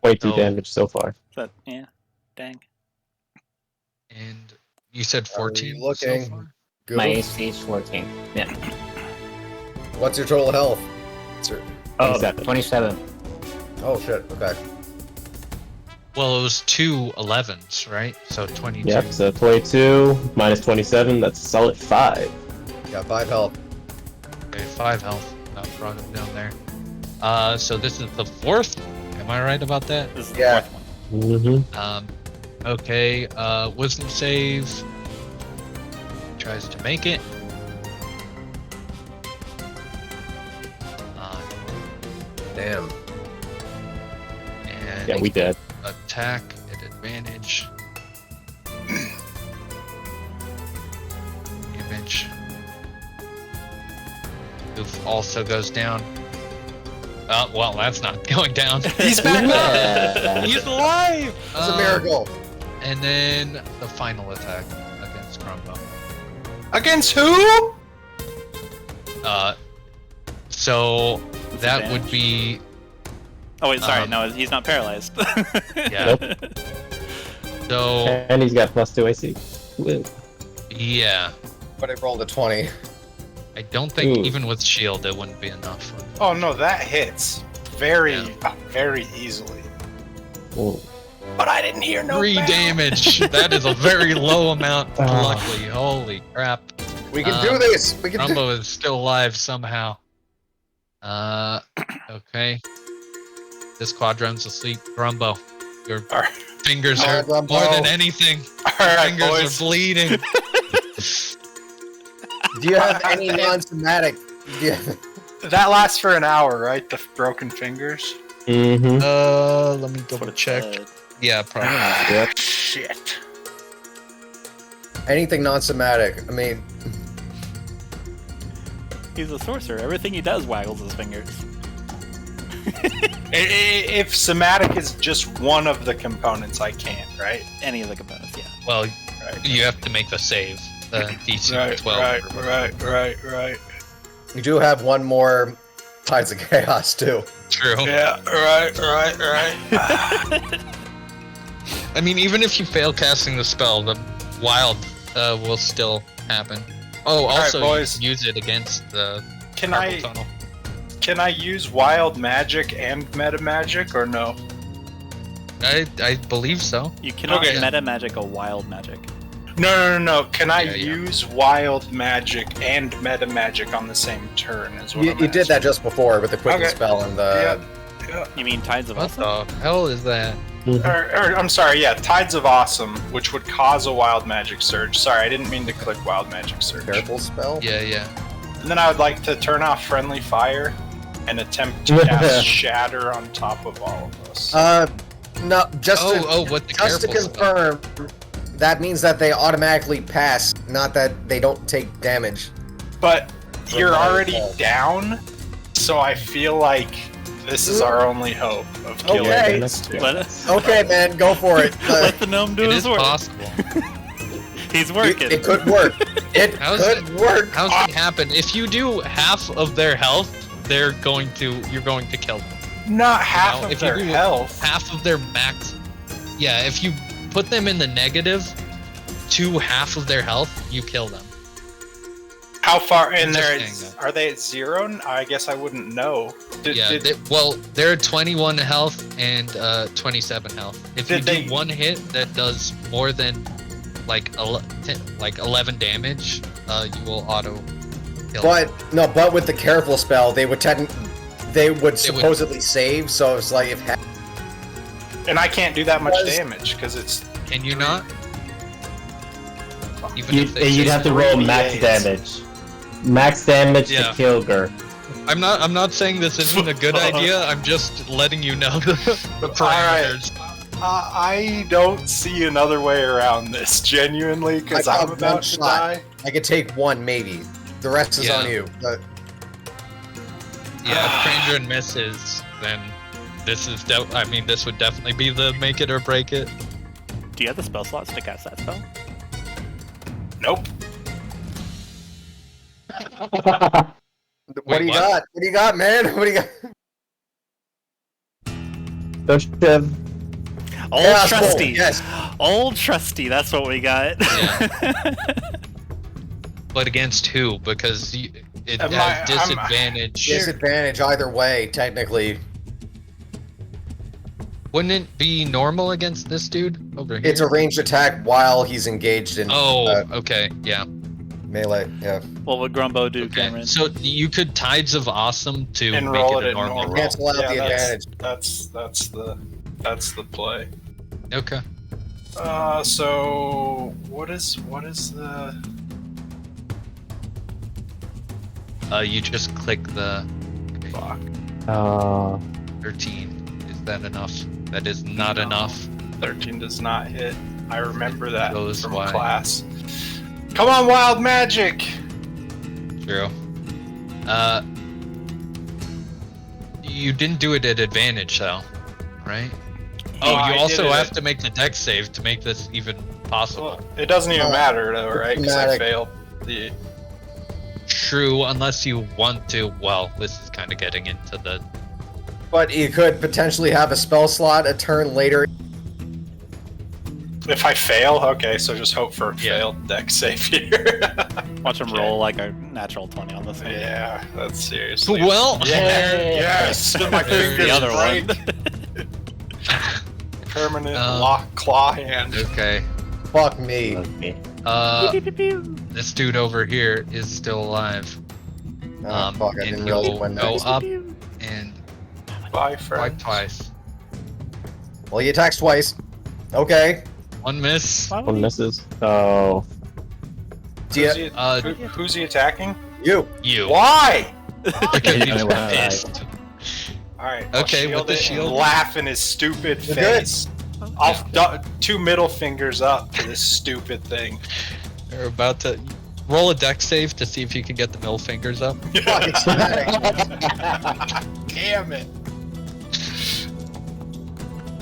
Way too Oh. damage so far. But yeah, dang. And you said Are we 14 looking? so far? Goof. My AC is 14. Yeah. What's your total health? Oh, 27. 27. Oh shit. Okay. Well, it was 2 11s, right? So 22. Yep, so 22 minus 27, that's a solid 5. Got 5 health. Okay, 5 health. Brought him down there. So this is the 4th. Am I right about that? This is Yeah. the 4th one. Mm-hmm. Okay, wisdom save. Tries to make it. Damn. And Yeah, we did. attack at advantage. Damage. Oof also goes down. Well, that's not going down. He's back up! Yeah. He's alive! It's a miracle. And then the final attack against Grumbo. Against who? So that would be Oh wait, sorry, no, he's not paralyzed. yeah. So And he's got +2 AC. Woo. yeah, But I rolled a 20. I don't think Ooh. even with shield it wouldn't be enough. Oh no, that hits very easily. Ooh. But I didn't hear no 3 bell. damage. That is a very low amount. Oh. Luckily, holy crap! We can do this. We can do Grumbo is still alive somehow. Okay. This quadrone's asleep. Grumbo, your Alright. fingers All right, hurt Grumbo. more than anything. Alright, Fingers boys. are bleeding. Do you have any non-somatic? Yeah. That lasts for an hour, right? The broken fingers? Mm-hmm. Let me That's what double it check. said. Yeah, probably. Yep. Shit. Anything non-somatic. I mean, He's a sorcerer. Everything he does waggles his fingers. If somatic is just one of the components, I can't, right? Any of the components, yeah. Well, Right. you have to make the save. The DC 12. Right. you do have one more Tides of Chaos too. True. Yeah, right. I mean, even if you fail casting the spell, the wild will still happen. Oh, right, also you boys. can use it against the Can carpal I tunnel. can I use wild magic and meta magic or no? I believe so. You cannot Okay. meta magic a wild magic. No. Can I Yeah. use wild magic and meta magic on the same turn as what You, I'm you did that just before with the quick Okay. spell and the. You mean Tides of What Awesome? the hell is that? Or, I'm sorry, yeah, Tides of Awesome, which would cause a wild magic surge. Sorry, I didn't mean to click wild magic surge. Careful spell. Yeah. And then I would like to turn off friendly fire and attempt to cast shatter on top of all of us. No, just to, What the just to careful spell. confirm, that means that they automatically pass, not that they don't take damage. But you're Or already fall. down, so I feel like this is our only hope of killing Okay. these two. Okay, man, go for it. Let the gnome do It his is work. possible. He's working. It could work. It How's could work. How's it happen? If you do half of their health, you're going to kill them. Not half Now, of if you their do health. Half of their max. Yeah, if you put them in the negative to half of their health, you kill them. How far in I'm there just is? saying Are they at 0? I guess I wouldn't know. Yeah, they're at 21 health and 27 health. If you Did do they- one hit that does more than like 11 damage, you will auto kill. But with the careful spell, they would supposedly save. So it's like if and I can't do that much Was- damage because it's Can you not? Even You'd, if they you'd save? have to roll max 3d8s. damage. Max damage Yeah. to kill Gur. I'm not saying this isn't a good idea. I'm just letting you know the parameters. I don't see another way around this, genuinely, because I got I'm one about to shot. die. I could take one, maybe. The rest is Yeah. on you. Yeah, if Krandren misses, then this is this would definitely be the make it or break it. Do you have the spell slots to cast that spell? Nope. What Wait, do you what? got? What do you got, man? What do you got? Old Chaos Bolt, trusty. yes. Old trusty, that's what we got. But against who? Because it Am has I- I'm- disadvantage. Disadvantage either way, technically. Wouldn't it be normal against this dude over here? It's a ranged attack while he's engaged in Okay, yeah. melee. Yeah. What would Grumbo do, Okay. Cameron? So you could Tides of Awesome to And make roll it it a at normal normal. roll. Cancel out the that's- advantage. That's the play. Okay. So what is the? You just click the Fuck. 13. Is that enough? That is not enough. 13 does not hit. I remember that Shows from why. class. Come on, wild magic! True. You didn't do it at advantage, though, right? Oh, you I also did it have to make the dex save to make this even possible. Well, it doesn't even matter, though, right? Because I Automatic. failed the. True, unless you want to. Well, this is kind of getting into the. But you could potentially have a spell slot a turn later. If I fail, okay, so just hope for a Yeah. failed deck save here. Watch him roll like a natural 20 on this one. Yeah, that's seriously. Well, Yes, my There's fingers the other break. one. Permanent Um, lock claw hand. okay. Fuck me. Okay. This dude over here is still alive. Oh, fuck, I and didn't realize he'll when go next. up and Bye, friend. swipe twice. Well, he attacks twice. Okay. One miss. Why would One he- misses. Oh. Do you, Who's he attacking? you. You. Why? Because he's Wow. pissed. Alright, Okay, with the it and shield. laugh in his stupid You're good. face. I'll two middle fingers up to this stupid thing. They're about to roll a dex save to see if you can get the middle fingers up. Fucking schematic. Damn it.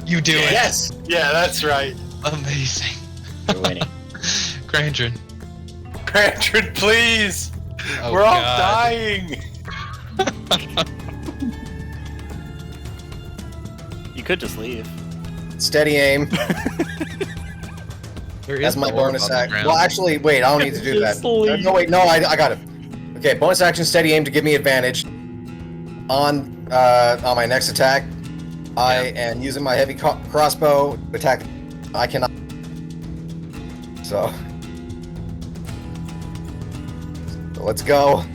You do it. Yes. Yeah, that's right. Amazing. You're winning. Krandren. Krandren, please. Oh, We're all God. dying. You could just leave. Steady aim. There That's is my the orb bonus on the action. ground. Well, actually, wait. I don't need to do that. Just leave. No, wait. No, I got it. Okay, bonus action, steady aim to give me advantage on my next attack. I am using my heavy crossbow to attack. I cannot. So let's go.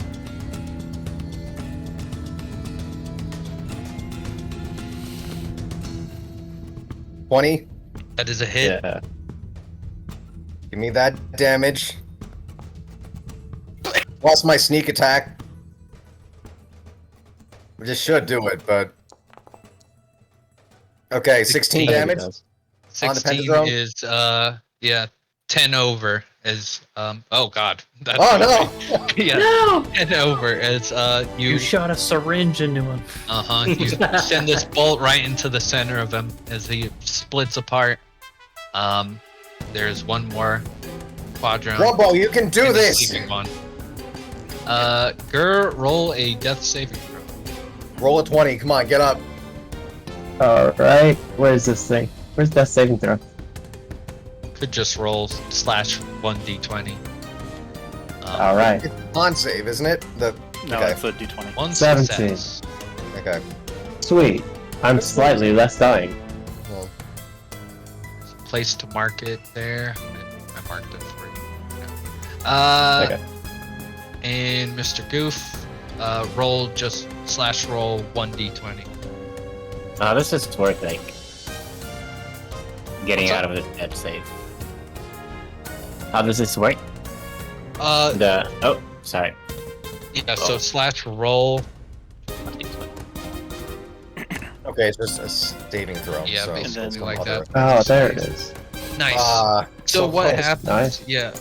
$20. That is a hit. Yeah. Give me that damage. Plus my sneak attack. We just should do it, but okay, 16 16. damage. On the 16 pentadrome? is yeah, 10 over as oh god. That's Oh no! yeah. No! 10 over as You shot a syringe into him. you send this bolt right into the center of him as he splits apart. There's one more quadrant. Grumbo, you can do and the this! sleeping one. Roll a death saving throw. Roll a 20, come on, get up. Alright. Where's this thing? Where's that saving throw? Could just roll /1d20. Alright. It's on save, isn't it? No, Okay. it's a d20. One 17. success. Okay. Sweet. I'm slightly less dying. Well, Place to mark it there. I marked it for you. Okay. And Mr. Goof, roll just /roll 1d20. Oh, this is worth like getting What's out of the dead save. How does this work? Oh, sorry. Yeah, so /roll. okay, it's just a saving throw. Yeah, so basically it's like other- that. Oh, there it is. Nice. So what close. happens? Nice. Yeah,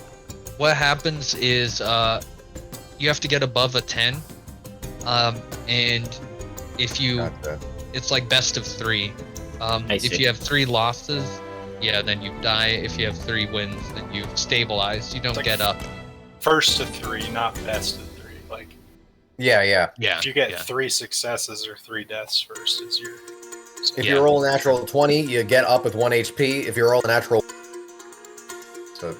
what happens is you have to get above a 10, and if you, Gotcha. it's like best of 3. I If see. you have 3 losses, yeah, then you die. If you have 3 wins, then you stabilize. You don't like- get up. First to 3, not best of 3. Like Yeah, yeah. Yeah. if you get yeah. 3 successes or 3 deaths first is your. If Yeah. you roll a natural 20, you get up with 1 HP. If you roll a natural... So,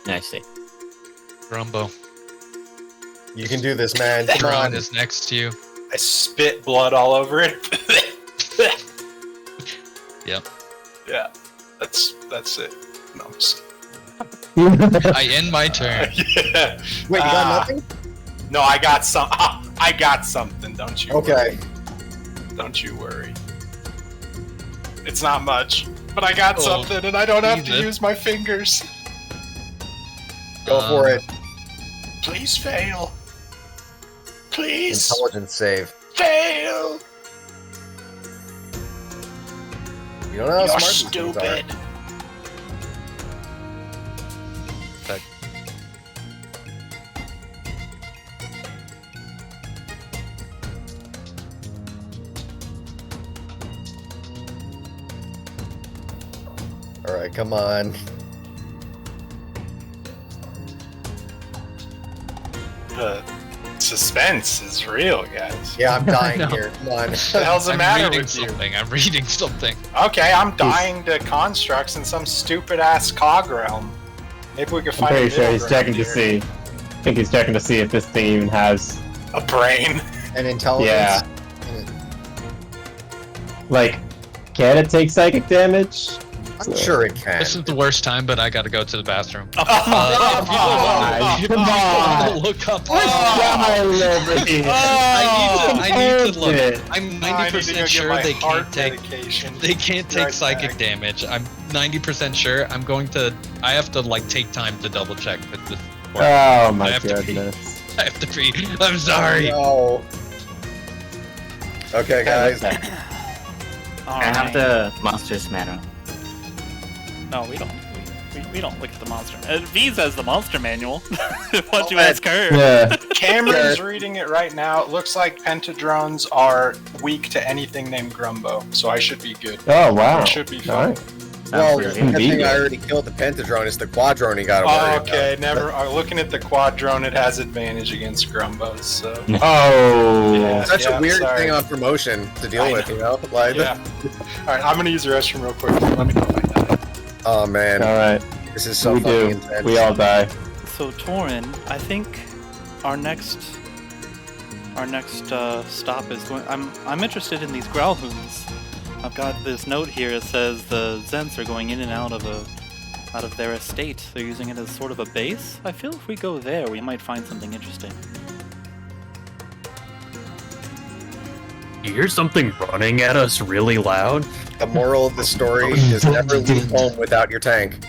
I see. Grumbo. you can do this, man. Come Torin on. is next to you. I spit blood all over it. Yep. Yeah, that's it. No, I'm just I end my turn. yeah. Wait, you got nothing? No, I got some. I got something. Don't you? Okay. Worry. Don't you worry. It's not much. But I got Oh, something, and I don't have to Jesus. use my fingers. Go for it. Please fail. Please Intelligence save. fail. You don't know how You're smart these things are. stupid. Alright, come on. The suspense is real, guys. Yeah, I'm dying No. here. Come on. What the hell's the I'm matter reading with you? something. I'm reading something. Okay, I'm dying to constructs in some stupid ass cog realm. Maybe we could I'm find pretty a sure he's middle checking to ground here. see. I think he's checking to see if this thing even has. A brain. And intelligence. Yeah. Like, can it take psychic damage? I'm sure it can. This is the worst time, but I gotta go to the bathroom. Come on! Look up. I need to look. I'm I need to go 90% get sure my they heart can't take. medication. They can't take Right psychic back. damage. I'm 90% sure. I have to like take time to double check that this works. Oh my I have to be- goodness. I have to be. I'm sorry. No. Okay, guys. All I have right. the monsters manual. No, we don't. We don't look at the monster. V says the monster manual. Why don't you Oh, ask her? Yeah. Cameron's reading it right now. It looks like pentadrones are weak to anything named Grumbo, so I should be good. Oh wow. It should be fine. Nice. Well, Sounds good really thing Convenient. I already killed the pentadrone. It's the quadrone you gotta worry Oh, about. okay, never. Looking at the quadrone, it has advantage against Grumbos, so. Oh. Yeah. Such a weird sorry. thing on promotion to deal I with, you know? Like, Yeah. Alright, I'm gonna use the restroom real quick. Let me know if I die. oh man, All right. this is so we fucking do. intense. We all die. So Torin, I think our next stop is going. I'm interested in these Growlhounds. I've got this note here that says the Zents are going in and out of their estate. They're using it as sort of a base. I feel if we go there, we might find something interesting. You hear something running at us really loud? The moral of the story is never leave home without your tank.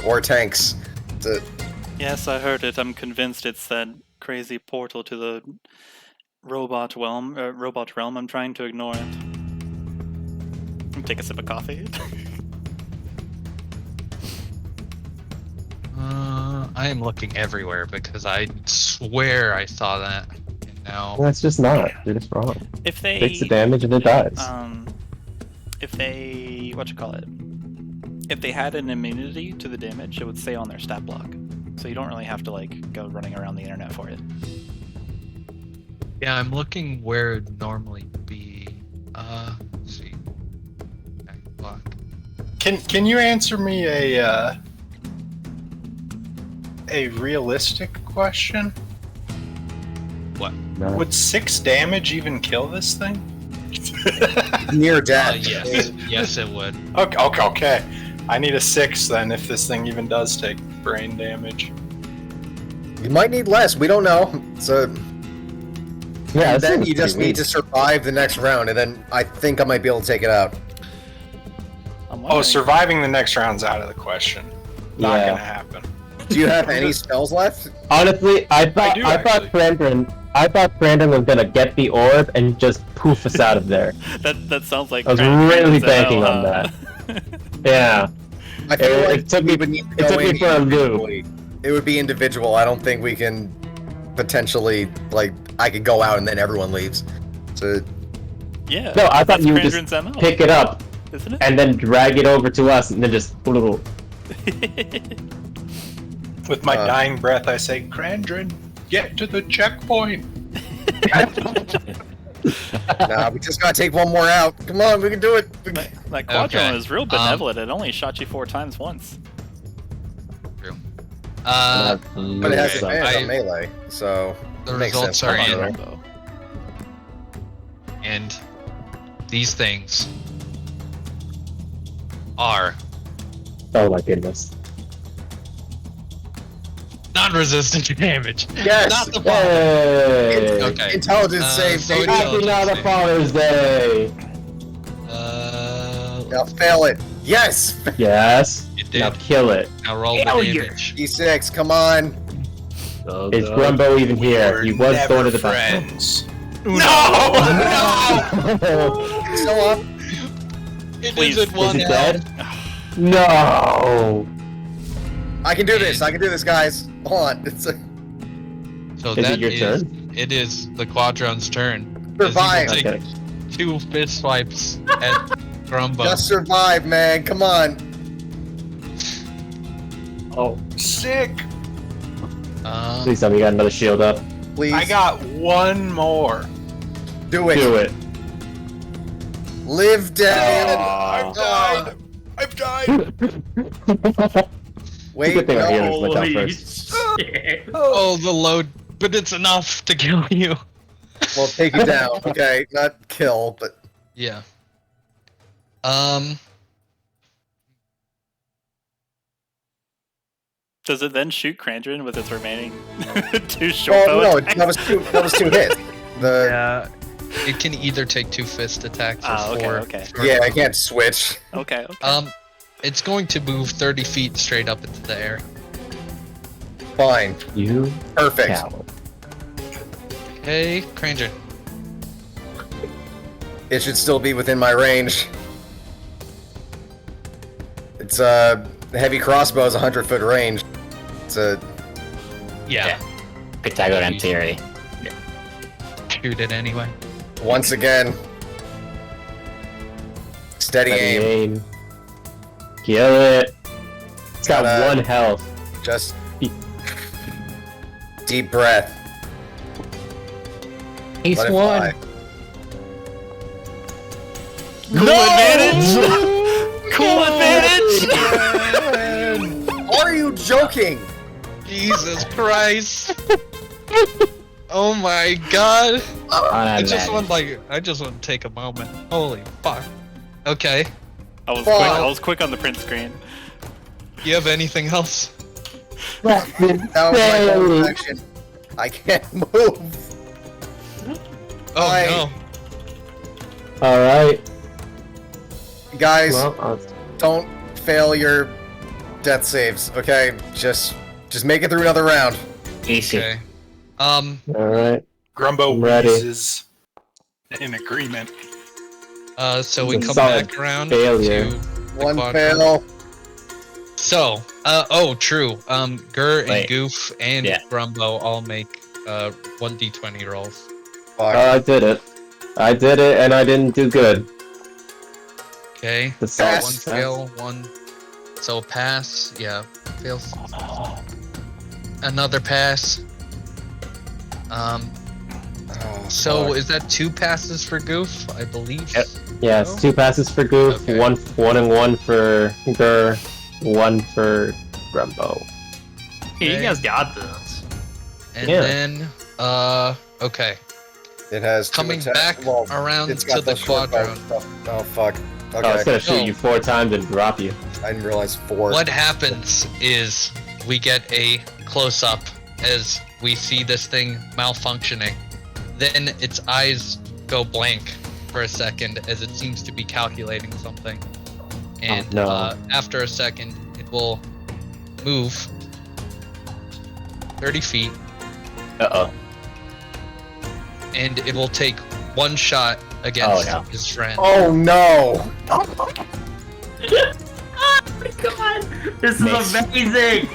Or tanks. Yes, I heard it. I'm convinced it's that crazy portal to the robot realm. I'm trying to ignore it. Take a sip of coffee. I am looking everywhere because I swear I saw that. And now Well, it's just not. You're just wrong. If they Takes the damage and it dies. if they if they had an immunity to the damage, it would stay on their stat block. So you don't really have to like go running around the internet for it. yeah, I'm looking where it'd normally be. Let's see. Back block. Can you answer me a realistic question? What? No. Would 6 damage even kill this thing? Near death. Yes, yes, it would. Okay. I need a 6 then if this thing even does take brain damage. You might need less. We don't know. So Yeah, and this then thing's you just pretty need to survive the next round, and then I think I might be able to take it out. I'm Oh, wondering- surviving the next round's out of the question. Not Yeah. gonna happen. Do you have any spells left? Honestly, I do, thought actually. Krandren was gonna get the orb and just poof us out of there. that sounds like I was Krandren's really MO, banking on huh? that. Yeah. I feel It like took we me- would need to it go took me in for a loop. individually. It would be individual. I don't think we can potentially, like, I could go out and then everyone leaves. So, Yeah. No, I thought that's you would just Krandren's MO, pick it up isn't it? and then drag it over to us and then just little. With my dying breath, I say, Krandren, get to the checkpoint. nah, we just gotta take one more out. Come on, we can do it. That quadrone Okay. is real benevolent. It only shot you 4 times once. True. But it has Okay, advantage I- on melee, so The it makes results sense. are Hold on, in, Grumbo. and these things are Oh my goodness. non-resistant to damage. Yes! Not the bomb. Hey! Okay. Intelligence save, so baby. it's- Happy now the Father's Day! Now fail it. Yes! Yes. It did. Now kill it. Now roll the Hell yeah. damage. D6, come on. Is Grumbo even here? He was going to the back. friends. No! Still up. It Please, is at one Is it health. dead? No. I can do this. I can do this, guys. Hold on. It's a So Is it that your is turn? it is the Quadron's turn. survive. Take Okay. 2 fist swipes at Grumbo. Just survive, man. Come on. Oh, Sick. please tell me you got another shield up. Please I got one more. do it. Do it. Live dead. I've died. I've died. Wait, Good thing our no. healers went down Holy first. shit. Oh, the load, but it's enough to kill you. Well, take you down. Okay, not kill, but Yeah. Does it then shoot Krandren with its remaining 2 short oh bow no, attacks? that was 2 hits. The Yeah. It can either take 2 fist attacks or Ah, okay, 4. okay. yeah, I can't switch. Okay, okay. It's going to move 30 feet straight up into the air. Fine, You perfect. coward. Hey, Krandren. It should still be within my range. It's the heavy crossbow is 100-foot range. It's a Yeah. Pythagorean theory. Shoot it anyway. once again steady aim. Aim. Kill it. It's got Gotta- 1 health. Just deep breath. He's Let it won. fly. Cool advantage! Cool advantage! Are you joking? Jesus Christ. Oh my god. I just want to take a moment. Holy fuck. Okay. I was Fuck. quick. I was quick on the print screen. You have anything else? That was my whole action. I can't move. Oh I- no. Alright. Guys, Well, don't fail your death saves, okay? Just make it through another round. Easy. Okay. alright. Grumbo I'm ready. wheezes in agreement. So we It's a come solid back around failure. to the One quadrant. fail. So, true. Gur and Wait. Goof and Yeah. Grumbo all make 1d20 rolls. Fuck. I did it. I did it, and I didn't do good. Okay. The So Pass. one fail, one. So pass. Yeah. Fails. Another pass. Oh, So fuck. is that 2 passes for Goof? I believe. Yep. Yeah, it's 2 passes for Goof, Okay. one and 1 for Gur, 1 for Grumbo. Hey, you guys got this. And Yeah. then, okay. It has two Coming attack- back well, around it's to got the short bow quadrant. stuff. Oh fuck. Oh, it's Okay, gonna shoot No. you 4 times and drop you. I didn't realize 4. What happens is we get a close up as we see this thing malfunctioning. Then its eyes go blank for a second as it seems to be calculating something. And no. After a second, it will move 30 feet Uh-oh. and it will take 1 shot against Oh, no. his friend. Oh no! God, this Nice. is amazing.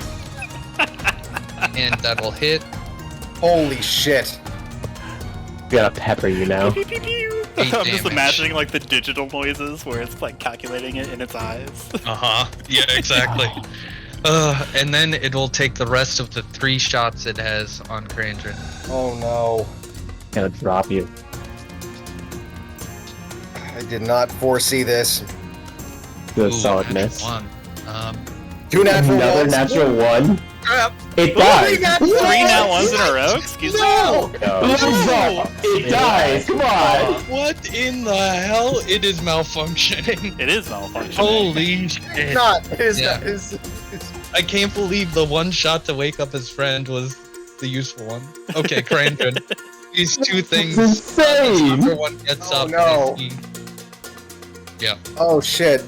And that'll hit. Holy shit! Gotta pepper you now. I'm just damage. imagining like the digital noises where it's like calculating it in its eyes. Uh-huh. Yeah, exactly. And then it'll take the rest of the 3 shots it has on Krandren. Oh no! Gonna drop you. I did not foresee this. Good Ooh, solid natural miss. 1. 2 natural Another ones. natural 1. Crap! It dies. Three nat ones in a row? Excuse me? No! No. It dies. Come on. What in the hell? It is malfunctioning. It is malfunctioning. Holy shit. Not. It is Yeah. not. It's I can't believe the 1 shot to wake up his friend was the useful one. Okay, Krandren. These 2 things. It's insane. Number 1 gets Oh, up no. and he Yeah. Oh shit!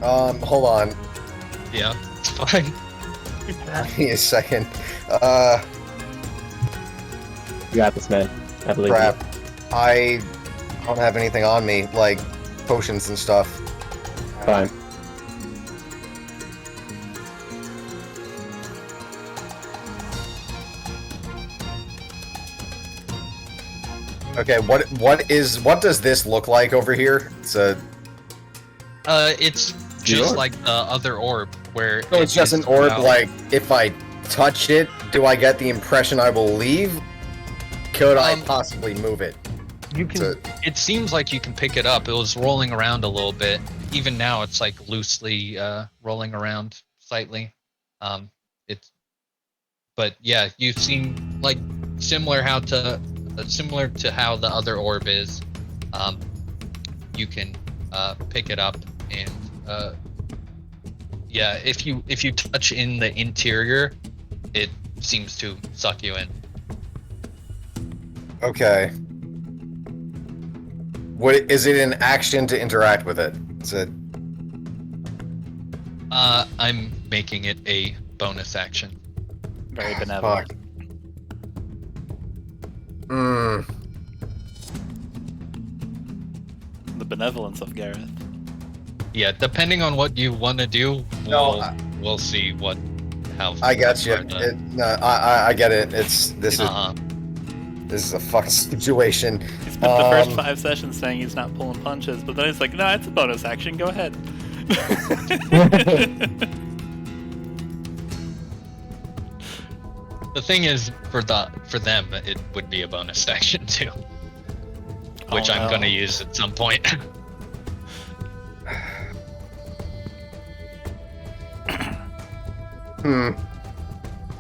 Hold on. Yeah, it's fine. Give me a second. You got this, man. I believe Crap. I don't have anything on me, like potions and stuff. you. Fine. Okay, what does this look like over here? It's a It's just orb? like the other orb, where so it's just an is orb. about- Like if I touch it, do I get the impression I will leave? Could I possibly move it? You can. So- It seems like you can pick it up. It was rolling around a little bit. Even now, it's like loosely rolling around slightly. It's. But yeah, you've seen like similar to how the other orb is. You can pick it up and yeah, if you touch in the interior, it seems to suck you in. Okay. What is it an action to interact with it? Is it? I'm making it a bonus action. Very benevolent. Fuck. Hmm. The benevolence of Gareth. Yeah, depending on what you want to do, No, we'll see how. I got you. far the- I get it. This uh-huh. is a fucking situation. He spent the first 5 sessions saying he's not pulling punches, but then he's like, "No, it's a bonus action. Go ahead." The thing is, for them, it would be a bonus action too, which Oh, I'm no. going to use at some point.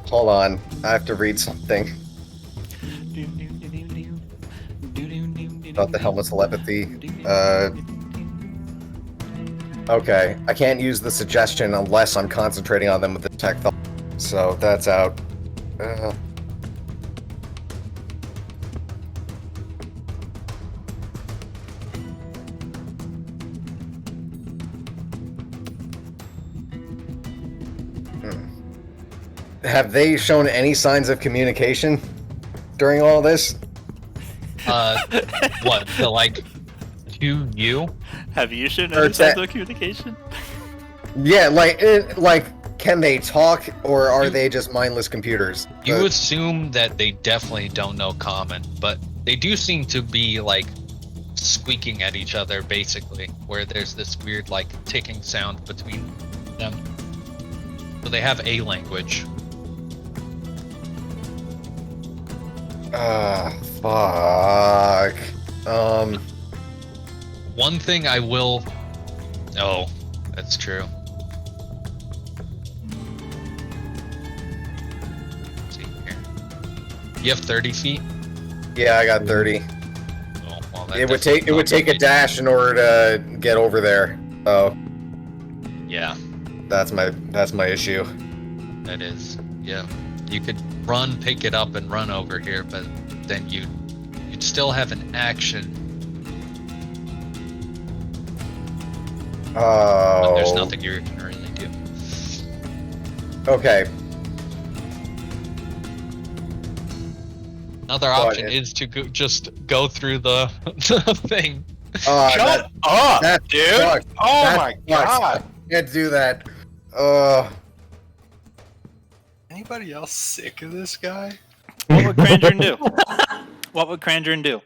Hold on. I have to read something about the helmet's telepathy. Okay. I can't use the suggestion unless I'm concentrating on them with the tech thought. So that's out. Have they shown any signs of communication during all this? What the like to you? Have you shown Or any signs that- of communication? Yeah, like, can they talk or are they just mindless computers? You assume that they definitely don't know common, but they do seem to be like squeaking at each other, basically, where there's this weird like ticking sound between them. So they have a language. Fuck. One thing I will. Oh, that's true. Let's see here. You have 30 feet. Yeah, I got 30. Oh, well, that It would definitely take a not- dash in order to get over there. Oh, Yeah, that's my issue. that is. Yeah, you could run, pick it up, and run over here, but then you'd still have an action. Oh. But there's nothing you can really do. Okay. Another But option is to just go through the, the thing. Shut up, that dude! sucks. Oh That my sucks. god! Can't do that. Anybody else sick of this guy? What would Krandren do? What would Krandren do?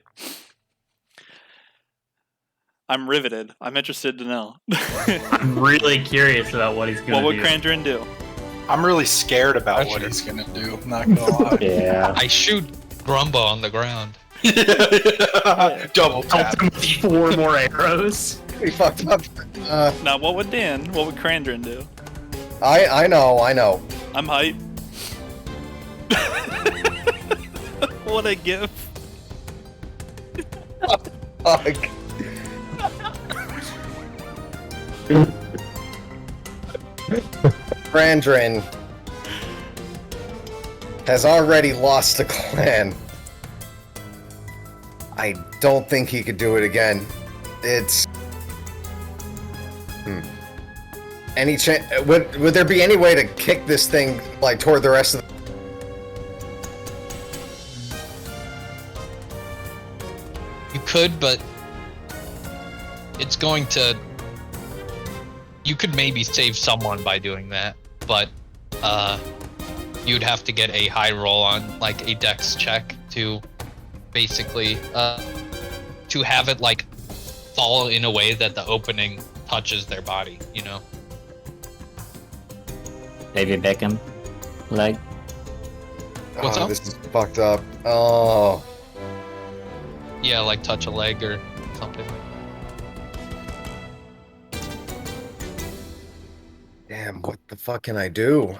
I'm riveted. I'm interested to know. I'm really curious about what he's What gonna would do. Krandren do? I'm really scared about what he's gonna do. Not gonna lie. Yeah. I shoot Grumbo on the ground. Double Help tap. him with 4 more arrows. We fucked up. Now, what would Dan? What would Krandren do? I know. I'm hype. What a gift. Fuck. Krandren has already lost a clan. I don't think he could do it again. It's... Any chance? Would there be any way to kick this thing, like, toward the rest of the... You could, but it's going to... You could maybe save someone by doing that, but you'd have to get a high roll on, like, a dex check to basically to have it, like, fall in a way that the opening touches their body, you know? David Beckham leg. What's up? This is fucked up. Oh. Yeah, like touch a leg or something. Damn, what the fuck can I do?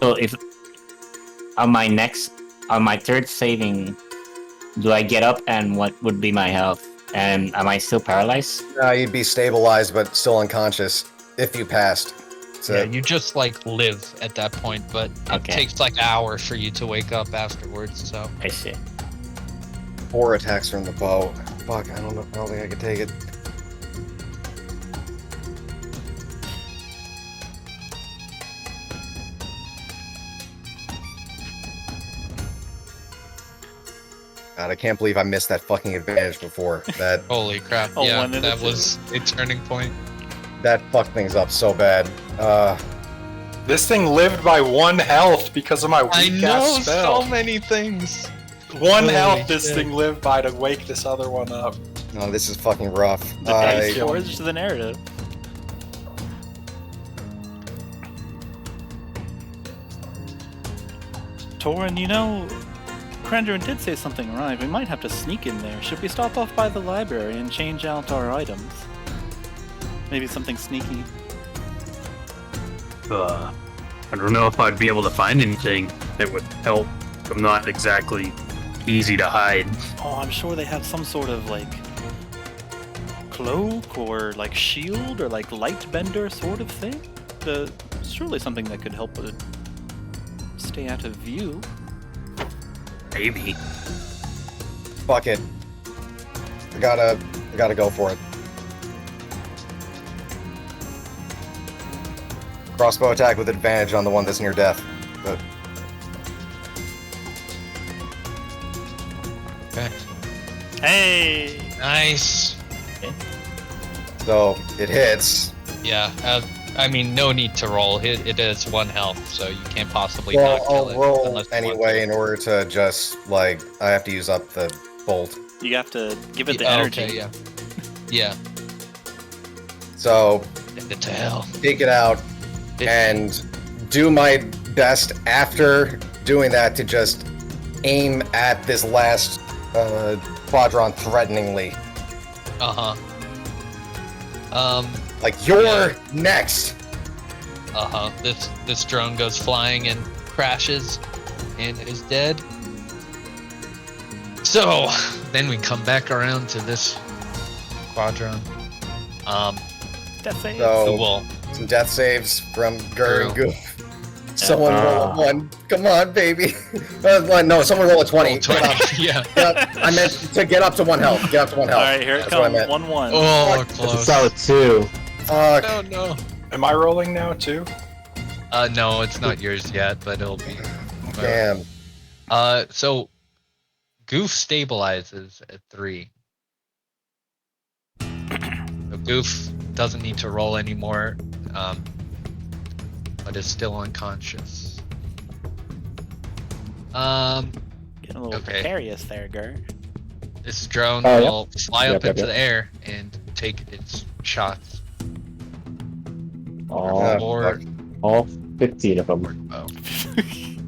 So if on my third saving, do I get up and what would be my health? And am I still paralyzed? You'd be stabilized, but still unconscious if you passed. So, Yeah, you just like live at that point, but it Okay. takes like an hour for you to wake up afterwards. So I see. 4 attacks from the bow. Fuck, I don't know. I don't think I could take it. God, I can't believe I missed that fucking advantage before. That holy crap! Oh, Yeah, one in that a was a turning point. that fucked things up so bad. This thing lived by 1 health because of my I weak know ass spell. so many things. 1 Holy health this shit. thing lived by to wake this other one up. No, this is fucking rough. The dice forged the narrative. Torin, you know, Krandren did say something right. We might have to sneak in there. Should we stop off by the library and change out our items? Maybe something sneaky. I don't know if I'd be able to find anything that would help. I'm not exactly easy to hide. Oh, I'm sure they have some sort of like cloak or like shield or like light bender sort of thing. Surely something that could help with stay out of view. Maybe. Fuck it. I gotta go for it. Crossbow attack with advantage on the one that's near death. But Okay. Hey! Nice. so it hits. Yeah. I mean, no need to roll. It is 1 health, so you can't possibly Well, not kill I'll it. roll unless you want anyway to. in order to just, like, I have to use up the bolt. You have to give it the Yeah, energy. Okay, yeah. Yeah. So, Send it to hell. take it out and do my best after doing that to just aim at this last quadrant threateningly. Uh-huh. Like, you're next! Uh-huh. This drone goes flying and crashes and is dead. So then we come back around to this quadrant. Death save. So, The wall. some death saves from Gur and Girl. Goof. Someone roll a 1. Come on, baby. No, someone roll a 20. Come on. 20. Yeah. I meant to get up to 1 health. Get up to 1 health. Alright, here it That's what I comes. meant. 1-1. Oh, Fuck. That's a close. solid 2. Fuck. No, no. Am I rolling now too? No, it's not yours yet, but it'll be. Damn. So Goof stabilizes at 3. So Goof doesn't need to roll anymore, but is still unconscious. Getting a little Okay. precarious there, Gur. This drone Oh, yep. will fly Yep, up yep, into yep. the air and take its shots. Ah, Or fuck. All 15 of them. oh,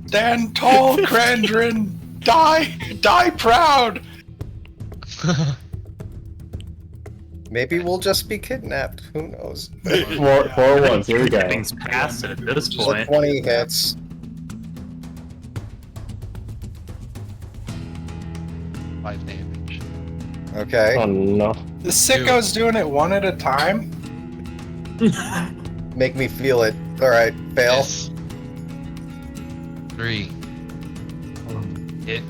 Stand tall, Krandren! Die proud! Maybe we'll just be kidnapped. Who knows? 4 ones. Here we go. Things past it at this Just a point. 20 hits. 5 damage. Okay. Oh no. The sicko's doing it 1 at a time? Make me feel it. All right, fail. Miss. 3. Hit.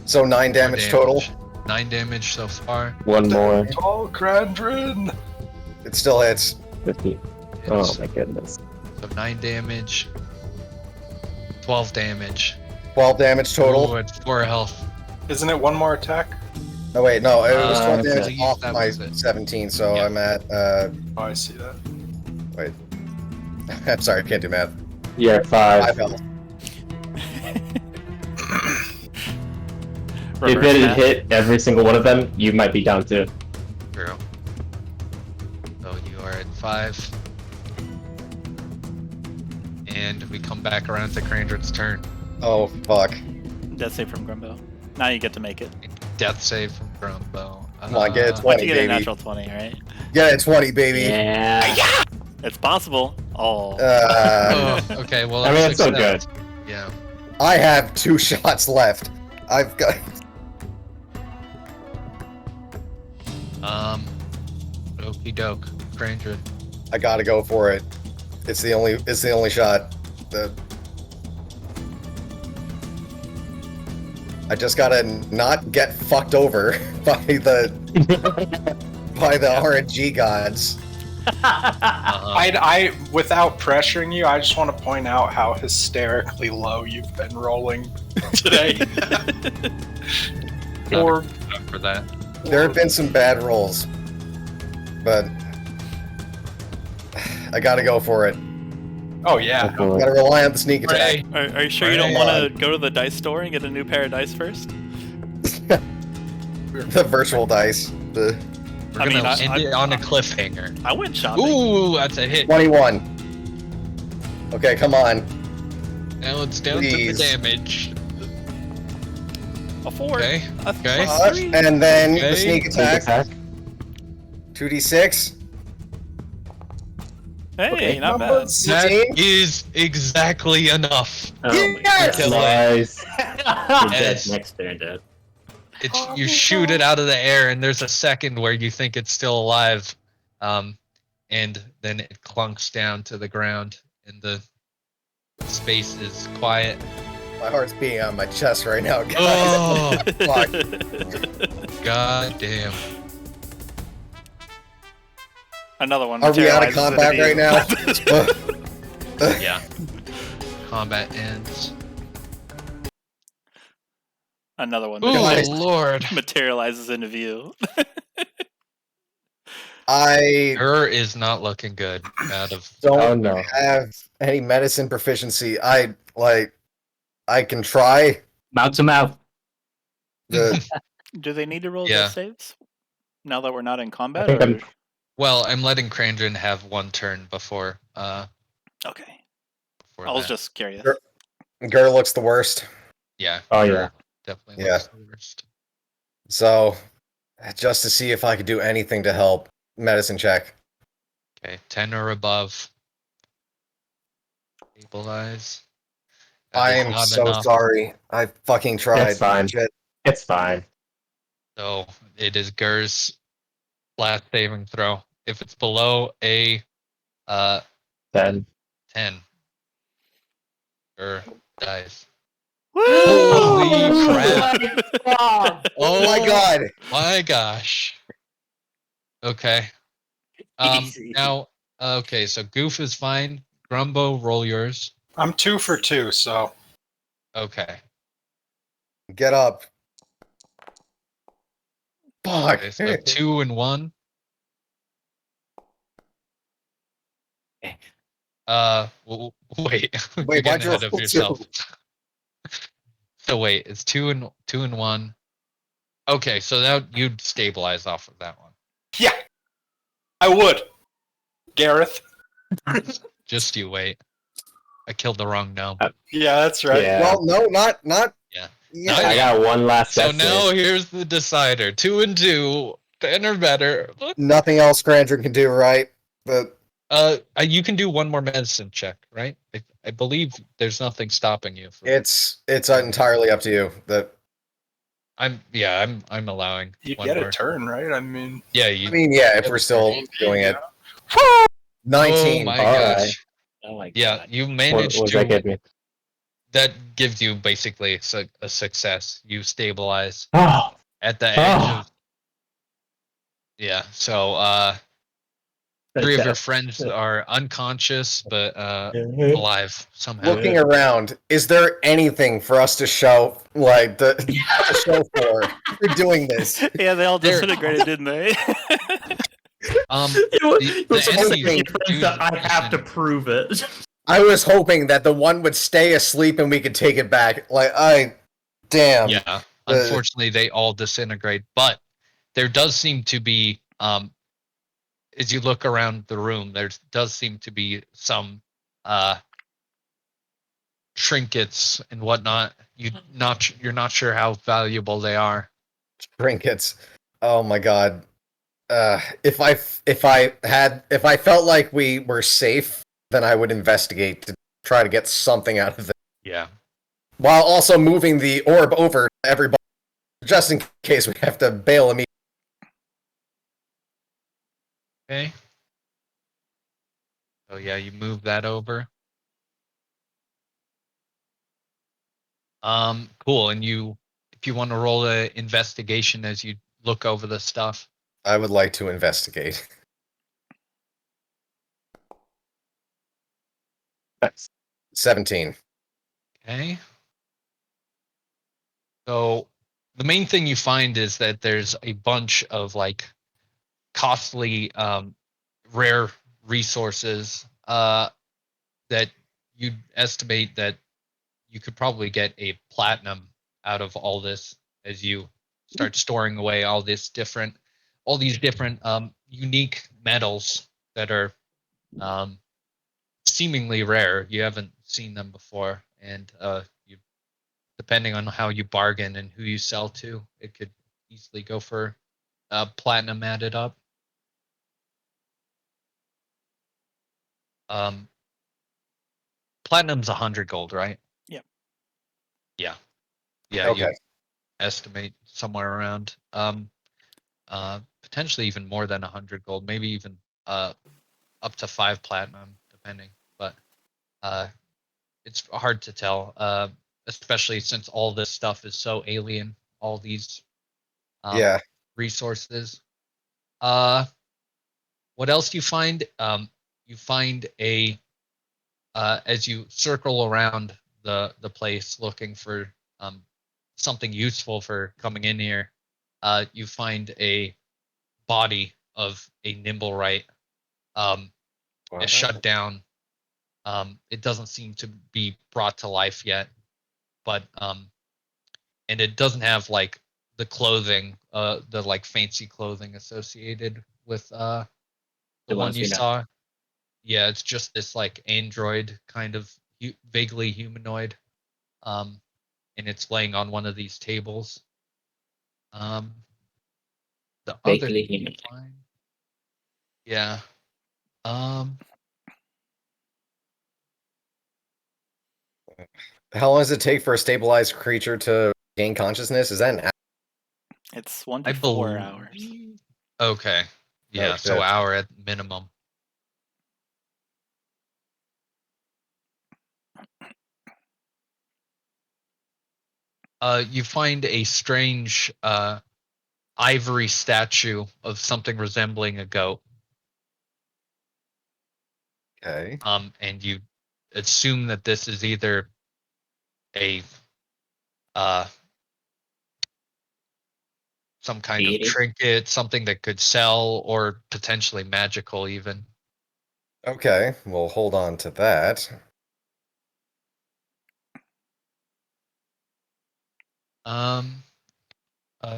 So 9 damage total. 9 damage so far. One more. Oh, Krandren! It still hits. 50. Oh my goodness. So 9 damage. 12 damage. 12 damage total. Ooh, it's 4 health. Isn't it one more attack? Oh wait, no, it was 12 I damage believe off that my was it. 17, so Yeah. I'm at, Oh, I see that. wait. I'm sorry, I can't do math. You're at 5. 5 health. If it had hit every single one of them, you might be down to. True. So you are at 5. And we come back around to Krandren's turn. Oh, fuck. Death save from Grumbo. Now you get to make it. Death save from Grumbo. Come on, get it Once 20, you get a baby. natural 20, right? Get it 20, baby. Yeah. It's possible. Oh. Oh, okay, well, I mean, it's so success. Yeah. I have 2 shots left. I've got... Okie doke. Krandren. I gotta go for it. It's the only shot. I just gotta not get fucked over by the RNG gods. I without pressuring you, I just want to point out how hysterically low you've been rolling today. Or For that. There have been some bad rolls, but I gotta go for it. oh yeah, Gotta rely on the sneak attack. Ray. Are you sure you don't Right. want to go to the dice store and get a new pair of dice first? The virtual dice. The We're I gonna mean, end it on a cliffhanger. I went shopping. Ooh, that's a hit. 21. Okay, come on. Now it's down Please. to the damage. A 4. Okay. A Okay. plus 3. And then Okay. the sneak attack. 2d6. Hey, Okay. not Number bad. 16. That is exactly enough. Oh my Yes! Kill it. Nice. You're dead Yes. next turn, dude. It's you shoot it out of the air, and there's a second where you think it's still alive, and then it clunks down to the ground, and the space is quiet. My heart's beating on my chest right now, guys. Oh, Fuck. god damn! Another one. Are we out of materializes combat into right you. now? Yeah. Combat ends. Another one. Ooh, Guys. lord! Materializes into view. I Her is not looking good. Out of don't Oh no. have any medicine proficiency. I can try. Mouth to mouth. The Do they need to roll Yeah. death saves? Now that we're not in combat? think I'm- or- well, I'm letting Krandren have one turn before. Okay. Before I was that. just curious. Sure. Gur looks the worst. Yeah. Oh, her yeah. Definitely. Yeah. looks the worst. So just to see if I could do anything to help, medicine check. Okay, 10 or above. Stabilize. That I is am not so enough. sorry. I fucking tried. That's fine. Shit. It's fine. So it is Gur's last saving throw. If it's below a 10. 10, Gur dies. Woo! Holy crap! Oh my god. My gosh. Okay. Easy. Now, okay, so Goof is fine. Grumbo, roll yours. I'm 2 for 2, so Okay. Get up. Fuck. Okay, so 2 and 1. Wait. You're Wait, getting why'd you ahead of roll yourself. 2? So wait, it's 2 and 1. Okay, so now you'd stabilize off of that one. yeah, I would. Gareth. Just you wait. I killed the wrong gnome. Yeah, that's right. Yeah. Well, no, not. Yeah. Yeah. I got one last So death now save. here's the decider. 2 and 2, 10 or better. Nothing else Krandren can do, right? But You can do one more medicine check, right? I believe there's nothing stopping you. From, it's entirely up to you. I'm allowing You one get more. a turn, right? I mean, Yeah, I mean, yeah, if we're still doing it. 19. Oh my All gosh. right. Oh my Yeah, god. you What managed was to. that give me? That gives you basically a success. You stabilize Oh, at the edge of. oh. Yeah. So 3 of your friends are unconscious but alive somehow. Looking around, is there anything for us to show, like, to show for doing this? Yeah, they all There- disintegrated, didn't they? It was The supposed to enemy be friends that I have to prove it. I was hoping that the one would stay asleep and we could take it back. Damn. Yeah. Unfortunately, they all disintegrate, but there does seem to be as you look around the room, there does seem to be some trinkets and whatnot. You're not sure how valuable they are. Trinkets. Oh my god. If I felt like we were safe, then I would investigate to try to get something out of it. Yeah. While also moving the orb over to everybody, just in case we have to bail immediately. Okay. So yeah, you move that over. Cool. And if you want to roll an investigation as you look over the stuff. I would like to investigate. That's 17. Okay. So the main thing you find is that there's a bunch of like costly, rare resources that you estimate that you could probably get a platinum out of all this as you start storing away all these different unique metals that are seemingly rare. You haven't seen them before, and you, depending on how you bargain and who you sell to, it could easily go for platinum added up. Platinum's 100 gold, right? Yep. Yeah. Yeah. Okay. You estimate somewhere around potentially even more than 100 gold, maybe even up to 5 platinum, depending. But it's hard to tell, especially since all this stuff is so alien. All these Yeah. resources. What else do you find? You find a as you circle around the place looking for something useful for coming in here. You find a body of a nimblewright is shut down. It doesn't seem to be brought to life yet, but and it doesn't have like the clothing, the like fancy clothing associated with the one ones you we know. saw. Yeah, it's just this like android kind of vaguely humanoid, and it's laying on one of these tables. The other Vaguely thing you humanoid. find, yeah. Um, How long does it take for a stabilized creature to gain consciousness? Is that an hour? It's 1 I to 4 believe. hours. Okay. Yeah, Oh, so shit. hour at minimum. You find a strange ivory statue of something resembling a goat. Okay. And you assume that this is either a uh some kind of Deity? trinket, something that could sell, or potentially magical even. Okay, we'll hold on to that.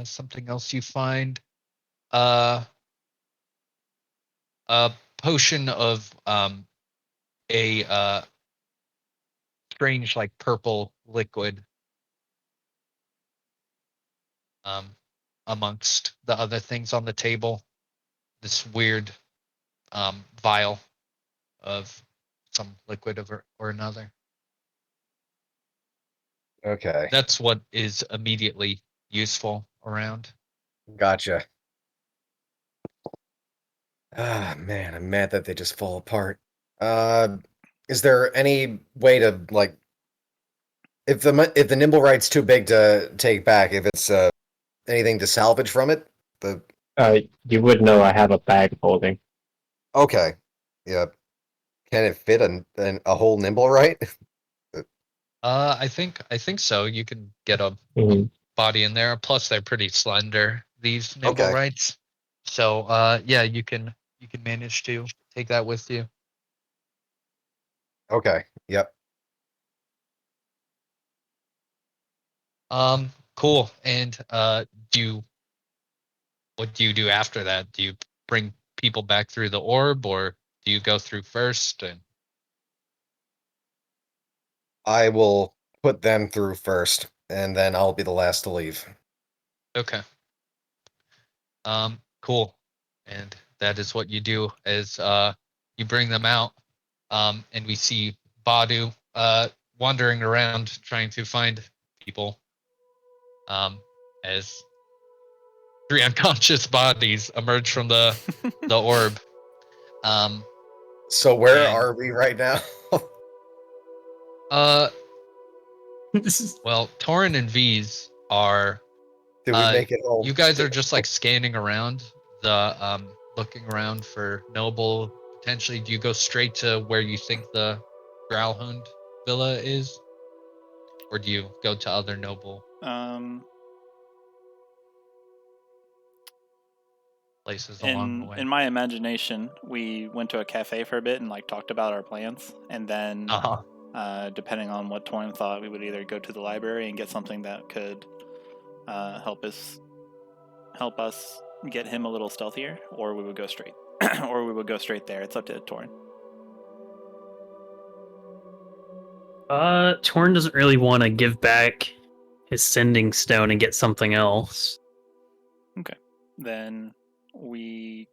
Something else you find. Uh a potion of a strange like purple liquid um amongst the other things on the table. This weird vial of some liquid or another. Okay, That's what is immediately useful around. gotcha. Ah, man, I'm mad that they just fall apart. Is there any way to like, if the nimblewright's too big to take back, if it's anything to salvage from it? You would know I have a bag of holding. Okay, yeah. Can it fit a whole nimblewright? I think so. You can get a Mhm. body in there. Plus, they're pretty slender. These nimble Okay. rights. So, yeah, you can manage to take that with you. Okay, yep. Cool. And what do you do after that? Do you bring people back through the orb, or do you go through first? And I will put them through first, and then I'll be the last to leave. okay. Cool. And that is what you do as you bring them out. And we see Badu wandering around trying to find people. As 3 unconscious bodies emerge from the orb. So where And- are we right now? Well, Torin and V's are. Did we make it home? You guys are just like scanning around the looking around for noble. Potentially, do you go straight to where you think the Growlhund villa is, or do you go to other noble places along the way? In my imagination, we went to a cafe for a bit and like talked about our plans, and then depending on what Torin thought, we would either go to the library and get something that could help us get him a little stealthier, or we would go straight, or we would go straight there. It's up to Torin. Torn doesn't really want to give back his sending stone and get something else. Okay, then we're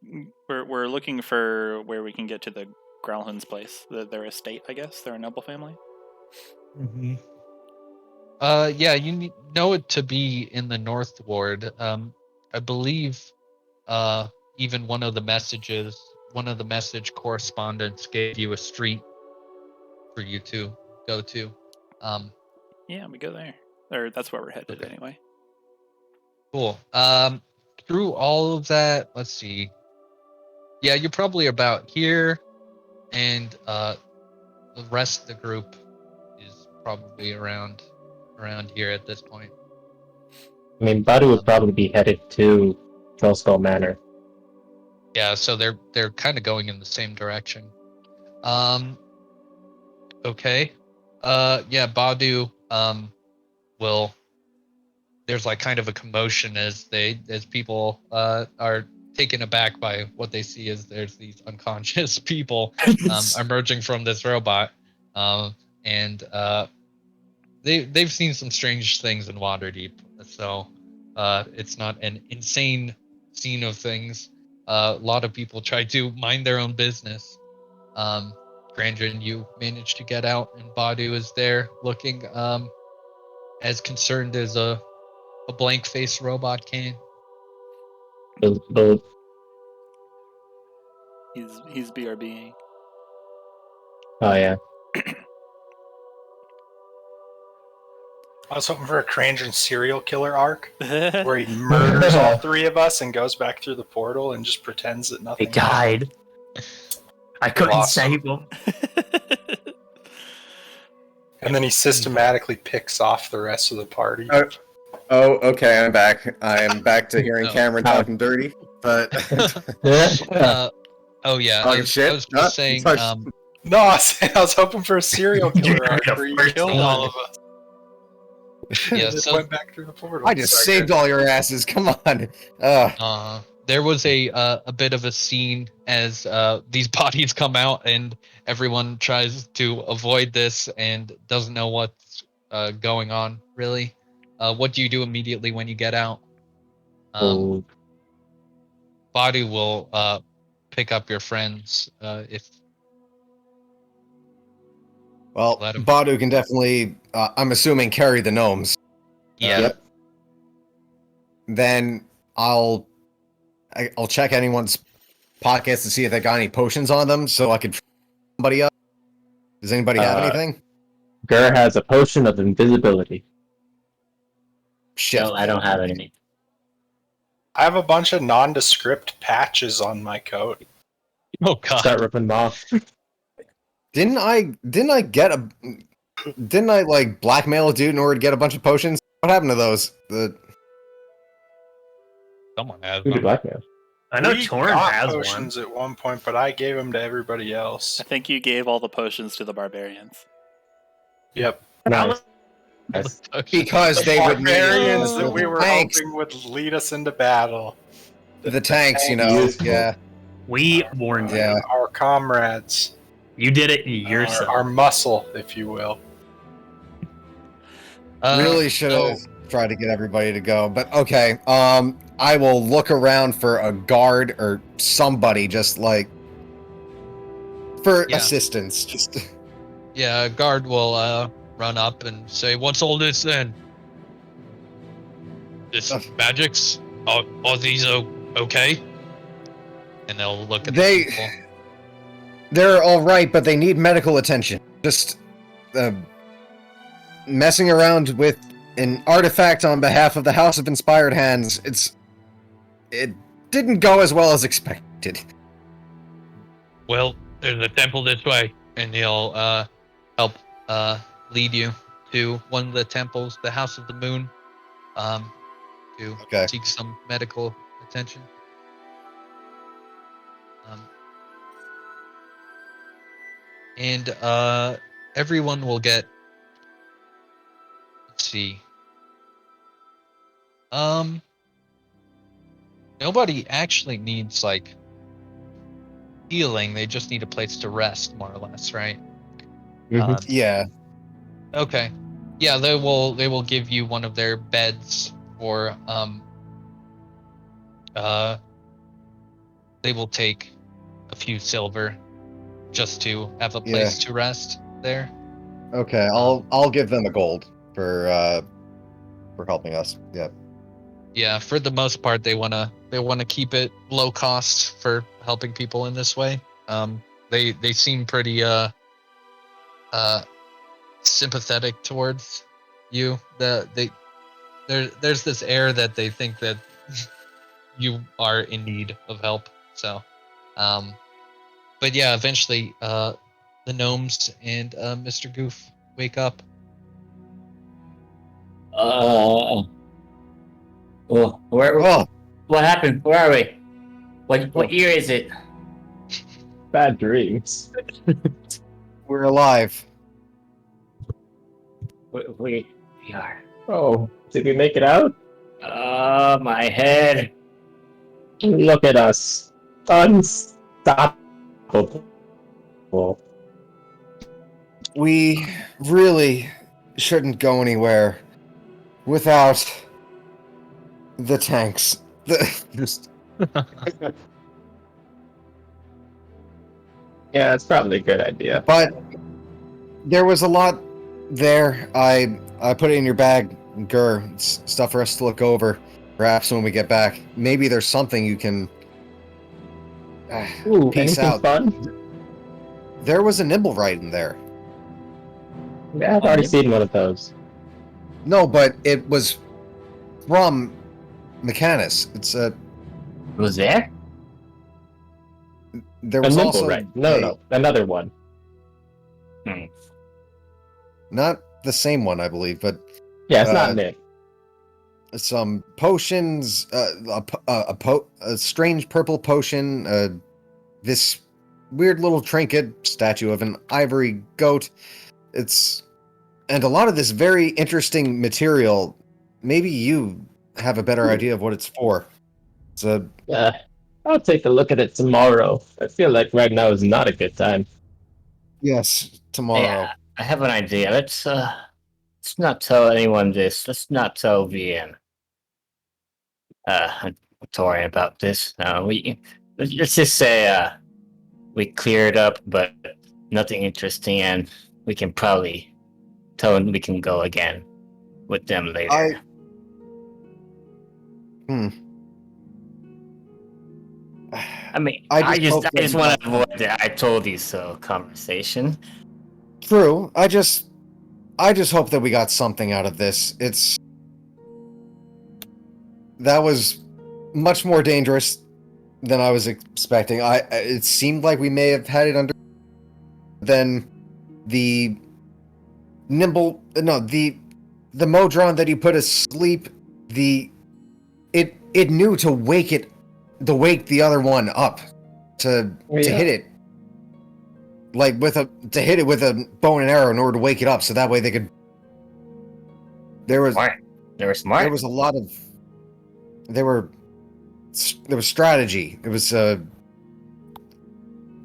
looking for where we can get to the Growlhund's place, their estate, I guess, their noble family. Mm-hmm. Yeah, you know it to be in the North Ward. I believe, even one of the message correspondents gave you a street for you to go to. Yeah, we go there. Or that's where we're headed anyway. Cool. Through all of that, let's see. Yeah, you're probably about here, and the rest of the group is probably around here at this point. I mean, Badu would probably be headed to Trollskull Manor. Yeah, so they're kind of going in the same direction. Okay. Yeah, Badu will. There's like kind of a commotion as people are taken aback by what they see as there's these unconscious people emerging from this robot, and they've seen some strange things in Waterdeep, so it's not an insane scene of things. A lot of people try to mind their own business. Krandren, you managed to get out, and Badu is there looking as concerned as a blank-faced robot can. He's BRBing. Oh yeah. I was hoping for a Krandren serial killer arc where he murders all 3 of us and goes back through the portal and just pretends that They nothing died. I couldn't Awesome. save them. And then he systematically picks off the rest of the party. Oh, okay, I'm back. I am back to hearing Oh. Cameron talking dirty, but Oh yeah, Talking shit? I was just saying. No, I was hoping for a serial killer arc where he killed all of us. Yeah, Just so went back through the portal. I just saved all your asses. Come on. there was a bit of a scene as these bodies come out, and everyone tries to avoid this and doesn't know what's going on really. What do you do immediately when you get out? Body will pick up your friends if. Well, Let him- Badu can definitely, I'm assuming, carry the gnomes. Yeah. Yep. Then I'll check anyone's pockets to see if they got any potions on them, so I could somebody up. Does anybody have anything? Gur has a potion of invisibility. Shit. No, I don't have any. I have a bunch of nondescript patches on my coat. Oh god. Start ripping them off. Didn't I like blackmail a dude in order to get a bunch of potions? What happened to those? Someone has Who did them. blackmail? I know We Torin got has potions at one point, but I gave them to everybody else. I think you gave all the potions to the barbarians. Yep. Nice. Nice. Because they would need Barbarians it. that we were tanks. hoping would lead us into battle. The tanks, you know. Useful. Yeah. We warned you. Yeah. Our comrades. You did it yourself. Our muscle, if you will. Really should have tried to get everybody to go. But okay. I will look around for a guard or somebody just like for Yeah. assistance. Just Yeah, a guard will run up and say, "What's all this then? This magics? Are these okay?" And they'll look at the They- people. they're all right, but they need medical attention. Just messing around with an artifact on behalf of the House of Inspired Hands. It didn't go as well as expected. Well, there's a temple this way, and he'll help lead you to one of the temples, the House of the Moon, to Okay. seek some medical attention. And everyone will get. Let's see. Nobody actually needs like healing. They just need a place to rest, more or less, right? Mhm. Yeah. Okay. Yeah, they will give you one of their beds, or they will take a few silver just to have a place to rest there. Okay. I'll give them a gold for helping us. Yeah. Yeah, for the most part, they wanna keep it low cost for helping people in this way. They seem pretty sympathetic towards you. There's this air that they think that you are in need of help. So, but yeah, eventually, the gnomes and Mr. Goof wake up. Well, Oh, what happened? Where are we? What year is it? Bad dreams. we're alive. We are. Oh, did we make it out? My head. Look at us. Unstoppable. We really shouldn't go anywhere without the tanks. Just Yeah, it's probably a good idea. But there was a lot there. I put it in your bag, Gur. It's stuff for us to look over. Perhaps when we get back, maybe there's something you can Ooh, piece anything out. fun? There was a nimblewright in there. Yeah, I've already seen one of those. No, but it was from Mechanus. It's Was there? there A was nimble, also right? No, another one. not the same one, I believe, but Yeah, it's not Nick. some potions, a strange purple potion, this weird little trinket statue of an ivory goat. And a lot of this very interesting material. Maybe you have a better idea of what it's for. It's a I'll take a look at it tomorrow. I feel like right now is not a good time. yes, tomorrow. Yeah, I have an idea. Let's not tell anyone this. Let's not tell VN. Torin about this. Let's just say we cleared up, but nothing interesting, and we can probably tell them we can go again with them later. I mean, I I just just, hope I just that- want to avoid the "I told you so" conversation. True. I just hope that we got something out of this. That was much more dangerous than I was expecting. It seemed like we may have had it under. Then the Modron that he put asleep, it knew to wake the other one up to hit it. Like to hit it with a bow and arrow in order to wake it up, so that way they could. There was Smart. They were smart. there was a lot of. There was strategy. It was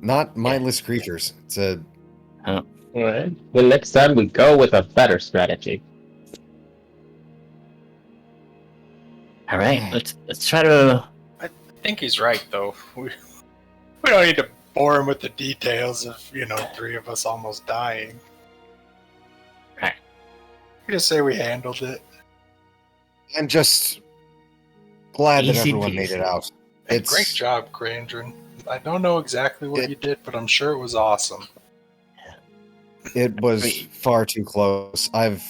not mindless creatures. It's a. Alright. Well, next time we go with a better strategy. All right, let's try to. I think he's right, though. We don't need to bore him with the details of, 3 of us almost dying. Right. You just say we handled it. I'm just glad that Easy everyone peasy. made it out. Hey, great job, Krandren. I don't know exactly what you did, but I'm sure it was awesome. It was far too close. I'm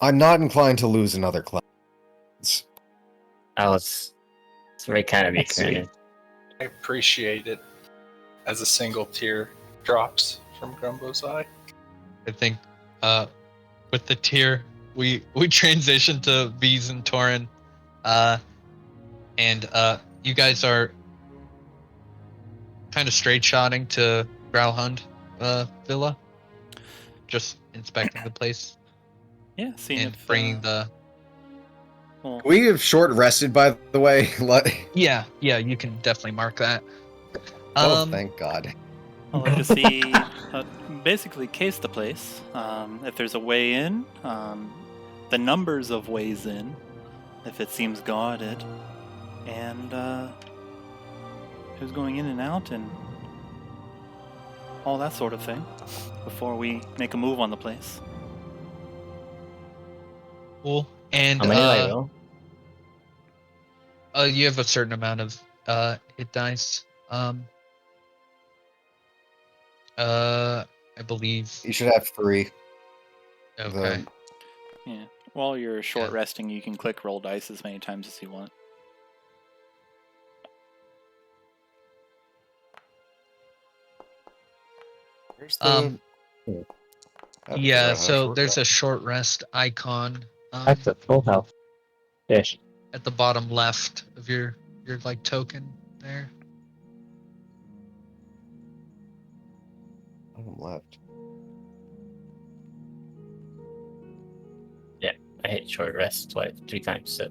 not inclined to lose another class. Oh, it's very kind of you, That's sweet. Krandren. I appreciate it as a single tear drops from Grumbo's eye. I think with the tier we transition to V's and Torin, and you guys are kind of straight shotting to Growlhund Villa, just inspecting the place Yeah, seeing and if bringing the. well, We have short rested, by the way. Yeah, you can definitely mark that. Thank God. I'd like to see, basically case the place. If there's a way in, the numbers of ways in, if it seems guarded, and who's going in and out, and all that sort of thing, before we make a move on the place. Cool. And How many do I roll? you have a certain amount of hit dice. I believe. You should have 3. Okay. Yeah. While you're short Yeah. resting, you can click roll dice as many times as you want. Where's Yeah. So there's a short rest icon That's a full health. Ish. at the bottom left of your like token there. left. I hit short rest 3 times. So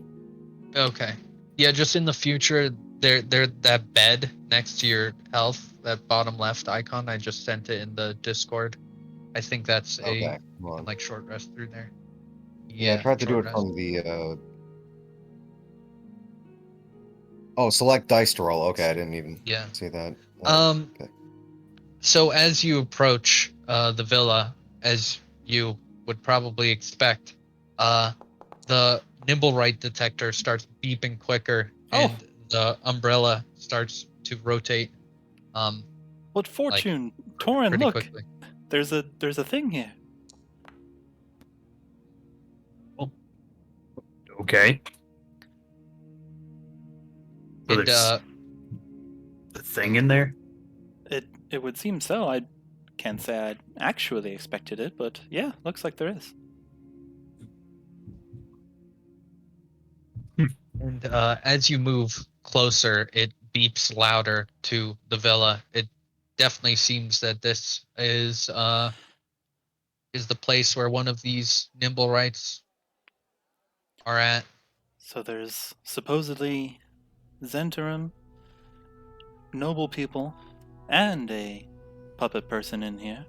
Okay. Yeah, just in the future, there that bed next to your health, that bottom left icon. I just sent it in the Discord. I think that's Okay, come on. like short rest through there. Yeah, I tried to do short it rest. from the. Oh, select dice to roll. Okay, I didn't even Yeah. see that. Okay. So as you approach the villa, as you would probably expect, the nimblewright detector starts beeping quicker, and the umbrella starts to rotate. What fortune, Torin! Pretty Look, quickly. there's a thing here. Okay. So And there's a thing in there? It would seem so. I can't say I actually expected it, but yeah, looks like there is. And as you move closer, it beeps louder to the villa. It definitely seems that this is the place where one of these nimblewrights are at. So there's supposedly Zentarum, noble people, and a puppet person in here.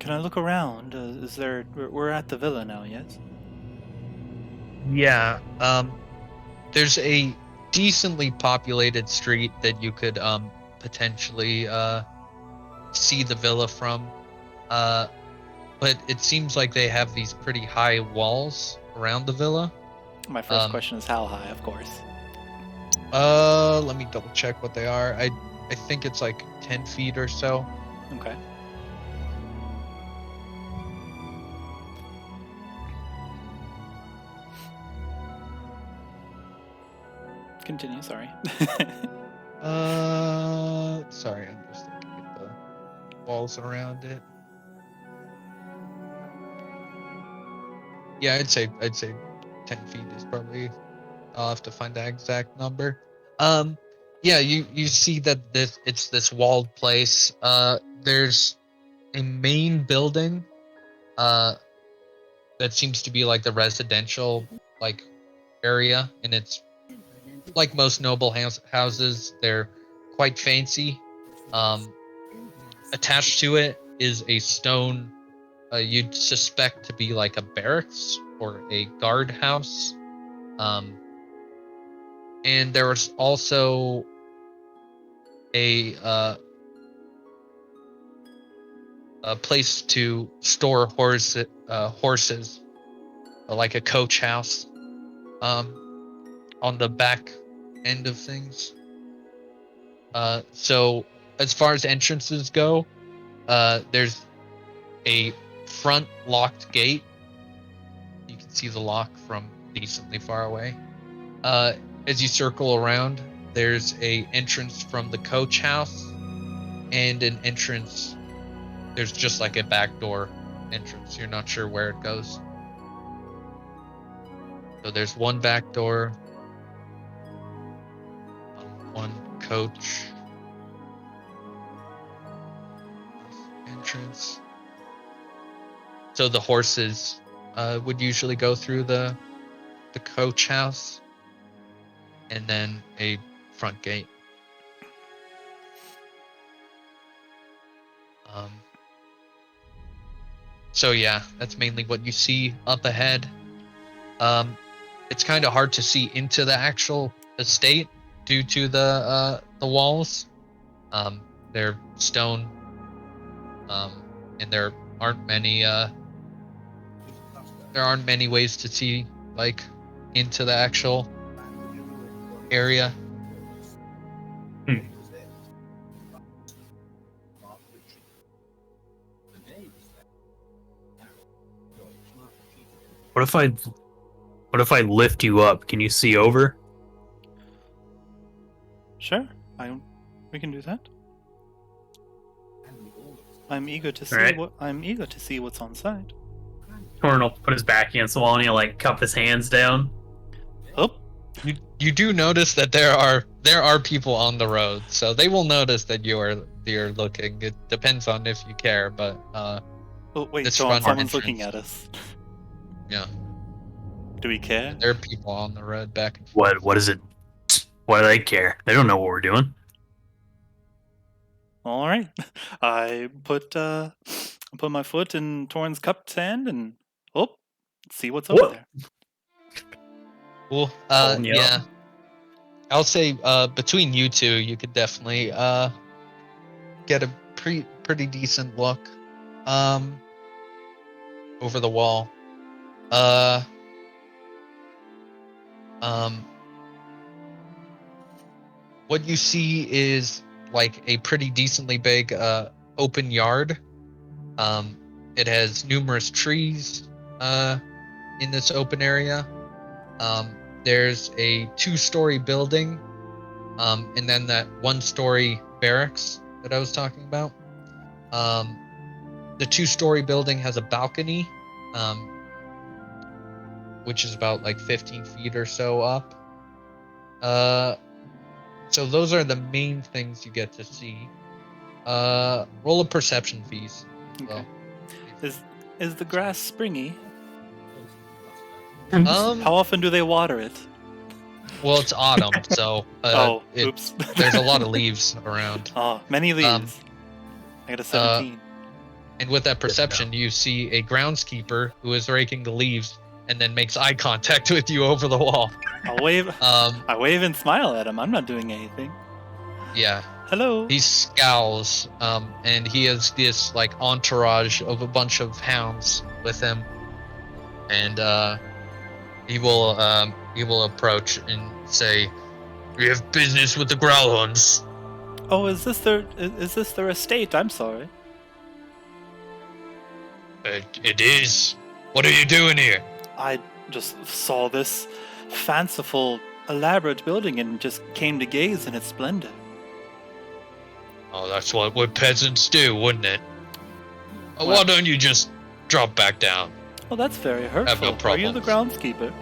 Can I look around? Is there? We're at the villa now, yes? Yeah. There's a decently populated street that you could potentially see the villa from. But but it seems like they have these pretty high walls around the villa. My first question is how high, of course. Let me double check what they are. I think it's like 10 feet or so. Okay. Continue, sorry. Sorry, I'm just looking at the walls around it. Yeah, I'd say 10 feet is probably. I'll have to find the exact number. Yeah, you see that it's this walled place. There's a main building, that seems to be like the residential like area, and it's like most noble houses. They're quite fancy. Attached to it is a stone. You'd suspect to be like a barracks or a guard house. And there was also a place to store horses, like a coach house, on the back end of things. So as far as entrances go, there's a front locked gate. You can see the lock from decently far away. As you circle around, there's a entrance from the coach house, and an entrance. There's just like a back door entrance. You're not sure where it goes. So there's one back door, one coach entrance. So the horses would usually go through the coach house, and then a front gate. So yeah, that's mainly what you see up ahead. It's kind of hard to see into the actual estate due to the walls. They're stone, and there aren't many ways to see like into the actual area. What if I lift you up? Can you see over? Sure, we can do that. I'm eager to see right. what's on site. Torin will put his back against the wall and he'll like cup his hands down. Oh, You do notice that there are people on the road, so they will notice that you're looking. It depends on if you care, but oh wait, this so front someone's looking entrance. at us. Yeah, Do we care? there are people on the road back and forth. What is it? Why do they care? They don't know what we're doing. All right. I put my foot in Torin's cupped hand and see what's over there. Cool. Holding you Yeah. up. I'll say between you two, you could definitely get a pretty decent look over the wall. What you see is like a pretty decently big open yard. It has numerous trees in this open area. There's a 2-story building, and then that 1-story barracks that I was talking about. The 2-story building has a balcony, which is about like 15 feet or so up. So those are the main things you get to see. Roll a perception fees. Okay. Is the grass springy? How often do they water it? Well, it's autumn, so Oops. there's a lot of leaves around. Oh, many leaves. I got a 17. And with that perception, you see a groundskeeper who is raking the leaves and then makes eye contact with you over the wall. I wave and smile at him. I'm not doing anything. Yeah. Hello. He scowls, and he has this like entourage of a bunch of hounds with him, and he will approach and say, "We have business with the Growlhounds." Oh, is this their estate? I'm sorry. It is. What are you doing here? I just saw this fanciful, elaborate building and just came to gaze in its splendor. Oh, that's what peasants do, wouldn't it? Well- Why don't you just drop back down? Well, that's very hurtful. no Are you the problems. groundskeeper?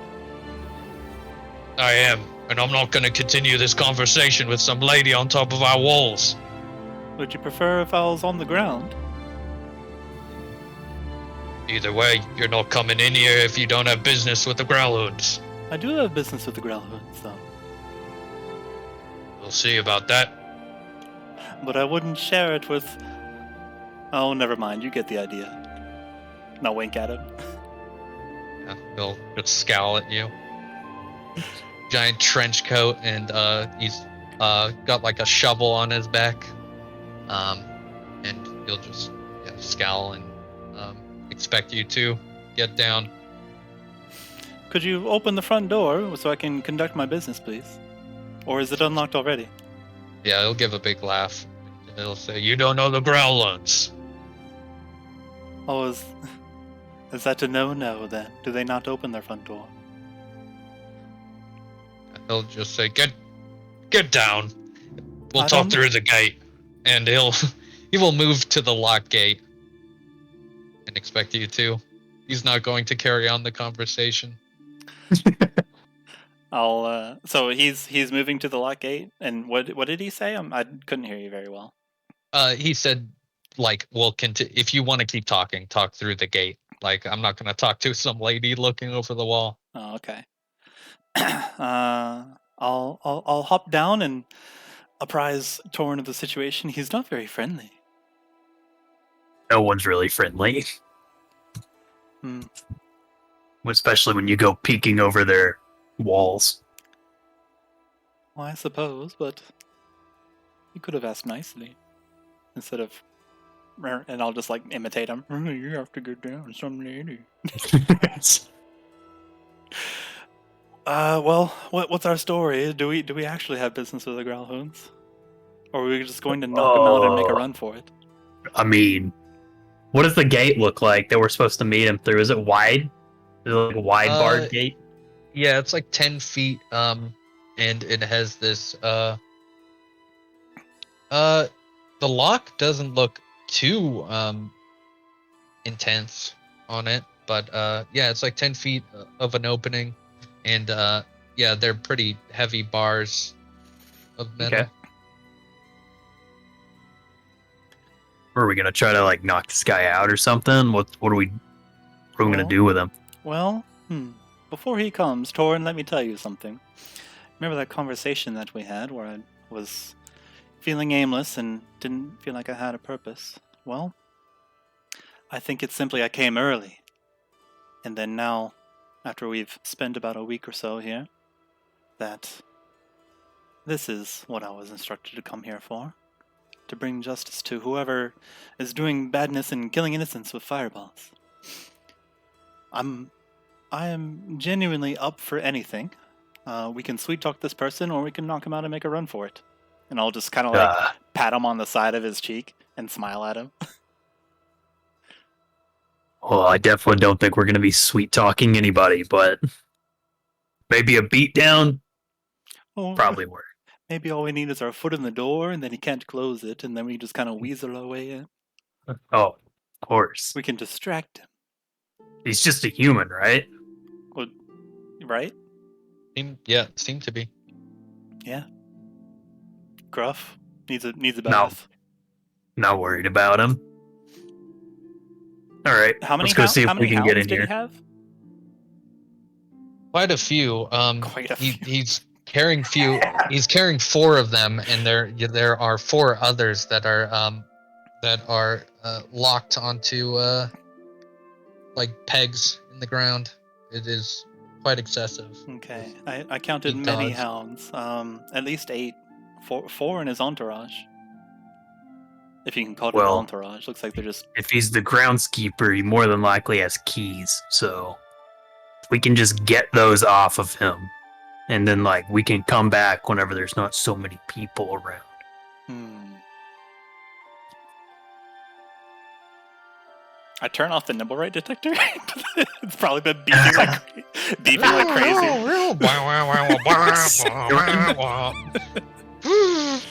I am, and I'm not going to continue this conversation with some lady on top of our walls. Would you prefer if I was on the ground? Either way, you're not coming in here if you don't have business with the Growlhounds. I do have business with the Growlhounds, though. We'll see about that. But I wouldn't share it with... Oh, never mind. You get the idea. And I'll wink at him. Yeah, he'll just scowl at you. Giant trench coat, and he's got like a shovel on his back. And he'll just scowl and expect you to get down. Could you open the front door so I can conduct my business, please? Or is it unlocked already? Yeah, he'll give a big laugh. He'll say, "You don't know the Growlhounds." Oh, is that a no-no, then? Do they not open their front door? He'll just say, "Get down. We'll I talk don't- through the gate." And he will move to the lock gate and expect you to. He's not going to carry on the conversation. So he's moving to the lock gate, and what did he say? I couldn't hear you very well. He said, like, "We'll continue. If you want to keep talking, talk through the gate. Like, I'm not going to talk to some lady looking over the wall." Oh, okay. I'll hop down and apprise Torin of the situation. He's not very friendly. No one's really friendly, Hmm. especially when you go peeking over their walls. Well, I suppose, but you could have asked nicely instead of. And I'll just like imitate him. You have to get down, some lady. Well, what's our story? Do we actually have business with the Growlhounds, or are we just going to knock them out and make a run for it? I mean, what does the gate look like that we're supposed to meet him through? Is it wide? Is it like a wide barred gate? Yeah, it's like 10 feet, and it has this, the lock doesn't look too, intense on it, but, yeah, it's like 10 feet of an opening, and, yeah, they're pretty heavy bars of metal. Okay. Or are we gonna try to like knock this guy out or something? What are we gonna do with him? Well, before he comes, Torin, let me tell you something. Remember that conversation that we had where I was feeling aimless and didn't feel like I had a purpose? Well, I think it's simply I came early. And then now, after we've spent about a week or so here, that this is what I was instructed to come here for. To bring justice to whoever is doing badness and killing innocents with fireballs. I am genuinely up for anything. We can sweet talk this person, or we can knock him out and make a run for it. And I'll just kind of like pat him on the side of his cheek and smile at him. Well, I definitely don't think we're gonna be sweet talking anybody, but maybe a beatdown Or probably work. maybe all we need is our foot in the door, and then he can't close it, and then we just kind of weasel our way in. Oh, of course. We can distract him, He's just a human, right? right? Seemed to be. Yeah. Gruff needs a No. bath. Not worried about him. All right, How many let's go see how if we many can get hounds in did here. he have? Quite a few. Quite a few. He's carrying few. He's carrying 4 of them, and there are 4 others that are locked onto like pegs in the ground. It is quite excessive. Okay, I counted He many does. hounds. At least 8. Four in his entourage. If you can call it Well- an entourage. Looks like they're just... If he's the groundskeeper, he more than likely has keys. So we can just get those off of him, and then like we can come back whenever there's not so many people around. I turn off the nimblewright detector. It's probably been beeping like crazy.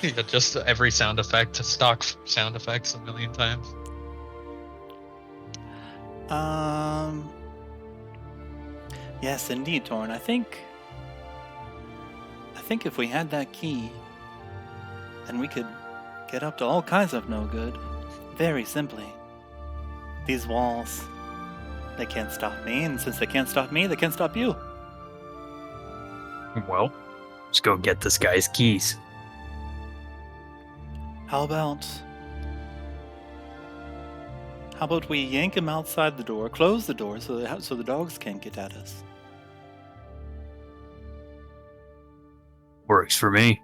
Yeah, just every sound effect to stock sound effects a million times. Yes, indeed, Torin. I think if we had that key, then we could get up to all kinds of no good. Very simply. These walls, they can't stop me, and since they can't stop me, they can't stop you. Well, let's go get this guy's keys. How about we yank him outside the door, close the door so the dogs can't get at us? Works for me.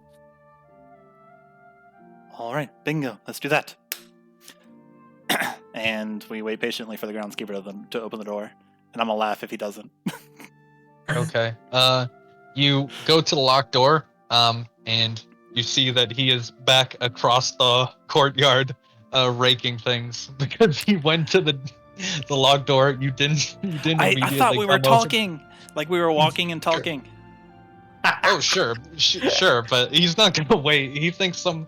All right, bingo. Let's do that. And we wait patiently for the groundskeeper to open the door. And I'm gonna laugh if he doesn't. Okay. You go to the locked door, and you see that he is back across the courtyard, raking things because he went to the locked door. You didn't. I thought we were talking, like we were walking and talking. Oh, sure, but he's not gonna wait. He thinks some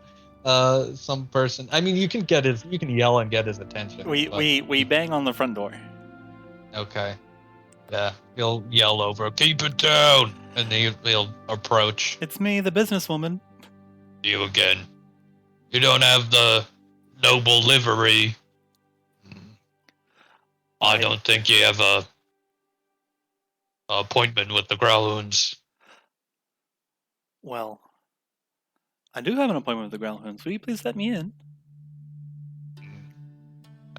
person. I mean, you can yell and get his attention. We bang on the front door. Okay. Yeah, he'll yell over, "Keep it down," and he'll approach. It's me, the businesswoman. You again. You don't have the noble livery. I don't think you have a appointment with the Growlhounds. Well, I do have an appointment with the Growlhounds. Will you please let me in?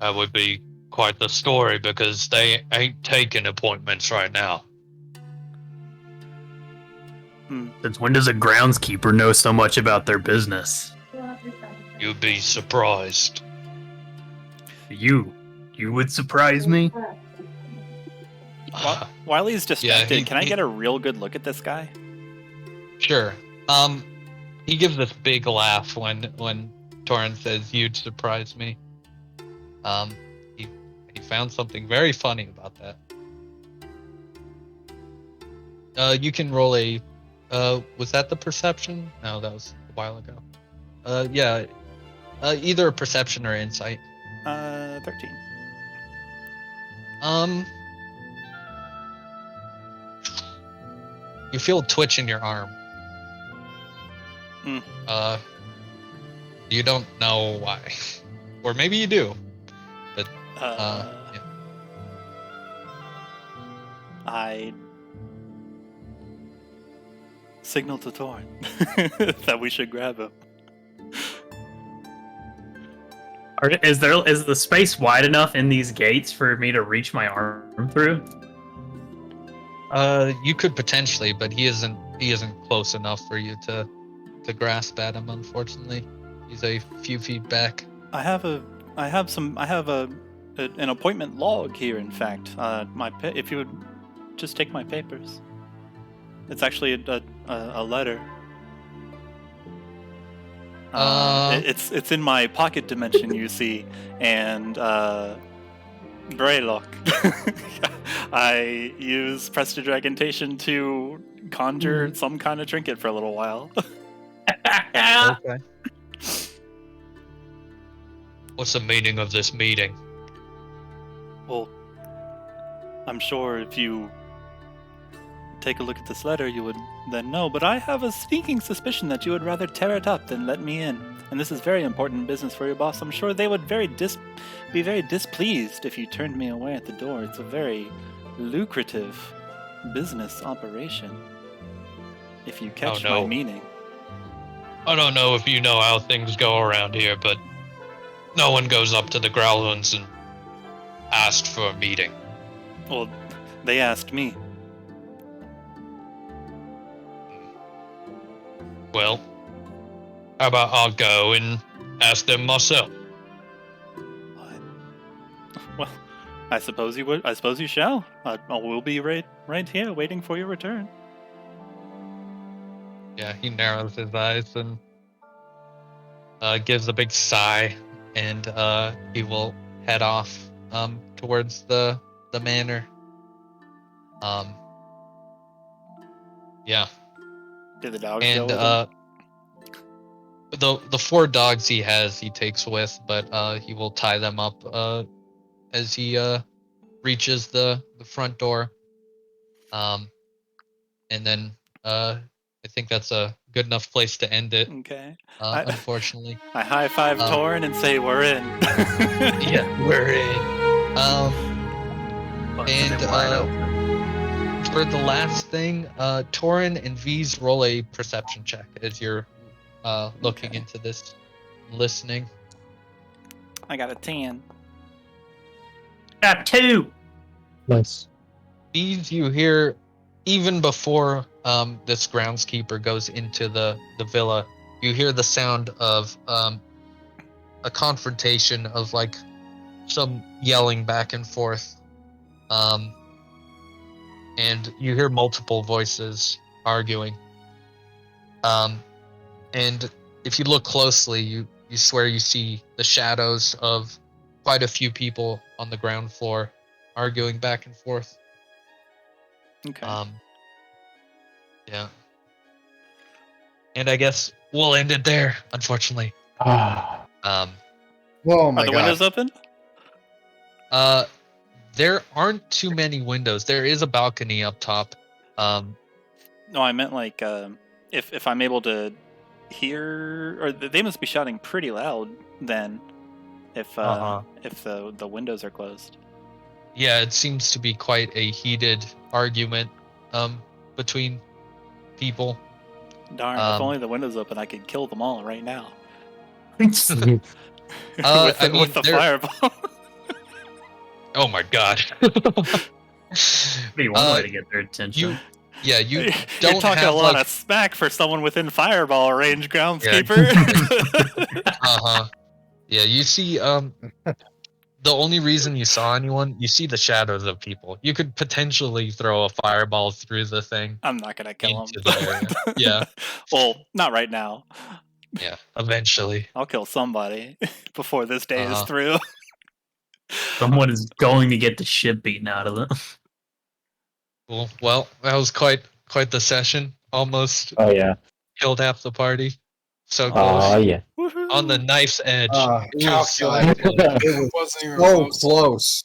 That would be quite the story because they ain't taking appointments right now. Since when does a groundskeeper know so much about their business? You'd be surprised. You would surprise me? While he's distracted, Yeah, can I get a real good look at this guy? Sure. He gives this big laugh when Torin says, "You'd surprise me." He found something very funny about that. You can roll a. Was that the perception? No, that was a while ago. Yeah. Either a perception or insight. 13. You feel a twitch in your arm. You don't know why, or maybe you do, but yeah. I signal to Torin that we should grab him. Is the space wide enough in these gates for me to reach my arm through? You could potentially, but he isn't close enough for you to grasp at him. Unfortunately, he's a few feet back. I have an appointment log here. In fact, if you would just take my papers, it's actually a letter. It's in my pocket dimension, you see, and Warlock. I use prestidigitation to conjure some kind of trinket for a little while. Okay. What's the meaning of this meeting? Well, I'm sure if you take a look at this letter, you would then know, but I have a sneaking suspicion that you would rather tear it up than let me in. And this is very important business for your boss. I'm sure they would be very displeased if you turned me away at the door. It's a very lucrative business operation, if you catch my meaning. I don't know if you know how things go around here, but no one goes up to the Growlhounds and asked for a meeting. Well, they asked me. Well, how about I'll go and ask them myself? Well, I suppose you would. I suppose you shall. We'll be right here, waiting for your return. Yeah, he narrows his eyes and gives a big sigh, and he will head off towards the manor. Yeah. Did the dogs And go with him? the 4 dogs he has, he takes with, but he will tie them up as he reaches the front door. And then I think that's a good enough place to end it. Okay. Unfortunately. I high five Torin and say we're in. Yeah, we're in. And for the last thing, Torin and V's roll a perception check as you're looking into this, listening. I got a 10. Got 2. Nice. V's, you hear even before this groundskeeper goes into the villa, you hear the sound of a confrontation of like some yelling back and forth. And you hear multiple voices arguing. And if you look closely, you swear you see the shadows of quite a few people on the ground floor arguing back and forth. Okay. Yeah. And I guess we'll end it there, unfortunately. Ah. Oh Are my the god. windows open? There aren't too many windows. There is a balcony up top. No, I meant like if I'm able to hear, or they must be shouting pretty loud then. If the windows are closed. Yeah, it seems to be quite a heated argument between people. Darn! If only the windows open, I could kill them all right now. With the fireball. Oh my god. Be one way to get their attention. You You're don't talking have a lot like, of smack for someone within fireball range, groundskeeper. Yeah, you see the only reason you saw anyone, you see the shadows of people. You could potentially throw a fireball through the thing. I'm not gonna kill into him. the area. Yeah. Well, not right now. Yeah, eventually. I'll kill somebody before this day is through. Someone is going to get the shit beaten out of them. Cool. Well, that was quite the session. Almost Oh yeah. killed half the party. So close. Oh yeah. On the knife's edge. Calculated. It It was wasn't even so close. close.